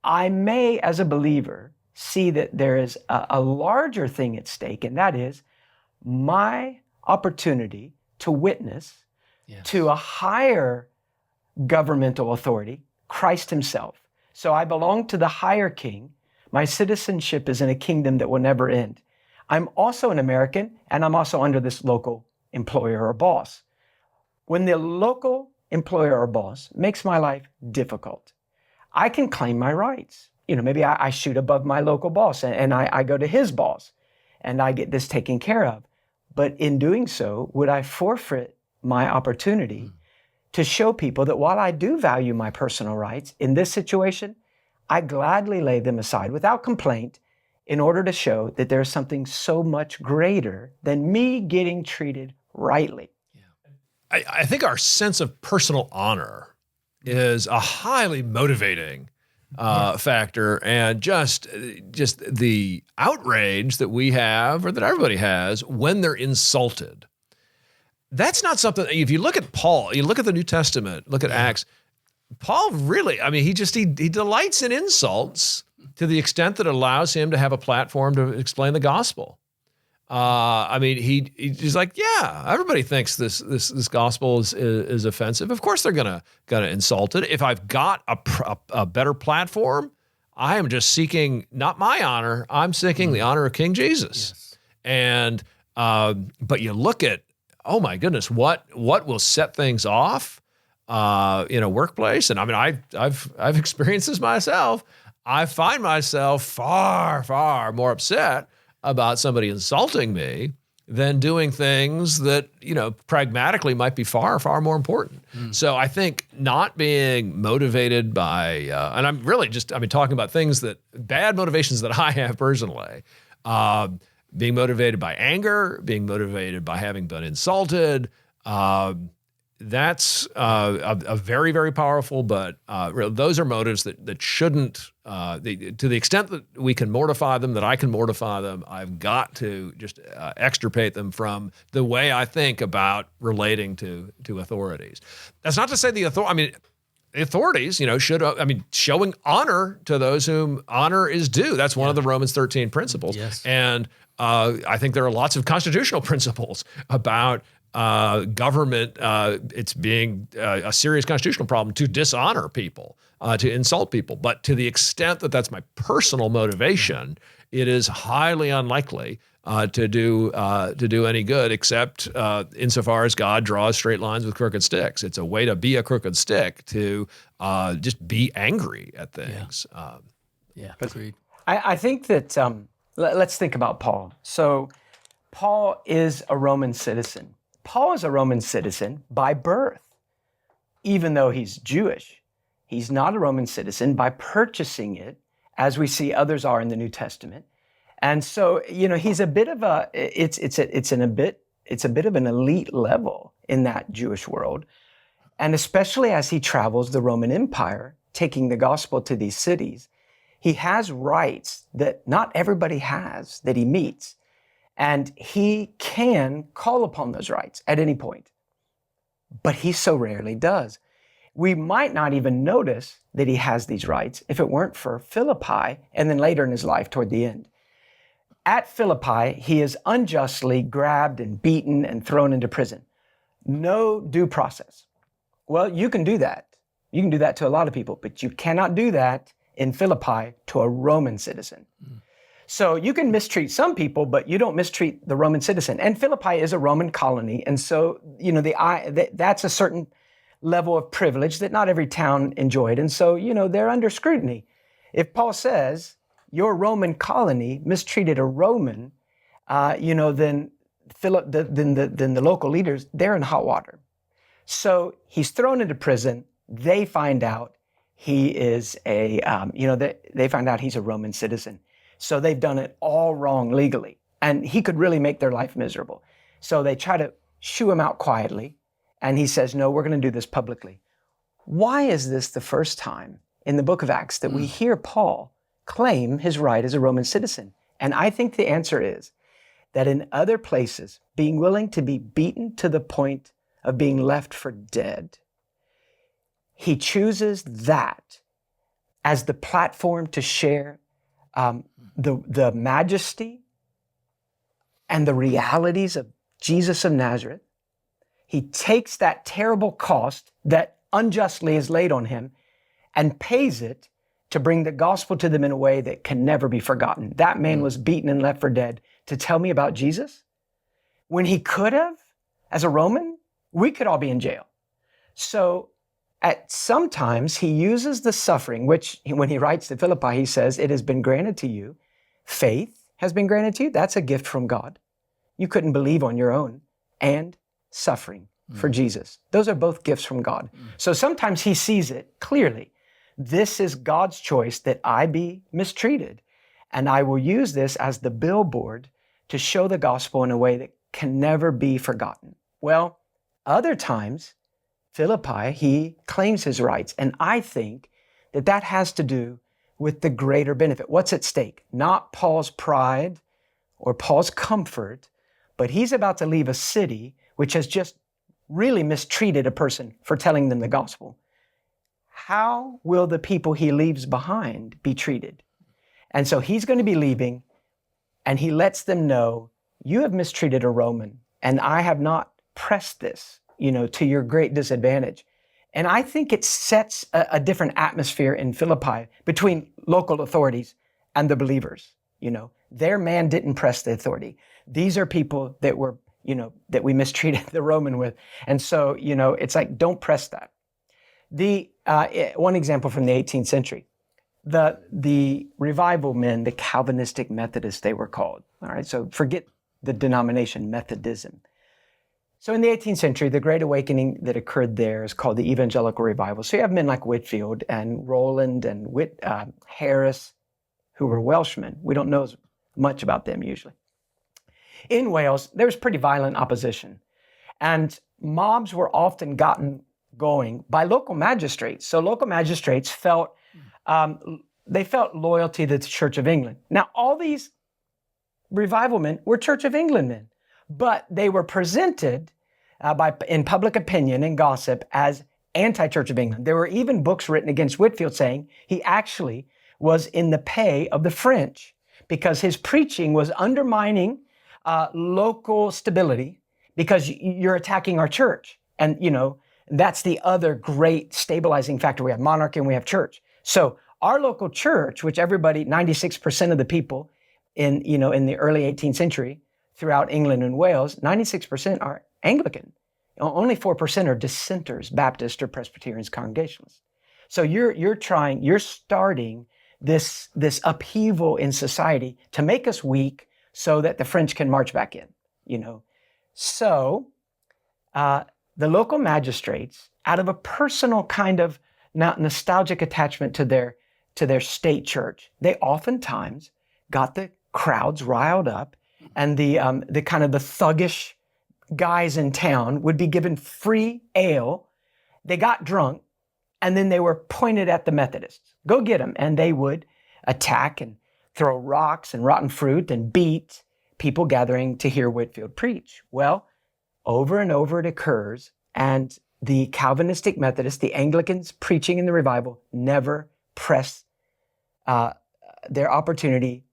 I may, as a believer, see that there is a larger thing at stake, and that is my opportunity to witness to a higher governmental authority, Christ himself. So I belong to the higher king. My citizenship is in a kingdom that will never end. I'm also an American, and I'm also under this local employer or boss. When the local employer or boss makes my life difficult, I can claim my rights. Maybe I shoot above my local boss and I go to his boss and I get this taken care of. But in doing so, would I forfeit my opportunity to show people that while I do value my personal rights, in this situation, I gladly lay them aside without complaint in order to show that there's something so much greater than me getting treated rightly? I think our sense of personal honor is a highly motivating factor, and just the outrage that we have, or that everybody has, when they're insulted. That's not something. If you look at Paul, you look at the New Testament, look at Acts. Paul really, he delights in insults to the extent that it allows him to have a platform to explain the gospel. He's like, yeah, everybody thinks this gospel is offensive. Of course they're gonna insult it. If I've got a better platform, I am just seeking not my honor. I'm seeking the honor of King Jesus. Yes. And but you look at, oh my goodness, what will set things off in a workplace? And I've experienced this myself. I find myself far, far more upset about somebody insulting me than doing things that, pragmatically might be far, far more important. So I think not being motivated by, and I'm really talking about things bad motivations that I have personally, being motivated by anger, being motivated by having been insulted, that's a very, very powerful, but those are motives that shouldn't, to the extent that we can mortify them, that I can mortify them, I've got to just extirpate them from the way I think about relating to authorities. That's not to say the authorities, should, showing honor to those whom honor is due. That's one of the Romans 13 principles. Yes. And I think there are lots of constitutional principles about government, it's being a serious constitutional problem to dishonor people, to insult people. But to the extent that that's my personal motivation, it is highly unlikely to do any good, except insofar as God draws straight lines with crooked sticks. It's a way to be a crooked stick, to just be angry at things. Agreed. I think that, let's think about Paul. So Paul is a Roman citizen. Paul is a Roman citizen by birth, even though he's Jewish. He's not a Roman citizen by purchasing it, as we see others are in the New Testament. And so, he's a bit of it's a bit of an elite level in that Jewish world. And especially as he travels the Roman Empire, taking the gospel to these cities, he has rights that not everybody has that he meets. And he can call upon those rights at any point, but he so rarely does. We might not even notice that he has these rights if it weren't for Philippi, and then later in his life toward the end. At Philippi, he is unjustly grabbed and beaten and thrown into prison. No due process. Well, you can do that. You can do that to a lot of people, but you cannot do that in Philippi to a Roman citizen. So you can mistreat some people, but you don't mistreat the Roman citizen. And Philippi is a Roman colony. And so, that's a certain level of privilege that not every town enjoyed. And so, they're under scrutiny. If Paul says your Roman colony mistreated a Roman, then the local leaders, they're in hot water. So he's thrown into prison. They find out he is they find out he's a Roman citizen. So they've done it all wrong legally, and he could really make their life miserable. So they try to shoo him out quietly, and he says, no, we're going to do this publicly. Why is this the first time in the book of Acts that we hear Paul claim his right as a Roman citizen? And I think the answer is that in other places, being willing to be beaten to the point of being left for dead, he chooses that as the platform to share the majesty and the realities of Jesus of Nazareth. He takes that terrible cost that unjustly is laid on him and pays it to bring the gospel to them in a way that can never be forgotten. That man was beaten and left for dead to tell me about Jesus when he could have, as a Roman, we could all be in jail. So at sometimes he uses the suffering, which when he writes to Philippi, he says, it has been granted to you. Faith has been granted to you. That's a gift from God. You couldn't believe on your own. And suffering for Jesus. Those are both gifts from God. So sometimes he sees it clearly. This is God's choice that I be mistreated. And I will use this as the billboard to show the gospel in a way that can never be forgotten. Well, other times, Philippi, he claims his rights. And I think that that has to do with the greater benefit. What's at stake? Not Paul's pride or Paul's comfort, but he's about to leave a city which has just really mistreated a person for telling them the gospel. How will the people he leaves behind be treated? And so he's going to be leaving, and he lets them know, you have mistreated a Roman, and I have not pressed this, to your great disadvantage. And I think it sets a different atmosphere in Philippi between local authorities and the believers. Their man didn't press the authority. These are people that were, that we mistreated the Roman with. And so, it's like, don't press that. One example from the 18th century, the revival men, the Calvinistic Methodists, they were called. All right. So forget the denomination Methodism. So in the 18th century, the Great Awakening that occurred there is called the Evangelical Revival. So you have men like Whitefield and Rowland and Harris, who were Welshmen. We don't know as much about them usually. In Wales, there was pretty violent opposition. And mobs were often gotten going by local magistrates. So local magistrates felt loyalty to the Church of England. Now, all these revival men were Church of England men, but they were presented in public opinion and gossip as anti-Church of England. There were even books written against Whitefield saying he actually was in the pay of the French because his preaching was undermining local stability because you're attacking our church. And, that's the other great stabilizing factor. We have monarchy and we have church. So our local church, which everybody, 96% of the people in the early 18th century throughout England and Wales, 96% are Anglican. Only 4% are dissenters, Baptist or Presbyterians, Congregationalists. So you're starting this upheaval in society to make us weak so that the French can march back in, So the local magistrates, out of a personal kind of nostalgic attachment to their state church, they oftentimes got the crowds riled up, and the kind of the thuggish guys in town would be given free ale. They got drunk, and then they were pointed at the Methodists. Go get them. And they would attack and throw rocks and rotten fruit and beat people gathering to hear Whitefield preach. Well, over and over it occurs, and the Calvinistic Methodists, the Anglicans preaching in the revival, never press their opportunity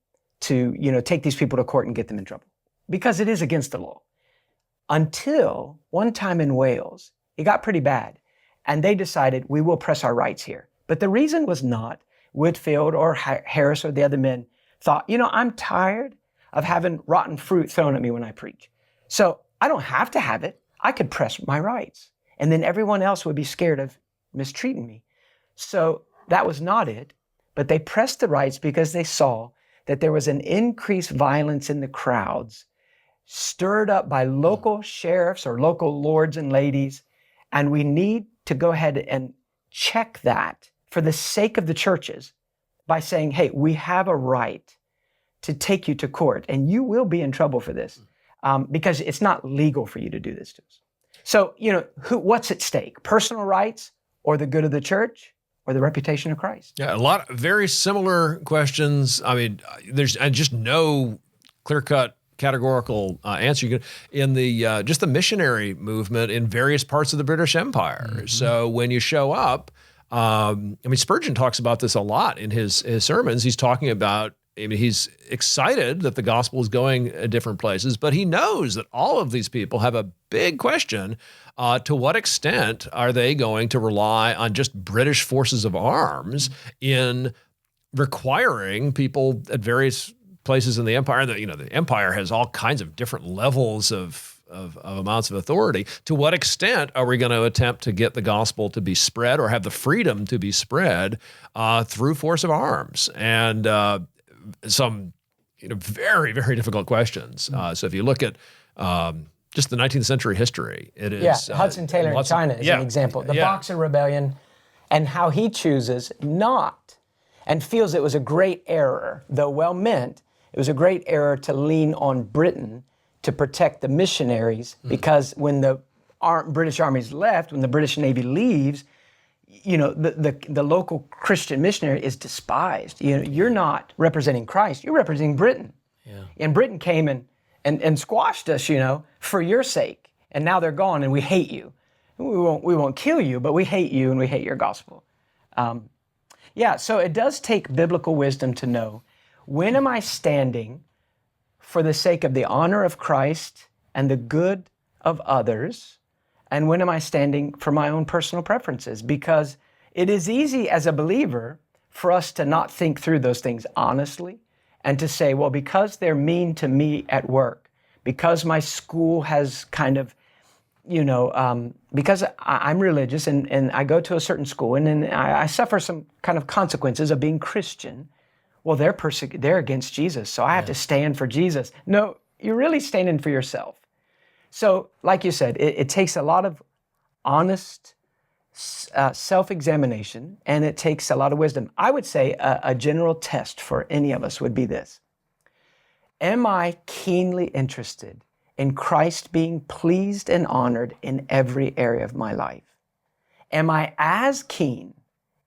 to, take these people to court and get them in trouble because it is against the law. Until one time in Wales, it got pretty bad, and they decided we will press our rights here. But the reason was not Whitefield or Harris or the other men thought, I'm tired of having rotten fruit thrown at me when I preach. So I don't have to have it. I could press my rights. And then everyone else would be scared of mistreating me. So that was not it. But they pressed the rights because they saw that there was an increased violence in the crowds, stirred up by local sheriffs or local lords and ladies. And we need to go ahead and check that for the sake of the churches by saying, hey, we have a right to take you to court, and you will be in trouble for this because it's not legal for you to do this to us. So, what's at stake? Personal rights or the good of the church or the reputation of Christ? Yeah, a lot of very similar questions. I mean, there's just no clear-cut categorical answer. You can, in the just the missionary movement in various parts of the British Empire. So when you show up, I mean, Spurgeon talks about this a lot in his sermons. He's talking about, I mean, he's excited that the gospel is going different places, but he knows that all of these people have a big question. To what extent are they going to rely on just British forces of arms in requiring people at various places in the empire? That, you know, the empire has all kinds of different levels of amounts of authority. To what extent are we going to attempt to get the gospel to be spread, or have the freedom to be spread through force of arms? And some, you know, very, very difficult questions. So if you look at just the 19th century history, it is Hudson Taylor in China is an example. The Boxer Rebellion, and how he chooses not, and feels it was a great error, though well meant, it was a great error to lean on Britain to protect the missionaries, because when the British armies left, when the British Navy leaves, you know, the local Christian missionary is despised. You know, you're not representing Christ, you're representing Britain. Yeah. And Britain came and squashed us, you know, for your sake. And now they're gone and we hate you. We won't kill you, but we hate you and we hate your gospel. So it does take biblical wisdom to know, when am I standing for the sake of the honor of Christ and the good of others? And when am I standing for my own personal preferences? Because it is easy as a believer for us to not think through those things honestly, and to say, well, because they're mean to me at work, because my school has kind of, you know, because I'm religious and I go to a certain school and then I suffer some kind of consequences of being Christian. Well, they're against Jesus, so I have to stand for Jesus. No, you're really standing for yourself. So, like you said, it takes a lot of honest self-examination, and it takes a lot of wisdom. I would say a general test for any of us would be this: am I keenly interested in Christ being pleased and honored in every area of my life? Am I as keen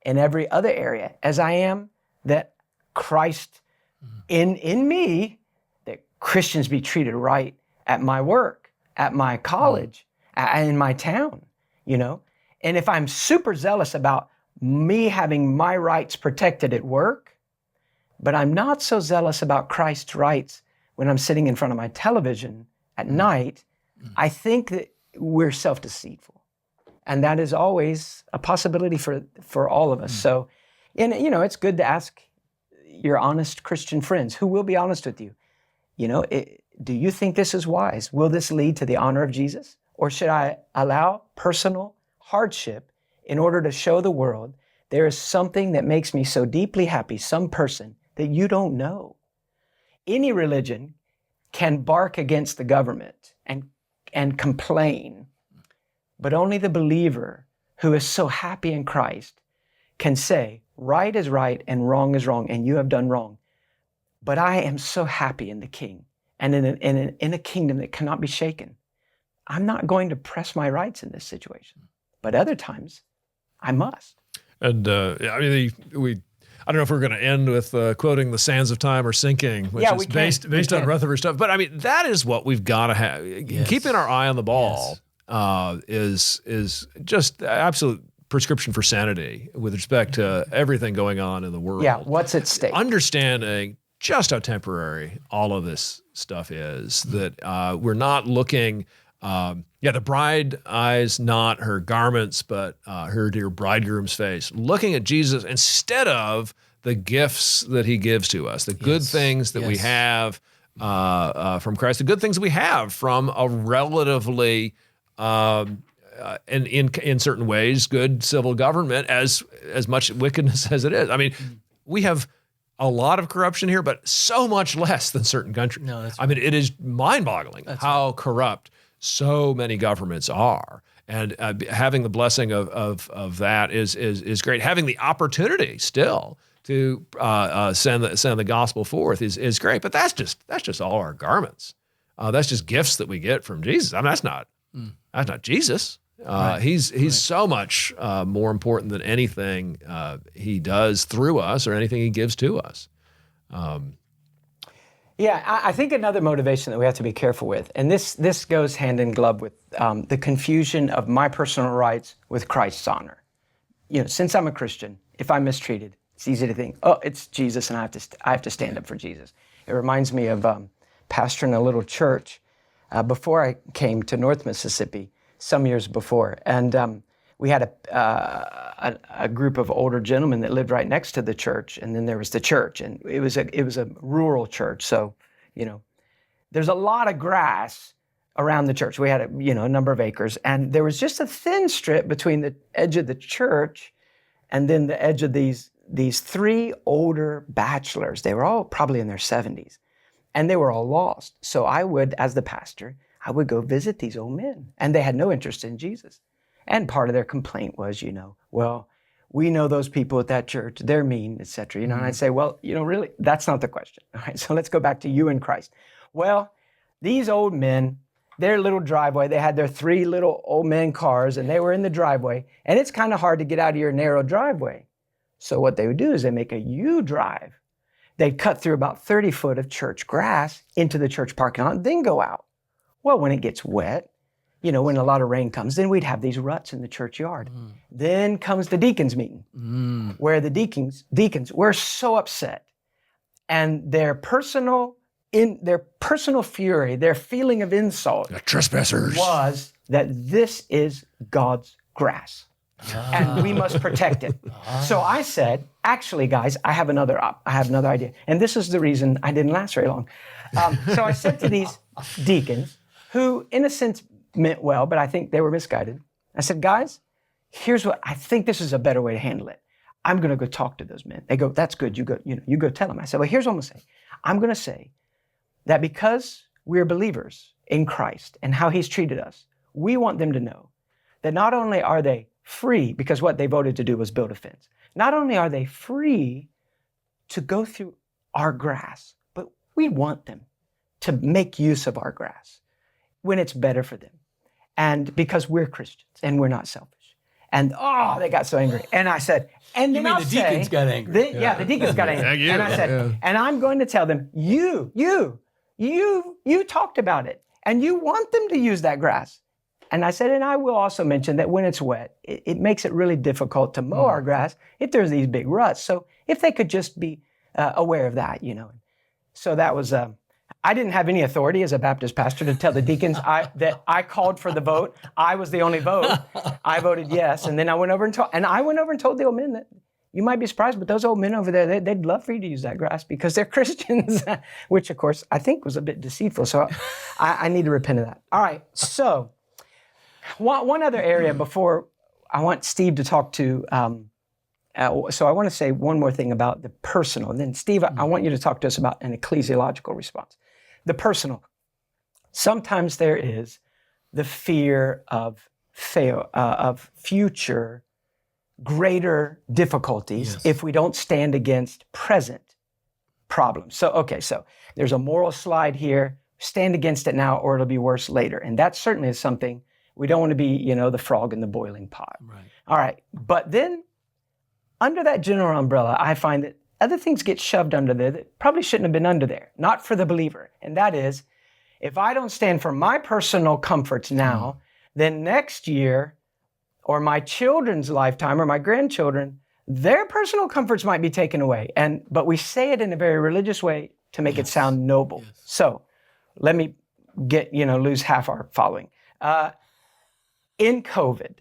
in every other area as I am that Christ in me, that Christians be treated right at my work, at my college, in my town, you know? And if I'm super zealous about me having my rights protected at work, but I'm not so zealous about Christ's rights when I'm sitting in front of my television at night, I think that we're self-deceitful. And that is always a possibility for all of us. So, and you know, it's good to ask your honest Christian friends who will be honest with you. You know, do you think this is wise? Will this lead to the honor of Jesus? Or should I allow personal hardship in order to show the world there is something that makes me so deeply happy, some person that you don't know? Any religion can bark against the government and complain, but only the believer who is so happy in Christ can say, right is right and wrong is wrong, and you have done wrong. But I am so happy in the King and in a kingdom that cannot be shaken. I'm not going to press my rights in this situation, but other times I must. And I mean, I don't know if we're going to end with quoting "The Sands of Time Are Sinking," which is based on Rutherford stuff. But I mean, that is what we've got to have. Yes. Keeping our eye on the ball is just the absolute prescription for sanity with respect to everything going on in the world. Yeah, what's at stake? Understanding just how temporary all of this stuff is, that we're not looking, the bride eyes not her garments, but her dear bridegroom's face, looking at Jesus instead of the gifts that he gives to us, the good things that we have from Christ, the good things that we have from a relatively and in certain ways, good civil government, as much wickedness as it is. I mean, we have a lot of corruption here, but so much less than certain countries. No, that's right. I mean, it is mind-boggling how corrupt so many governments are. And having the blessing of that is great. Having the opportunity still to send the gospel forth is great. But that's just all our garments. That's just gifts that we get from Jesus. I mean, that's not Jesus. Right. He's so much more important than anything he does through us or anything he gives to us. Yeah, I think another motivation that we have to be careful with, and this goes hand in glove with the confusion of my personal rights with Christ's honor. Since I'm a Christian, if I'm mistreated, it's easy to think, oh, it's Jesus, and I have to stand up for Jesus. It reminds me of pastoring a little church before I came to North Mississippi, some years before, and we had a group of older gentlemen that lived right next to the church, and then there was the church, and it was a rural church, so there's a lot of grass around the church. We had a number of acres, and there was just a thin strip between the edge of the church and then the edge of these three older bachelors. They were all probably in their 70s, and they were all lost. So I would, as the pastor, I would go visit these old men, and they had no interest in Jesus. And part of their complaint was, well, we know those people at that church, they're mean, et cetera. And I'd say, well, really, that's not the question. All right, so let's go back to you in Christ. Well, these old men, their little driveway, they had their three little old men cars, and they were in the driveway, and it's kind of hard to get out of your narrow driveway. So what they would do is they make a U-drive. They'd cut through about 30 foot of church grass into the church parking lot, and then go out. Well, when it gets wet, when a lot of rain comes, then we'd have these ruts in the churchyard. Then comes the deacons meeting, where the deacons were so upset, and their personal fury, their feeling of insult, the trespassers, was that this is God's grass, and we must protect it. So I said, actually, guys, I have another idea, and this is the reason I didn't last very long. So I said to these deacons, who, in a sense, meant well, but I think they were misguided. I said, guys, here's what I think this is a better way to handle it. I'm going to go talk to those men. They go, that's good. You go tell them. I said, well, here's what I'm going to say. I'm going to say that because we're believers in Christ and how he's treated us, we want them to know that not only are they free, because what they voted to do was build a fence, not only are they free to go through our grass, but we want them to make use of our grass when it's better for them. And because we're Christians and we're not selfish. And they got so angry. And I said, and then the deacons got angry. The deacons got angry. And I said, and I'm going to tell them, you talked about it, and you want them to use that grass. And I said, and I will also mention that when it's wet, it makes it really difficult to mow our grass if there's these big ruts. So if they could just be aware of that, So that was, I didn't have any authority as a Baptist pastor to tell the deacons that I called for the vote. I was the only vote. I voted yes. And then I went over and told the old men that you might be surprised, but those old men over there, they'd love for you to use that grass because they're Christians, which of course I think was a bit deceitful. So I need to repent of that. All right. So one other area before I want Steve to talk to, so I want to say one more thing about the personal. And then Steve, I want you to talk to us about an ecclesiological response. The personal. Sometimes there is the fear of future greater difficulties if we don't stand against present problems. So there's a moral slide here. Stand against it now or it'll be worse later. And that certainly is something we don't want to be, the frog in the boiling pot. Right. All right. But then under that general umbrella, I find that other things get shoved under there that probably shouldn't have been under there, not for the believer. And that is, if I don't stand for my personal comforts now, then next year, or my children's lifetime, or my grandchildren, their personal comforts might be taken away. But we say it in a very religious way to make it sound noble. Yes. So let me lose half our following. In COVID,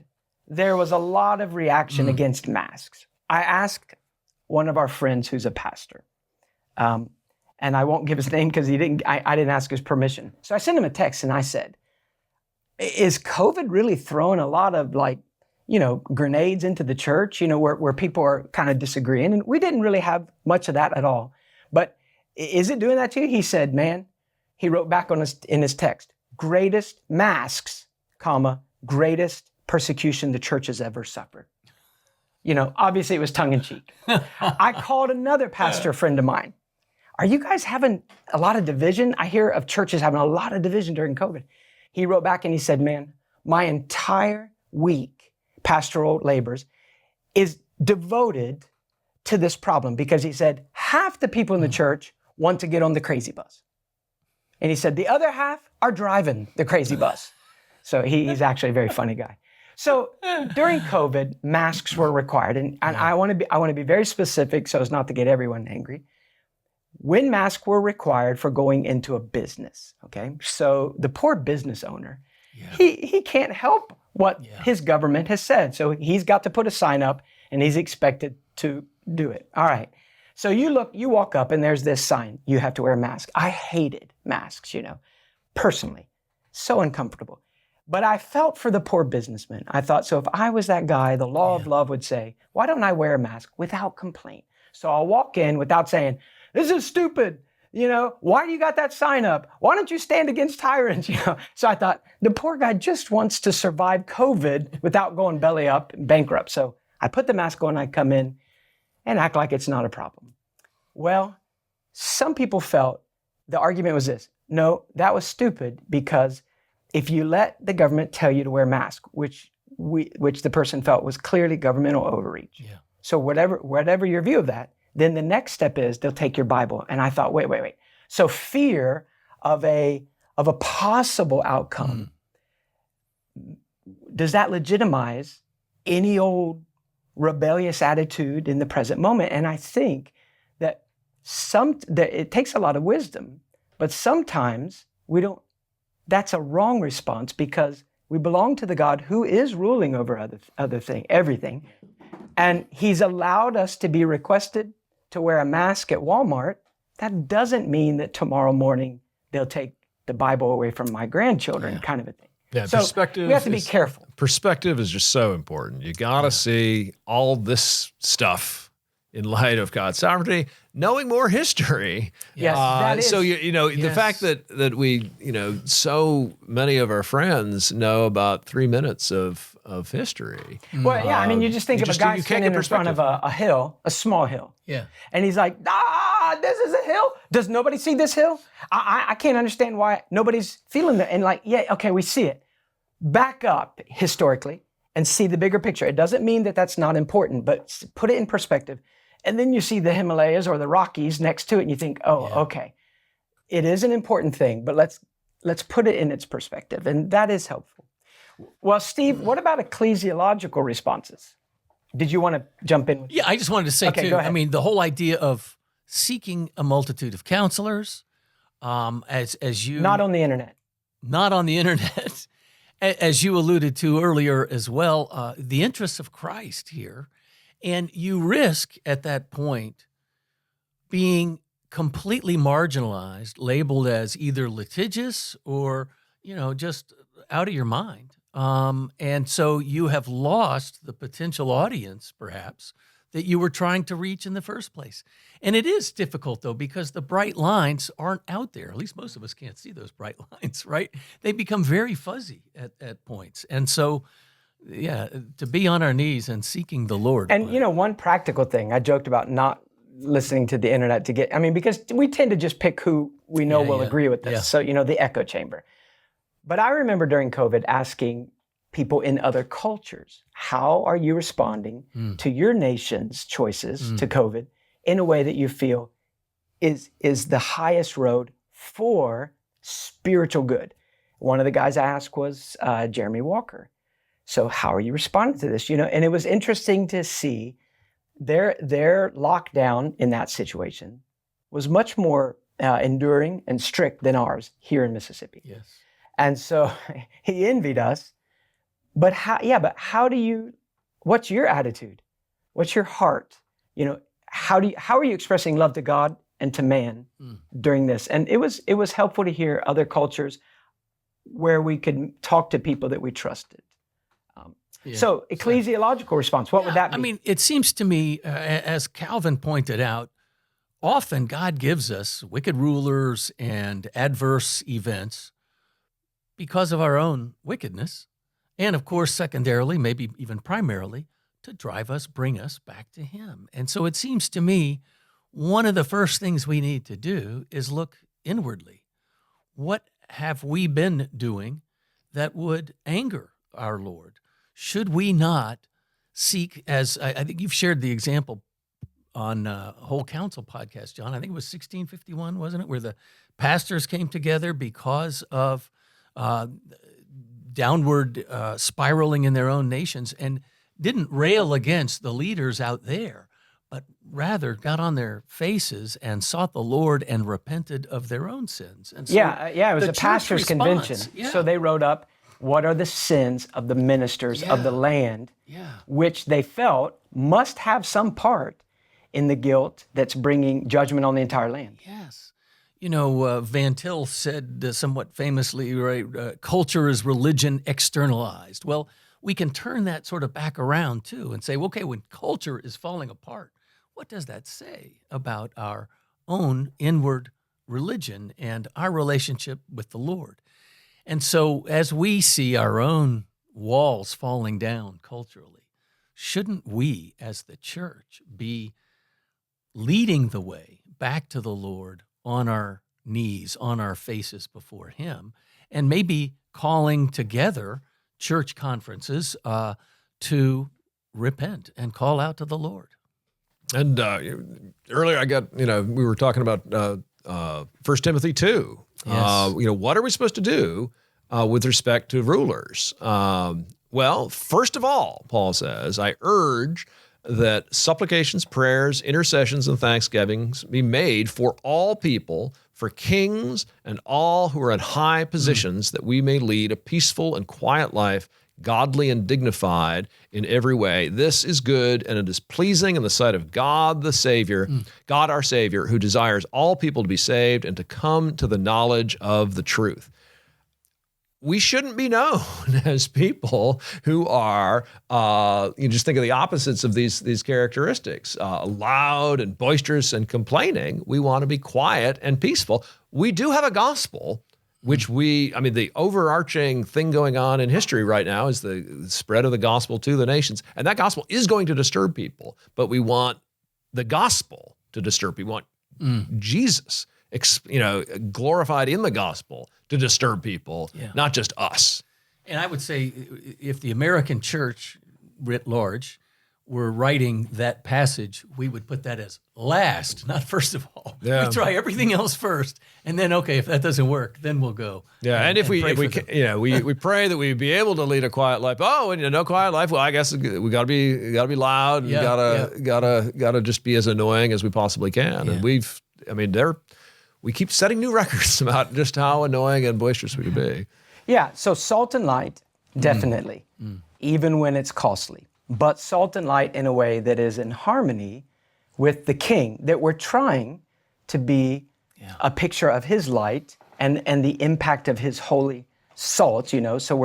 there was a lot of reaction against masks. I asked one of our friends who's a pastor, and I won't give his name because I didn't ask his permission. So I sent him a text and I said, is COVID really throwing a lot of grenades into the church, where people are kind of disagreeing? And we didn't really have much of that at all. But is it doing that to you? He said, man, he wrote back in his text, greatest masks, greatest persecution the church has ever suffered. Obviously it was tongue in cheek. I called another pastor friend of mine. Are you guys having a lot of division? I hear of churches having a lot of division during COVID. He wrote back and he said, man, my entire week, pastoral labors, is devoted to this problem because he said, half the people in the church want to get on the crazy bus. And he said, the other half are driving the crazy bus. So he's actually a very funny guy. So during COVID, masks were required. And I want to be very specific so as not to get everyone angry. When masks were required for going into a business, okay? So the poor business owner, he can't help what his government has said. So he's got to put a sign up and he's expected to do it. All right. So you walk up and there's this sign, you have to wear a mask. I hated masks, personally. So uncomfortable. But I felt for the poor businessman. I thought, so if I was that guy, the law of love would say, why don't I wear a mask without complaint? So I'll walk in without saying, this is stupid. Why do you got that sign up? Why don't you stand against tyrants? So I thought the poor guy just wants to survive COVID without going belly up and bankrupt. So I put the mask on, I come in and act like it's not a problem. Well, some people felt the argument was this. No, that was stupid because if you let the government tell you to wear a mask, which the person felt was clearly governmental overreach. Yeah. So whatever your view of that, then the next step is they'll take your Bible. And I thought, wait. So fear of a possible outcome, does that legitimize any old rebellious attitude in the present moment? And I think that it takes a lot of wisdom, but sometimes that's a wrong response because we belong to the God who is ruling over everything. And he's allowed us to be requested to wear a mask at Walmart. That doesn't mean that tomorrow morning they'll take the Bible away from my grandchildren, kind of a thing. Yeah, so perspective. We have to be careful. Perspective is just so important. You got to see all this stuff in light of God's sovereignty, knowing more history. Yes, that is. So the fact that we so many of our friends know about 3 minutes of history. Well, yeah, you just think of a guy standing in front of a hill, a small hill. Yeah. And he's like, this is a hill. Does nobody see this hill? I can't understand why nobody's feeling that. And okay, we see it. Back up historically and see the bigger picture. It doesn't mean that that's not important, but put it in perspective. And then you see the Himalayas or the Rockies next to it and you think, okay, it is an important thing, but let's put it in its perspective. And that is helpful. Well, Steve, what about ecclesiological responses? Did you want to jump in? Yeah, I just wanted to say Okay, too, go ahead. the whole idea of seeking a multitude of counselors, as you... Not on the internet. Not on the internet. As you alluded to earlier as well, the interests of Christ here. And you risk at that point being completely marginalized, labeled as either litigious or, just out of your mind. And so you have lost the potential audience, perhaps, that you were trying to reach in the first place. And it is difficult, though, because the bright lines aren't out there. At least most of us can't see those bright lines, right? They become very fuzzy at points. And so, to be on our knees and seeking the Lord. And, one practical thing, I joked about not listening to the internet to get, because we tend to just pick who we know will agree with us. So, the echo chamber. But I remember during COVID asking people in other cultures, how are you responding to your nation's choices to COVID in a way that you feel is the highest road for spiritual good? One of the guys I asked was Jeremy Walker. So how are you responding to this? And it was interesting to see their lockdown in that situation was much more enduring and strict than ours here in Mississippi. Yes. And so he envied us. But how do you, what's your attitude? What's your heart? How are you expressing love to God and to man during this? And it was helpful to hear other cultures where we could talk to people that we trusted. So ecclesiological response, what would that be? It seems to me, as Calvin pointed out, often God gives us wicked rulers and adverse events because of our own wickedness. And of course, secondarily, maybe even primarily, to bring us back to him. And so it seems to me, one of the first things we need to do is look inwardly. What have we been doing that would anger our Lord? Should we not seek, as I think you've shared the example on Whole Counsel podcast, John. I think it was 1651, wasn't it? Where the pastors came together because of downward spiraling in their own nations, and didn't rail against the leaders out there, but rather got on their faces and sought the Lord and repented of their own sins. And so it was the a church pastor's responds. convention. Yeah. So they wrote up, what are the sins of the ministers of the land, which they felt must have some part in the guilt that's bringing judgment on the entire land. Yes. You know, Van Til said somewhat famously, right, culture is religion externalized. Well, we can turn that sort of back around too and say, well, okay, when culture is falling apart, what does that say about our own inward religion and our relationship with the Lord? And so as we see our own walls falling down culturally, shouldn't we as the church be leading the way back to the Lord on our knees, on our faces before Him, and maybe calling together church conferences to repent and call out to the Lord? And earlier we were talking about 1 Timothy 2. Yes. What are we supposed to do with respect to rulers? Well, first of all, Paul says, I urge that supplications, prayers, intercessions, and thanksgivings be made for all people, for kings and all who are in high positions, that we may lead a peaceful and quiet life, godly and dignified in every way. This is good, and it is pleasing in the sight of God the Savior, God our Savior, who desires all people to be saved and to come to the knowledge of the truth. We shouldn't be known as people who are, you just think of the opposites of these characteristics, loud and boisterous and complaining. We want to be quiet and peaceful. We do have a gospel, which the overarching thing going on in history right now is the spread of the gospel to the nations. And that gospel is going to disturb people, but we want the gospel to disturb people. We want Jesus, glorified in the gospel to disturb people, not just us. And I would say if the American church writ large were writing that passage, we would put that as last, not first of all. Yeah. We try everything else first, and then, okay, if that doesn't work, then we'll go. Yeah, and we pray that we be able to lead a quiet life. Oh, and no quiet life. Well, I guess we got to be loud. And gotta just be as annoying as we possibly can. Yeah. And we keep setting new records about just how annoying and boisterous we can be. Yeah, so salt and light, definitely, even when it's costly. But salt and light in a way that is in harmony with the King, that we're trying to be a picture of His light and the impact of His holy salt, So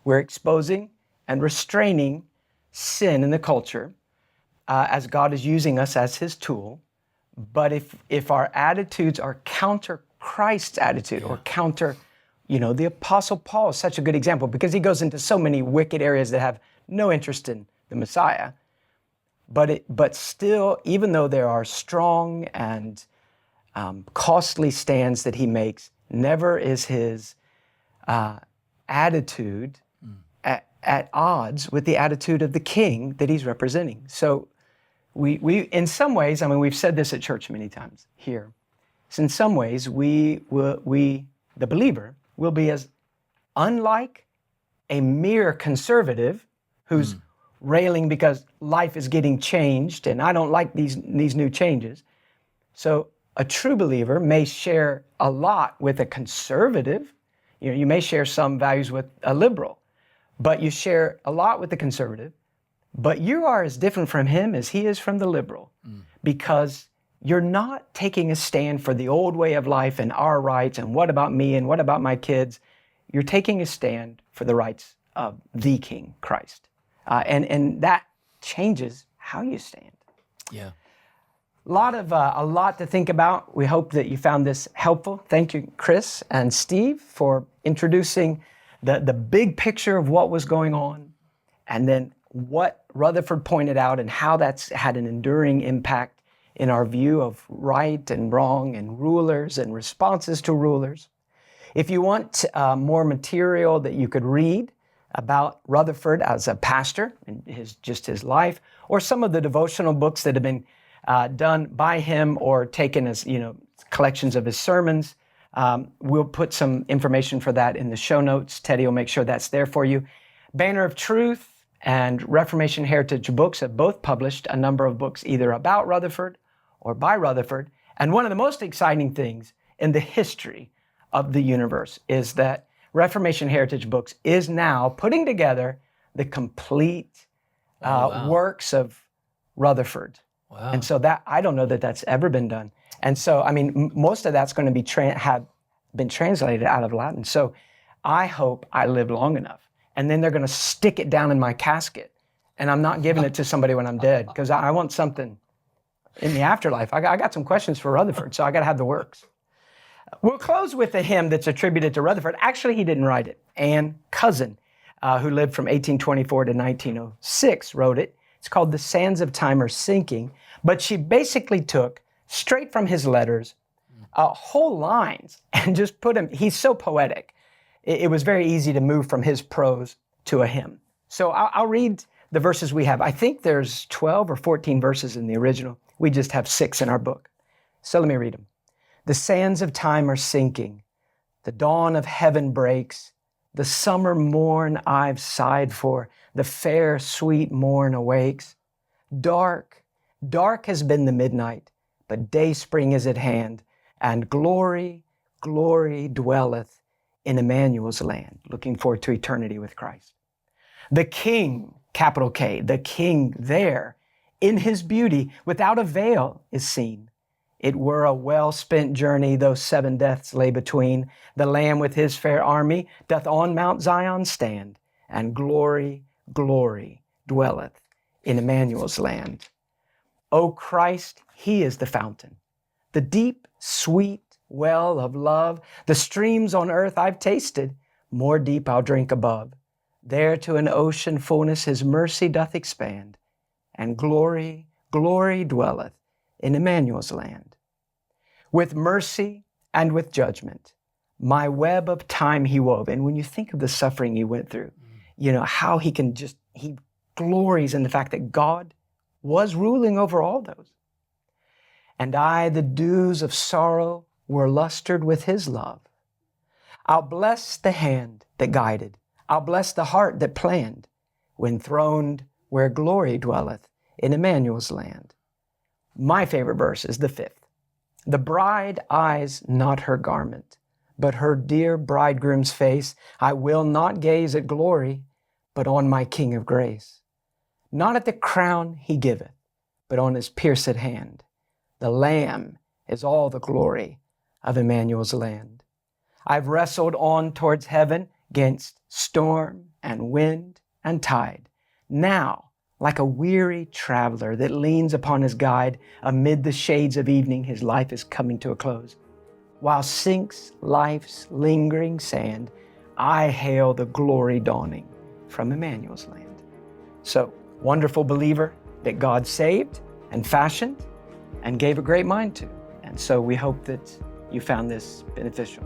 we're exposing and restraining sin in the culture as God is using us as His tool. But if our attitudes are counter Christ's attitude or counter, the Apostle Paul is such a good example because he goes into so many wicked areas that have no interest in the Messiah. But still, even though there are strong and costly stands that he makes, never is his attitude at odds with the attitude of the King that he's representing. So we in some ways, we've said this at church many times here. So in some ways, the believer, will be as unlike a mere conservative who's railing because life is getting changed and I don't like these new changes. So a true believer may share a lot with a conservative. You may share some values with a liberal, but you share a lot with the conservative. But you are as different from him as he is from the liberal, because you're not taking a stand for the old way of life and our rights and what about me and what about my kids. You're taking a stand for the rights of the King, Christ. And that changes how you stand. Yeah. A lot to think about. We hope that you found this helpful. Thank you, Chris and Steve, for introducing the big picture of what was going on, and then what Rutherford pointed out and how that's had an enduring impact in our view of right and wrong and rulers and responses to rulers. If you want more material that you could read about Rutherford as a pastor and his life, or some of the devotional books that have been done by him or taken as, collections of his sermons. We'll put some information for that in the show notes. Teddy will make sure that's there for you. Banner of Truth and Reformation Heritage Books have both published a number of books either about Rutherford or by Rutherford. And one of the most exciting things in the history of the universe is that Reformation Heritage Books is now putting together the complete works of Rutherford. Wow. And so that, I don't know that that's ever been done. And so, most of that's going to be have been translated out of Latin. So I hope I live long enough. And then they're going to stick it down in my casket. And I'm not giving it to somebody when I'm dead, because I want something in the afterlife. I got some questions for Rutherford, so I got to have the works. We'll close with a hymn that's attributed to Rutherford. Actually, he didn't write it. Anne Cousin, who lived from 1824 to 1906, wrote it. It's called The Sands of Time Are Sinking. But she basically took, straight from his letters, whole lines and just put him, he's so poetic. It was very easy to move from his prose to a hymn. So I'll read the verses we have. I think there's 12 or 14 verses in the original. We just have 6 in our book. So let me read them. The sands of time are sinking. The dawn of heaven breaks. The summer morn I've sighed for. The fair, sweet morn awakes. Dark, dark has been the midnight, but day spring is at hand, and glory, glory dwelleth in Emmanuel's land, looking forward to eternity with Christ. The King, capital K, the King there, in his beauty, without a veil is seen. It were a well-spent journey, though 7 deaths lay between. The Lamb with his fair army doth on Mount Zion stand, and glory, glory dwelleth in Emmanuel's land. O Christ, he is the fountain, the deep, sweet well of love. The streams on earth I've tasted, more deep I'll drink above. There to an ocean fullness his mercy doth expand, and glory, glory dwelleth in Emmanuel's land. With mercy and with judgment, my web of time he wove. And when you think of the suffering he went through, how he glories in the fact that God was ruling over all those. And I, the dews of sorrow, were lustered with his love. I'll bless the hand that guided. I'll bless the heart that planned, when throned where glory dwelleth in Emmanuel's land. My favorite verse is the 5th. The bride eyes not her garment, but her dear bridegroom's face. I will not gaze at glory, but on my King of grace. Not at the crown he giveth, but on his pierced hand. The Lamb is all the glory of Emmanuel's land. I've wrestled on towards heaven against storm and wind and tide. Now, like a weary traveler that leans upon his guide, amid the shades of evening, his life is coming to a close. While sinks life's lingering sand, I hail the glory dawning from Emmanuel's land. So, wonderful believer that God saved and fashioned and gave a great mind to. And so we hope that you found this beneficial.